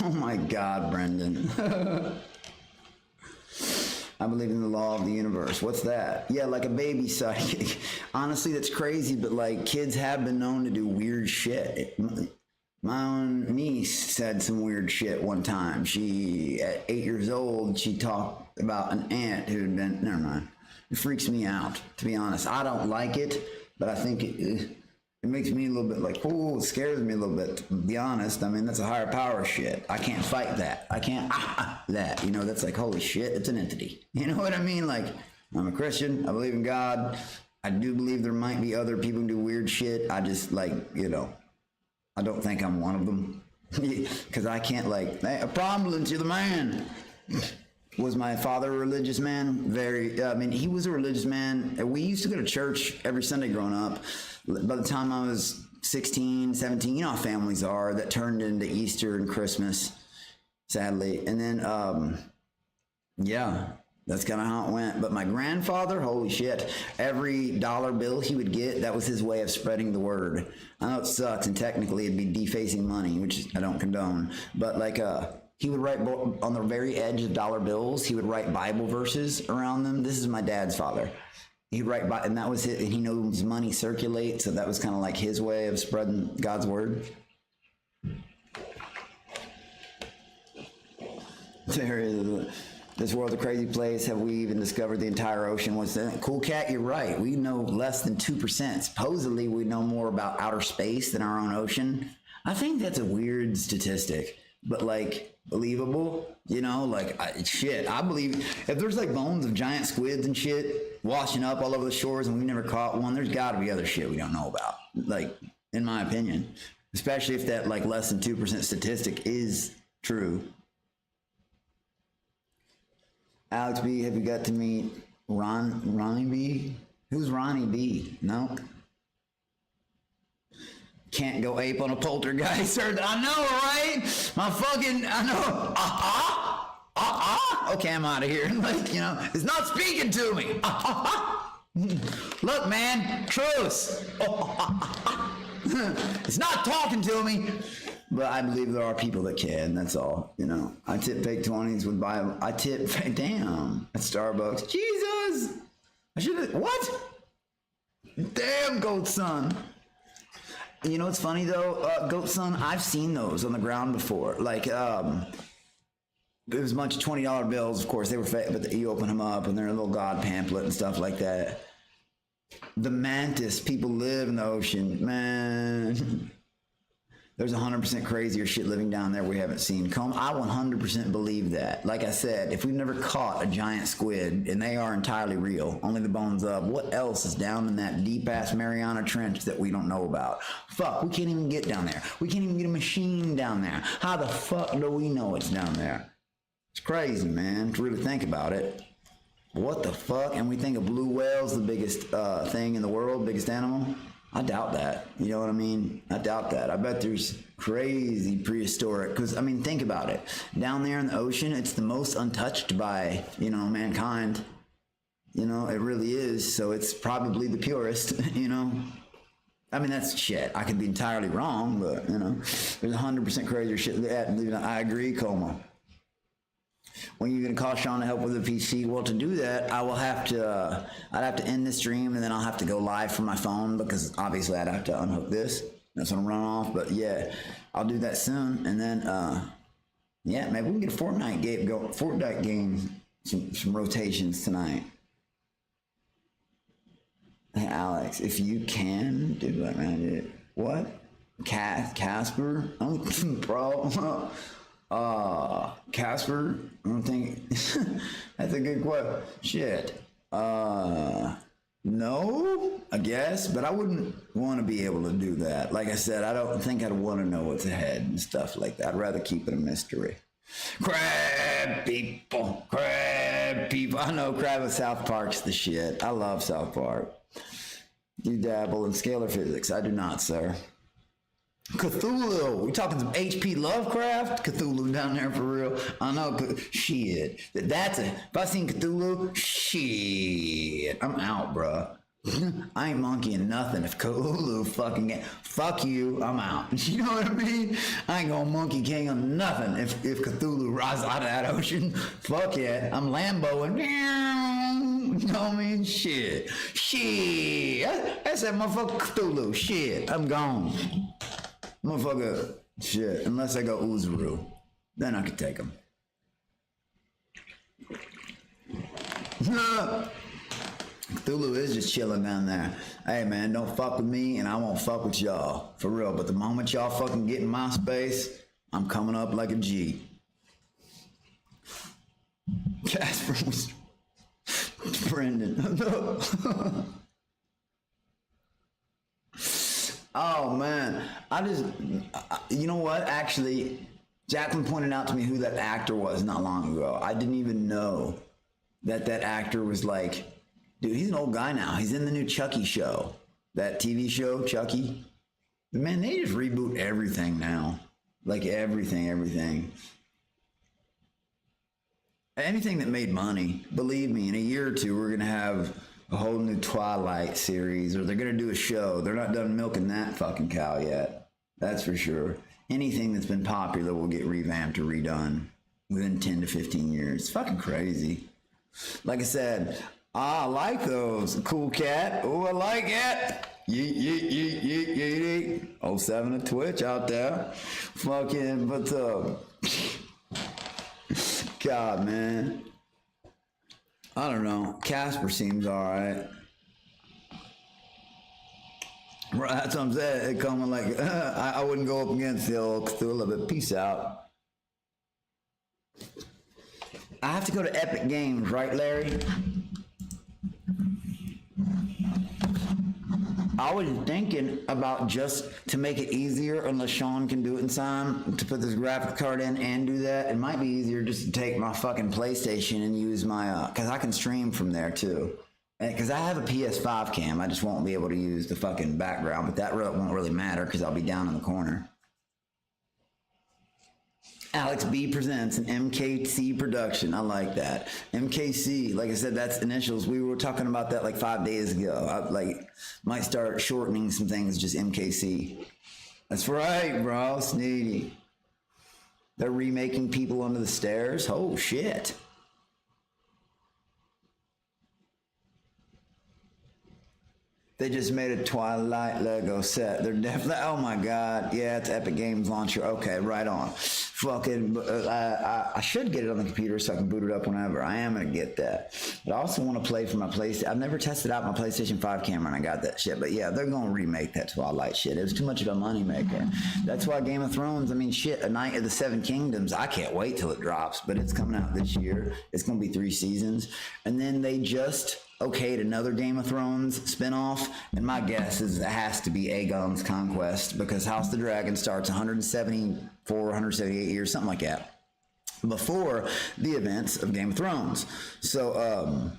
Oh my God, Brendan. I believe in the law of the universe. What's that? Yeah, like a baby psychic. Honestly, that's crazy, but like kids have been known to do weird shit. My own niece said some weird shit one time. She, at 8 years old, she talked about an aunt who had been, never mind. It freaks me out, to be honest. I don't like it, but I think it makes me a little bit like, oh, it scares me a little bit, to be honest. I mean, that's a higher power shit. I can't fight that. I can't, that. You know, that's like, holy shit, it's an entity. You know what I mean? Like, I'm a Christian. I believe in God. I do believe there might be other people who do weird shit. I just, like, you know, I don't think I'm one of them. Because I can't, like, hey, a problem to the man. Was my father a religious man? Very, I mean, he was a religious man. We used to go to church every Sunday growing up. By the time I was 16, 17, you know how families are, that turned into Easter and Christmas, sadly. And then, yeah, that's kind of how it went. But my grandfather, holy shit, every dollar bill he would get, that was his way of spreading the word. I know it sucks, and technically it'd be defacing money, which I don't condone. But like, he would write on the very edge of dollar bills, he would write Bible verses around them. This is my dad's father. He'd write, and that was it, and he knows money circulates, so that was kind of like his way of spreading God's word. There is, this world's a crazy place. Have we even discovered the entire ocean? What's that? Cool Cat, you're right. We know less than 2%. Supposedly, we know more about outer space than our own ocean. I think that's a weird statistic, but like, believable, you know, like, shit, I believe if there's like bones of giant squids and shit washing up all over the shores and we've never caught one, there's got to be other shit we don't know about, like, in my opinion, especially if that like less than 2% statistic is true. Alex B, have you got to meet Ronnie B? Who's Ronnie B? No. Can't go ape on a poltergeist. I know, right? My fucking, I know. Okay, I'm out of here. Like, you know, it's not speaking to me. Look, man, truce. It's not talking to me. But I believe there are people that can, that's all, you know. I tip fake 20s with Bible. I tip fake, damn, at Starbucks. Jesus! I should have, what? Damn, Goat Son. You know what's funny though, Goat Son, I've seen those on the ground before. Like, there was a bunch of $20 bills, of course, they were fake, but you open them up and they're a little God pamphlet and stuff like that. The mantis, people live in the ocean, man. There's 100% crazier shit living down there we haven't seen. I 100% believe that. Like I said, if we've never caught a giant squid, and they are entirely real, only the bones up, what else is down in that deep-ass Mariana Trench that we don't know about? Fuck, we can't even get down there. We can't even get a machine down there. How the fuck do we know it's down there? It's crazy, man, to really think about it. What the fuck? And we think a blue whale's the biggest thing in the world, biggest animal? I doubt that. You know what I mean? I doubt that. I bet there's crazy prehistoric, because, I mean, think about it. Down there in the ocean, it's the most untouched by, you know, mankind. You know, it really is. So it's probably the purest, you know? I mean, that's shit. I could be entirely wrong, but, you know, there's 100% crazier shit. I agree, Como. When are you going to call Sean to help with the PC? Well, to do that, I will have to, I'd have to end the stream, and then I'll have to go live from my phone, because obviously I'd have to unhook this. That's when I run off, but yeah, I'll do that soon. And then, yeah, maybe we can get a Fortnite game, some rotations tonight. Hey, Alex, if you can, do what, man? What? Casper? Oh, bro. Casper, I don't think that's a good question. Shit. No? I guess, but I wouldn't want to be able to do that. Like I said, I don't think I'd want to know what's ahead and stuff like that. I'd rather keep it a mystery. Crab people. I know Crab with South Park's the shit. I love South Park. You dabble in scalar physics. I do not, sir. Cthulhu. We talking some H.P. Lovecraft? Cthulhu down there for real? I know. Shit. If I seen Cthulhu, shit. I'm out, bruh. I ain't monkeying nothing. If Cthulhu fuck you, I'm out. You know what I mean? I ain't gonna monkey king on nothing. If Cthulhu rises out of that ocean, fuck yeah. I'm Lamboing. You know what I mean? Shit. That's that motherfucker Cthulhu. Shit. I'm gone. Motherfucker. Shit. Unless I go Uzuru. Then I could take him. Cthulhu is just chilling down there. Hey man, don't fuck with me and I won't fuck with y'all. For real. But the moment y'all fucking get in my space, I'm coming up like a G. Casper was Brendan. Oh man. You know what? Actually, Jacqueline pointed out to me who that actor was not long ago. I didn't even know that actor was like, dude, he's an old guy now. He's in the new Chucky show. That TV show, Chucky. But man, they just reboot everything now. Like everything. Anything that made money. Believe me, in a year or two, we're going to have a whole new Twilight series. Or they're going to do a show. They're not done milking that fucking cow yet. That's for sure. Anything that's been popular will get revamped or redone within 10 to 15 years. It's fucking crazy. Like I said, I like those. Cool cat. Oh, I like it. Yeet. 07 to Twitch out there. Fucking, but God, man. I don't know. Casper seems alright. Right, that's what I'm saying. It coming like, I wouldn't go up against the old Cthulhu, but peace out. I have to go to Epic Games, right, Larry? I was thinking about just to make it easier, unless Sean can do it in time, to put this graphic card in and do that. It might be easier just to take my fucking PlayStation and use my, because I can stream from there too. Because I have a PS5 cam, I just won't be able to use the fucking background, but that won't really matter because I'll be down in the corner. Alex B presents an MKC production. I like that. MKC, like I said, that's initials. We were talking about that like 5 days ago. I might start shortening some things, just MKC. That's right, bro. Sneedy. They're remaking People Under the Stairs. Oh, shit. They just made a Twilight Lego set. They're definitely, oh my God. Yeah, it's Epic Games Launcher. Okay, right on. Fucking, I should get it on the computer so I can boot it up whenever. I am going to get that. But I also want to play for my PlayStation. I've never tested out my PlayStation 5 camera and I got that shit. But yeah, they're going to remake that Twilight shit. It was too much of a moneymaker. That's why Game of Thrones, I mean, shit, A Night of the Seven Kingdoms, I can't wait till it drops. But it's coming out this year. It's going to be 3 seasons. And then they just okayed another Game of Thrones spinoff, and my guess is it has to be Aegon's Conquest, because House of the Dragon starts 174, 178 years, something like that, before the events of Game of Thrones. So,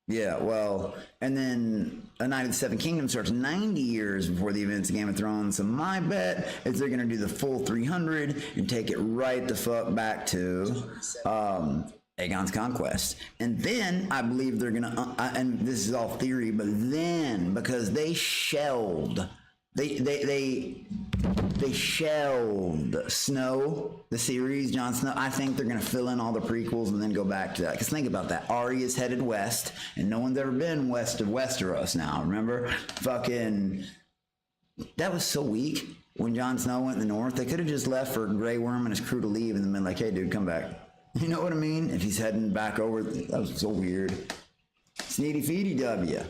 yeah, well, and then A Night of the Seven Kingdoms starts 90 years before the events of Game of Thrones. So my bet is they're going to do the full 300 and take it right the fuck back to Aegon's Conquest. And then I believe they're gonna and this is all theory, but then because they shelved they shelved Snow, the series, Jon Snow, I think they're gonna fill in all the prequels and then go back to that. Because think about that, Arya's headed west and no one's ever been west of Westeros now, remember? Fucking, that was so weak when Jon Snow went in the north. They could have just left for Grey Worm and his crew to leave and then been like, hey dude, come back. You know what I mean? If he's heading back over, that was so weird. Sneedy feedy W.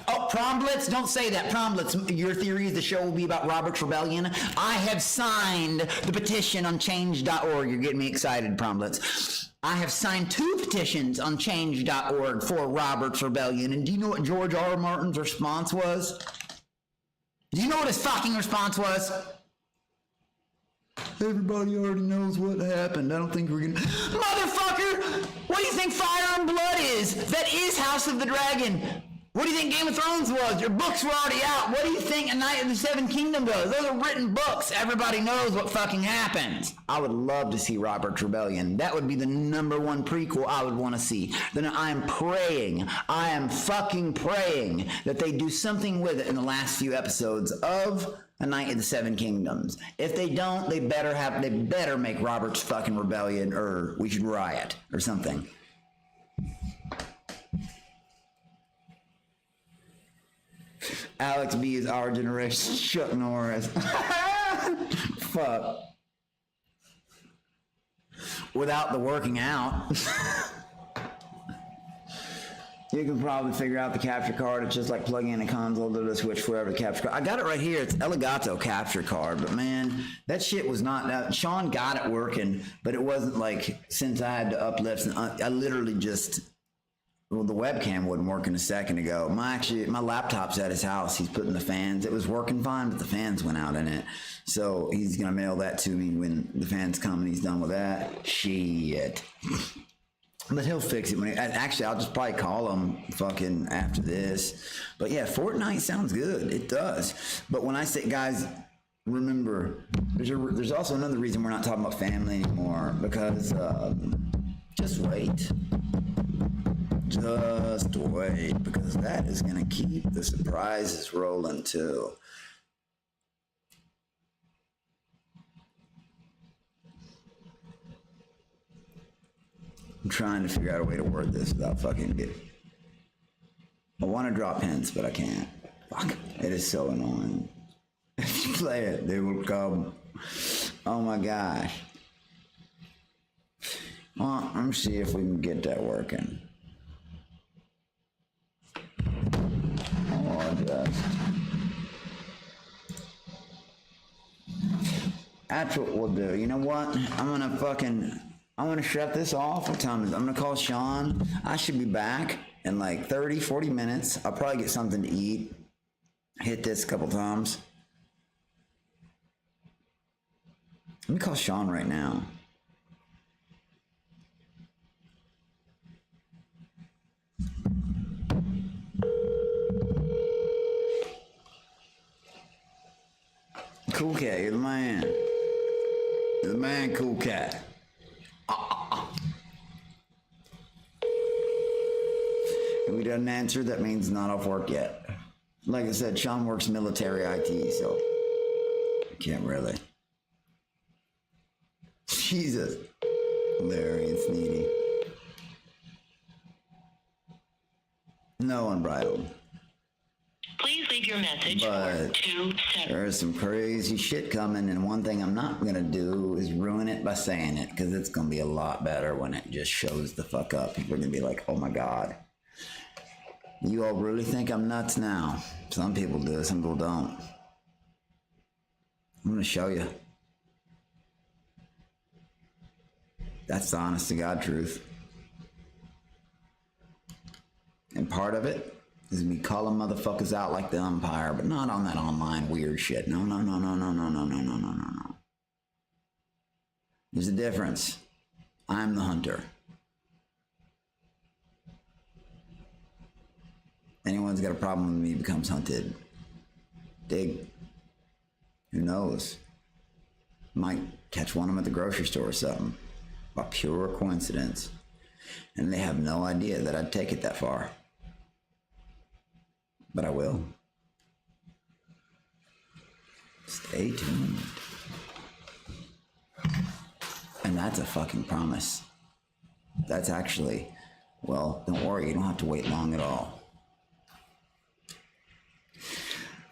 Oh, Promblets? Don't say that. Promblets, your theory is the show will be about Robert's Rebellion. I have signed the petition on change.org. You're getting me excited, Promblets. I have signed 2 petitions on change.org for Robert's Rebellion. And do you know what George R. R. Martin's response was? Do you know what his fucking response was? Everybody already knows what happened. I don't think we're gonna... Motherfucker! What do you think Fire and Blood is? That is House of the Dragon. What do you think Game of Thrones was? Your books were already out. What do you think A Knight of the Seven Kingdoms does? Those are written books. Everybody knows what fucking happens. I would love to see Robert's Rebellion. That would be the #1 prequel I would want to see. Then I am fucking praying that they do something with it in the last few episodes of A Knight of the Seven Kingdoms. If they don't, they better make Robert's fucking Rebellion, or we should riot, or something. Alex B is our generation Chuck Norris. Fuck. Without the working out. You can probably figure out the capture card. It's just like plugging in a console to the switch forever the capture card. I got it right here. It's Elegato capture card. But man, that shit was not... Sean got it working, but it wasn't like since I had to uplift. And I literally just... Well, the webcam wouldn't work in a second ago. My laptop's at his house. He's putting the fans. It was working fine, but the fans went out in it. So he's going to mail that to me when the fans come and he's done with that. Shit. But he'll fix it when actually, I'll just probably call him fucking after this. But yeah, Fortnite sounds good. It does. But when I say, guys, remember, there's also another reason we're not talking about family anymore. Because, just wait. Just wait, because that is going to keep the surprises rolling too. I'm trying to figure out a way to word this without fucking getting... I want to drop hints, but I can't. Fuck. It is so annoying. If you play it, they will come. Oh my gosh. Well, let me see if we can get that working. That's what we'll do. You know what? I'm gonna shut this off. What time is it? I'm gonna call Sean. I should be back in like 30, 40 minutes. I'll probably get something to eat. Hit this a couple times. Let me call Sean right now. Cool cat, you're the man. You're the man, cool cat. If he doesn't answer, that means not off work yet. Like I said, Sean works military IT, so can't really. Jesus. Larry and Sneedy. No unbridled. Please leave your message But for 27. there's some crazy shit coming, and one thing I'm not gonna do is ruin it by saying it, because it's gonna be a lot better when it just shows the fuck up. People are gonna be like, oh my god. You all really think I'm nuts now? Some people do, some people don't. I'm gonna show you. That's the honest to God truth. And part of it is me calling motherfuckers out like the umpire, but not on that online weird shit. No. There's a difference. I'm the hunter. Anyone's got a problem with me becomes hunted. Dig. Who knows? Might catch one of them at the grocery store or something. By pure coincidence. And they have no idea that I'd take it that far. But I will. Stay tuned. And that's a fucking promise. That's actually, well, don't worry, you don't have to wait long at all.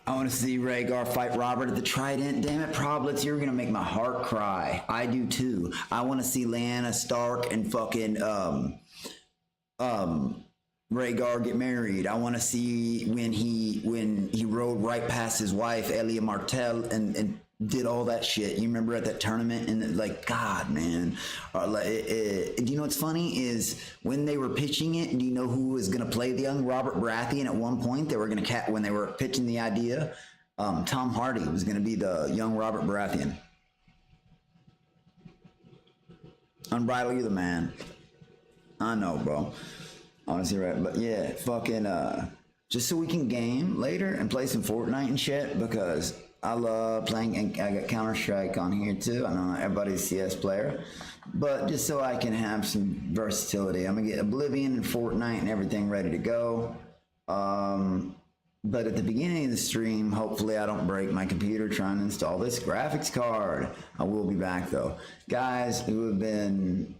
I want to see Rhaegar fight Robert at the Trident. Damn it, Problitz, you're going to make my heart cry. I do too. I want to see Lyanna Stark and fucking, Rhaegar get married. I want to see when he rode right past his wife, Elia Martell, and did all that shit. You remember at that tournament and like, God, man. Do you know what's funny is when they were pitching it, do you know who was going to play the young Robert Baratheon at one point? They were going to when they were pitching the idea, Tom Hardy was going to be the young Robert Baratheon. Unbridled, you're the man. I know, bro. Honestly, right. But yeah, fucking, just so we can game later and play some Fortnite and shit, because I love playing, and I got Counter-Strike on here too. I know not everybody's a CS player, but just so I can have some versatility. I'm gonna get Oblivion and Fortnite and everything ready to go. But at the beginning of the stream, hopefully I don't break my computer trying to install this graphics card. I will be back though. Guys who have been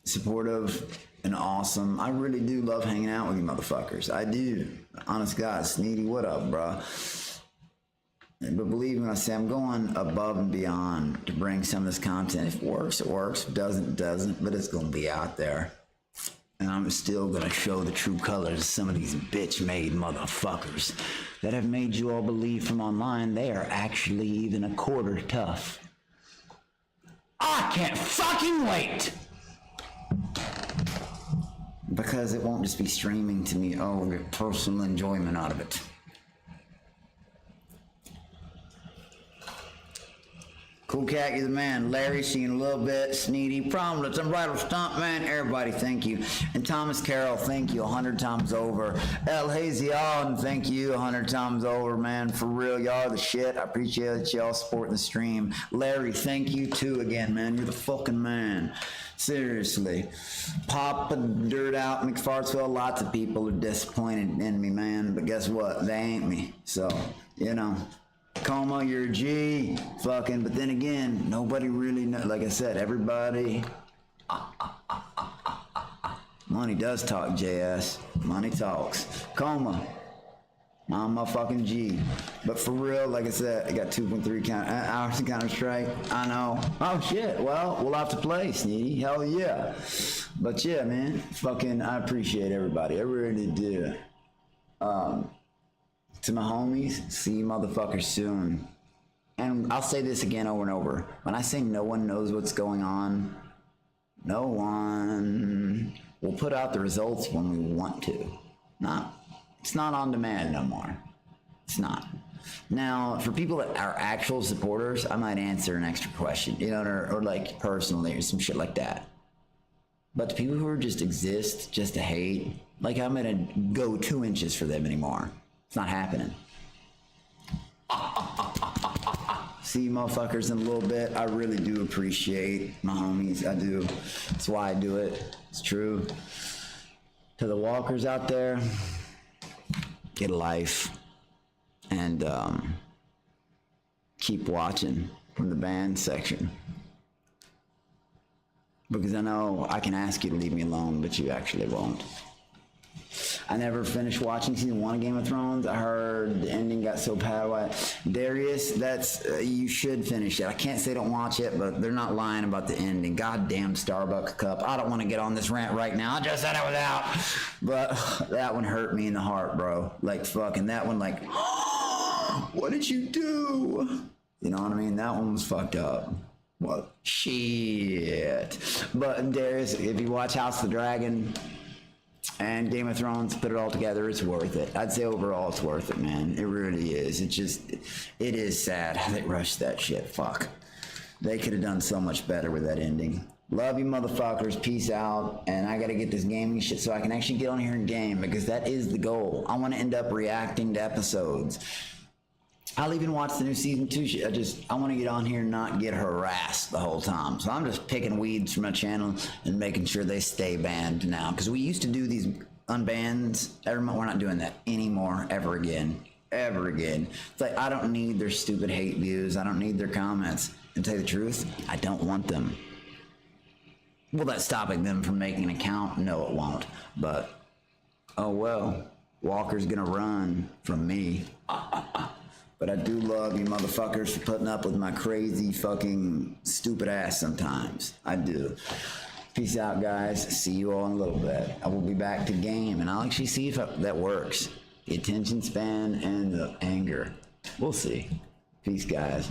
supportive and awesome. I really do love hanging out with you motherfuckers. I do. Honest God, Sneedy, what up, bro? But believe me when I say I'm going above and beyond to bring some of this content. If it works, it works. If it doesn't, it doesn't. But it's going to be out there. And I'm still going to show the true colors of some of these bitch-made motherfuckers that have made you all believe from online they are actually even a quarter tough. I can't fucking wait! Because it won't just be streaming to me. Oh, we'll get personal enjoyment out of it. Cool Cat, you're the man. Larry, seen a little bit. Sneedy, Prominence, Unbridled Stomp, man. Everybody, thank you. And Thomas Carroll, thank you 100 times over. El Hazion, thank you 100 times over, man. For real, y'all are the shit. I appreciate y'all supporting the stream. Larry, thank you too again, man. You're the fucking man. Seriously. Papa Dirt Out McFartsville, lots of people are disappointed in me, man. But guess what? They ain't me. So, you know. Coma, you're a G. Fucking, but then again, nobody really knows. Like I said, everybody. Money does talk, JS. Money talks. Coma. I'm a fucking G. But for real, like I said, I got 2.3 hours of Counter-Strike. I know. Oh shit, well, we'll have to play, Sneedy. Hell yeah. But yeah, man, fucking, I appreciate everybody. I really do. To my homies, see you motherfuckers soon. And I'll say this again over and over. When I say no one knows what's going on, no one will put out the results when we want to. It's not on demand no more. It's not. Now, for people that are actual supporters, I might answer an extra question, you know, or like personally or some shit like that. But the people who are just exist just to hate, like I'm gonna go 2 inches for them anymore. It's not happening. See you motherfuckers in a little bit. I really do appreciate my homies. I do. That's why I do it. It's true. To the walkers out there, get a life. And keep watching from the band section. Because I know I can ask you to leave me alone, but you actually won't. I never finished watching season 1 of Game of Thrones. I heard the ending got so bad. Darius, that's you should finish it. I can't say don't watch it, but they're not lying about the ending. Goddamn Starbucks cup. I don't want to get on this rant right now. I just said I was out. But that one hurt me in the heart, bro. Like fucking that one, like, what did you do? You know what I mean? That one was fucked up. Well, shit. But Darius, if you watch House of the Dragon and Game of Thrones, put it all together, it's worth it. I'd say overall it's worth it, man. It really is. It is sad how they rushed that shit. Fuck. They could have done so much better with that ending. Love you motherfuckers. Peace out. And I gotta get this gaming shit so I can actually get on here and game, because that is the goal. I want to end up reacting to episodes. I'll even watch the new season 2 shit. I want to get on here and not get harassed the whole time. So I'm just picking weeds from my channel and making sure they stay banned now. Because we used to do these unbans. We're not doing that anymore, ever again. Ever again. It's like, I don't need their stupid hate views. I don't need their comments. And to tell you the truth, I don't want them. Will that stopping them from making an account? No, it won't. But, oh well. Walker's gonna run from me. But I do love you motherfuckers for putting up with my crazy fucking stupid ass sometimes. I do. Peace out, guys. See you all in a little bit. I will be back to game, and I'll actually see if that works. The attention span and the anger. We'll see. Peace, guys.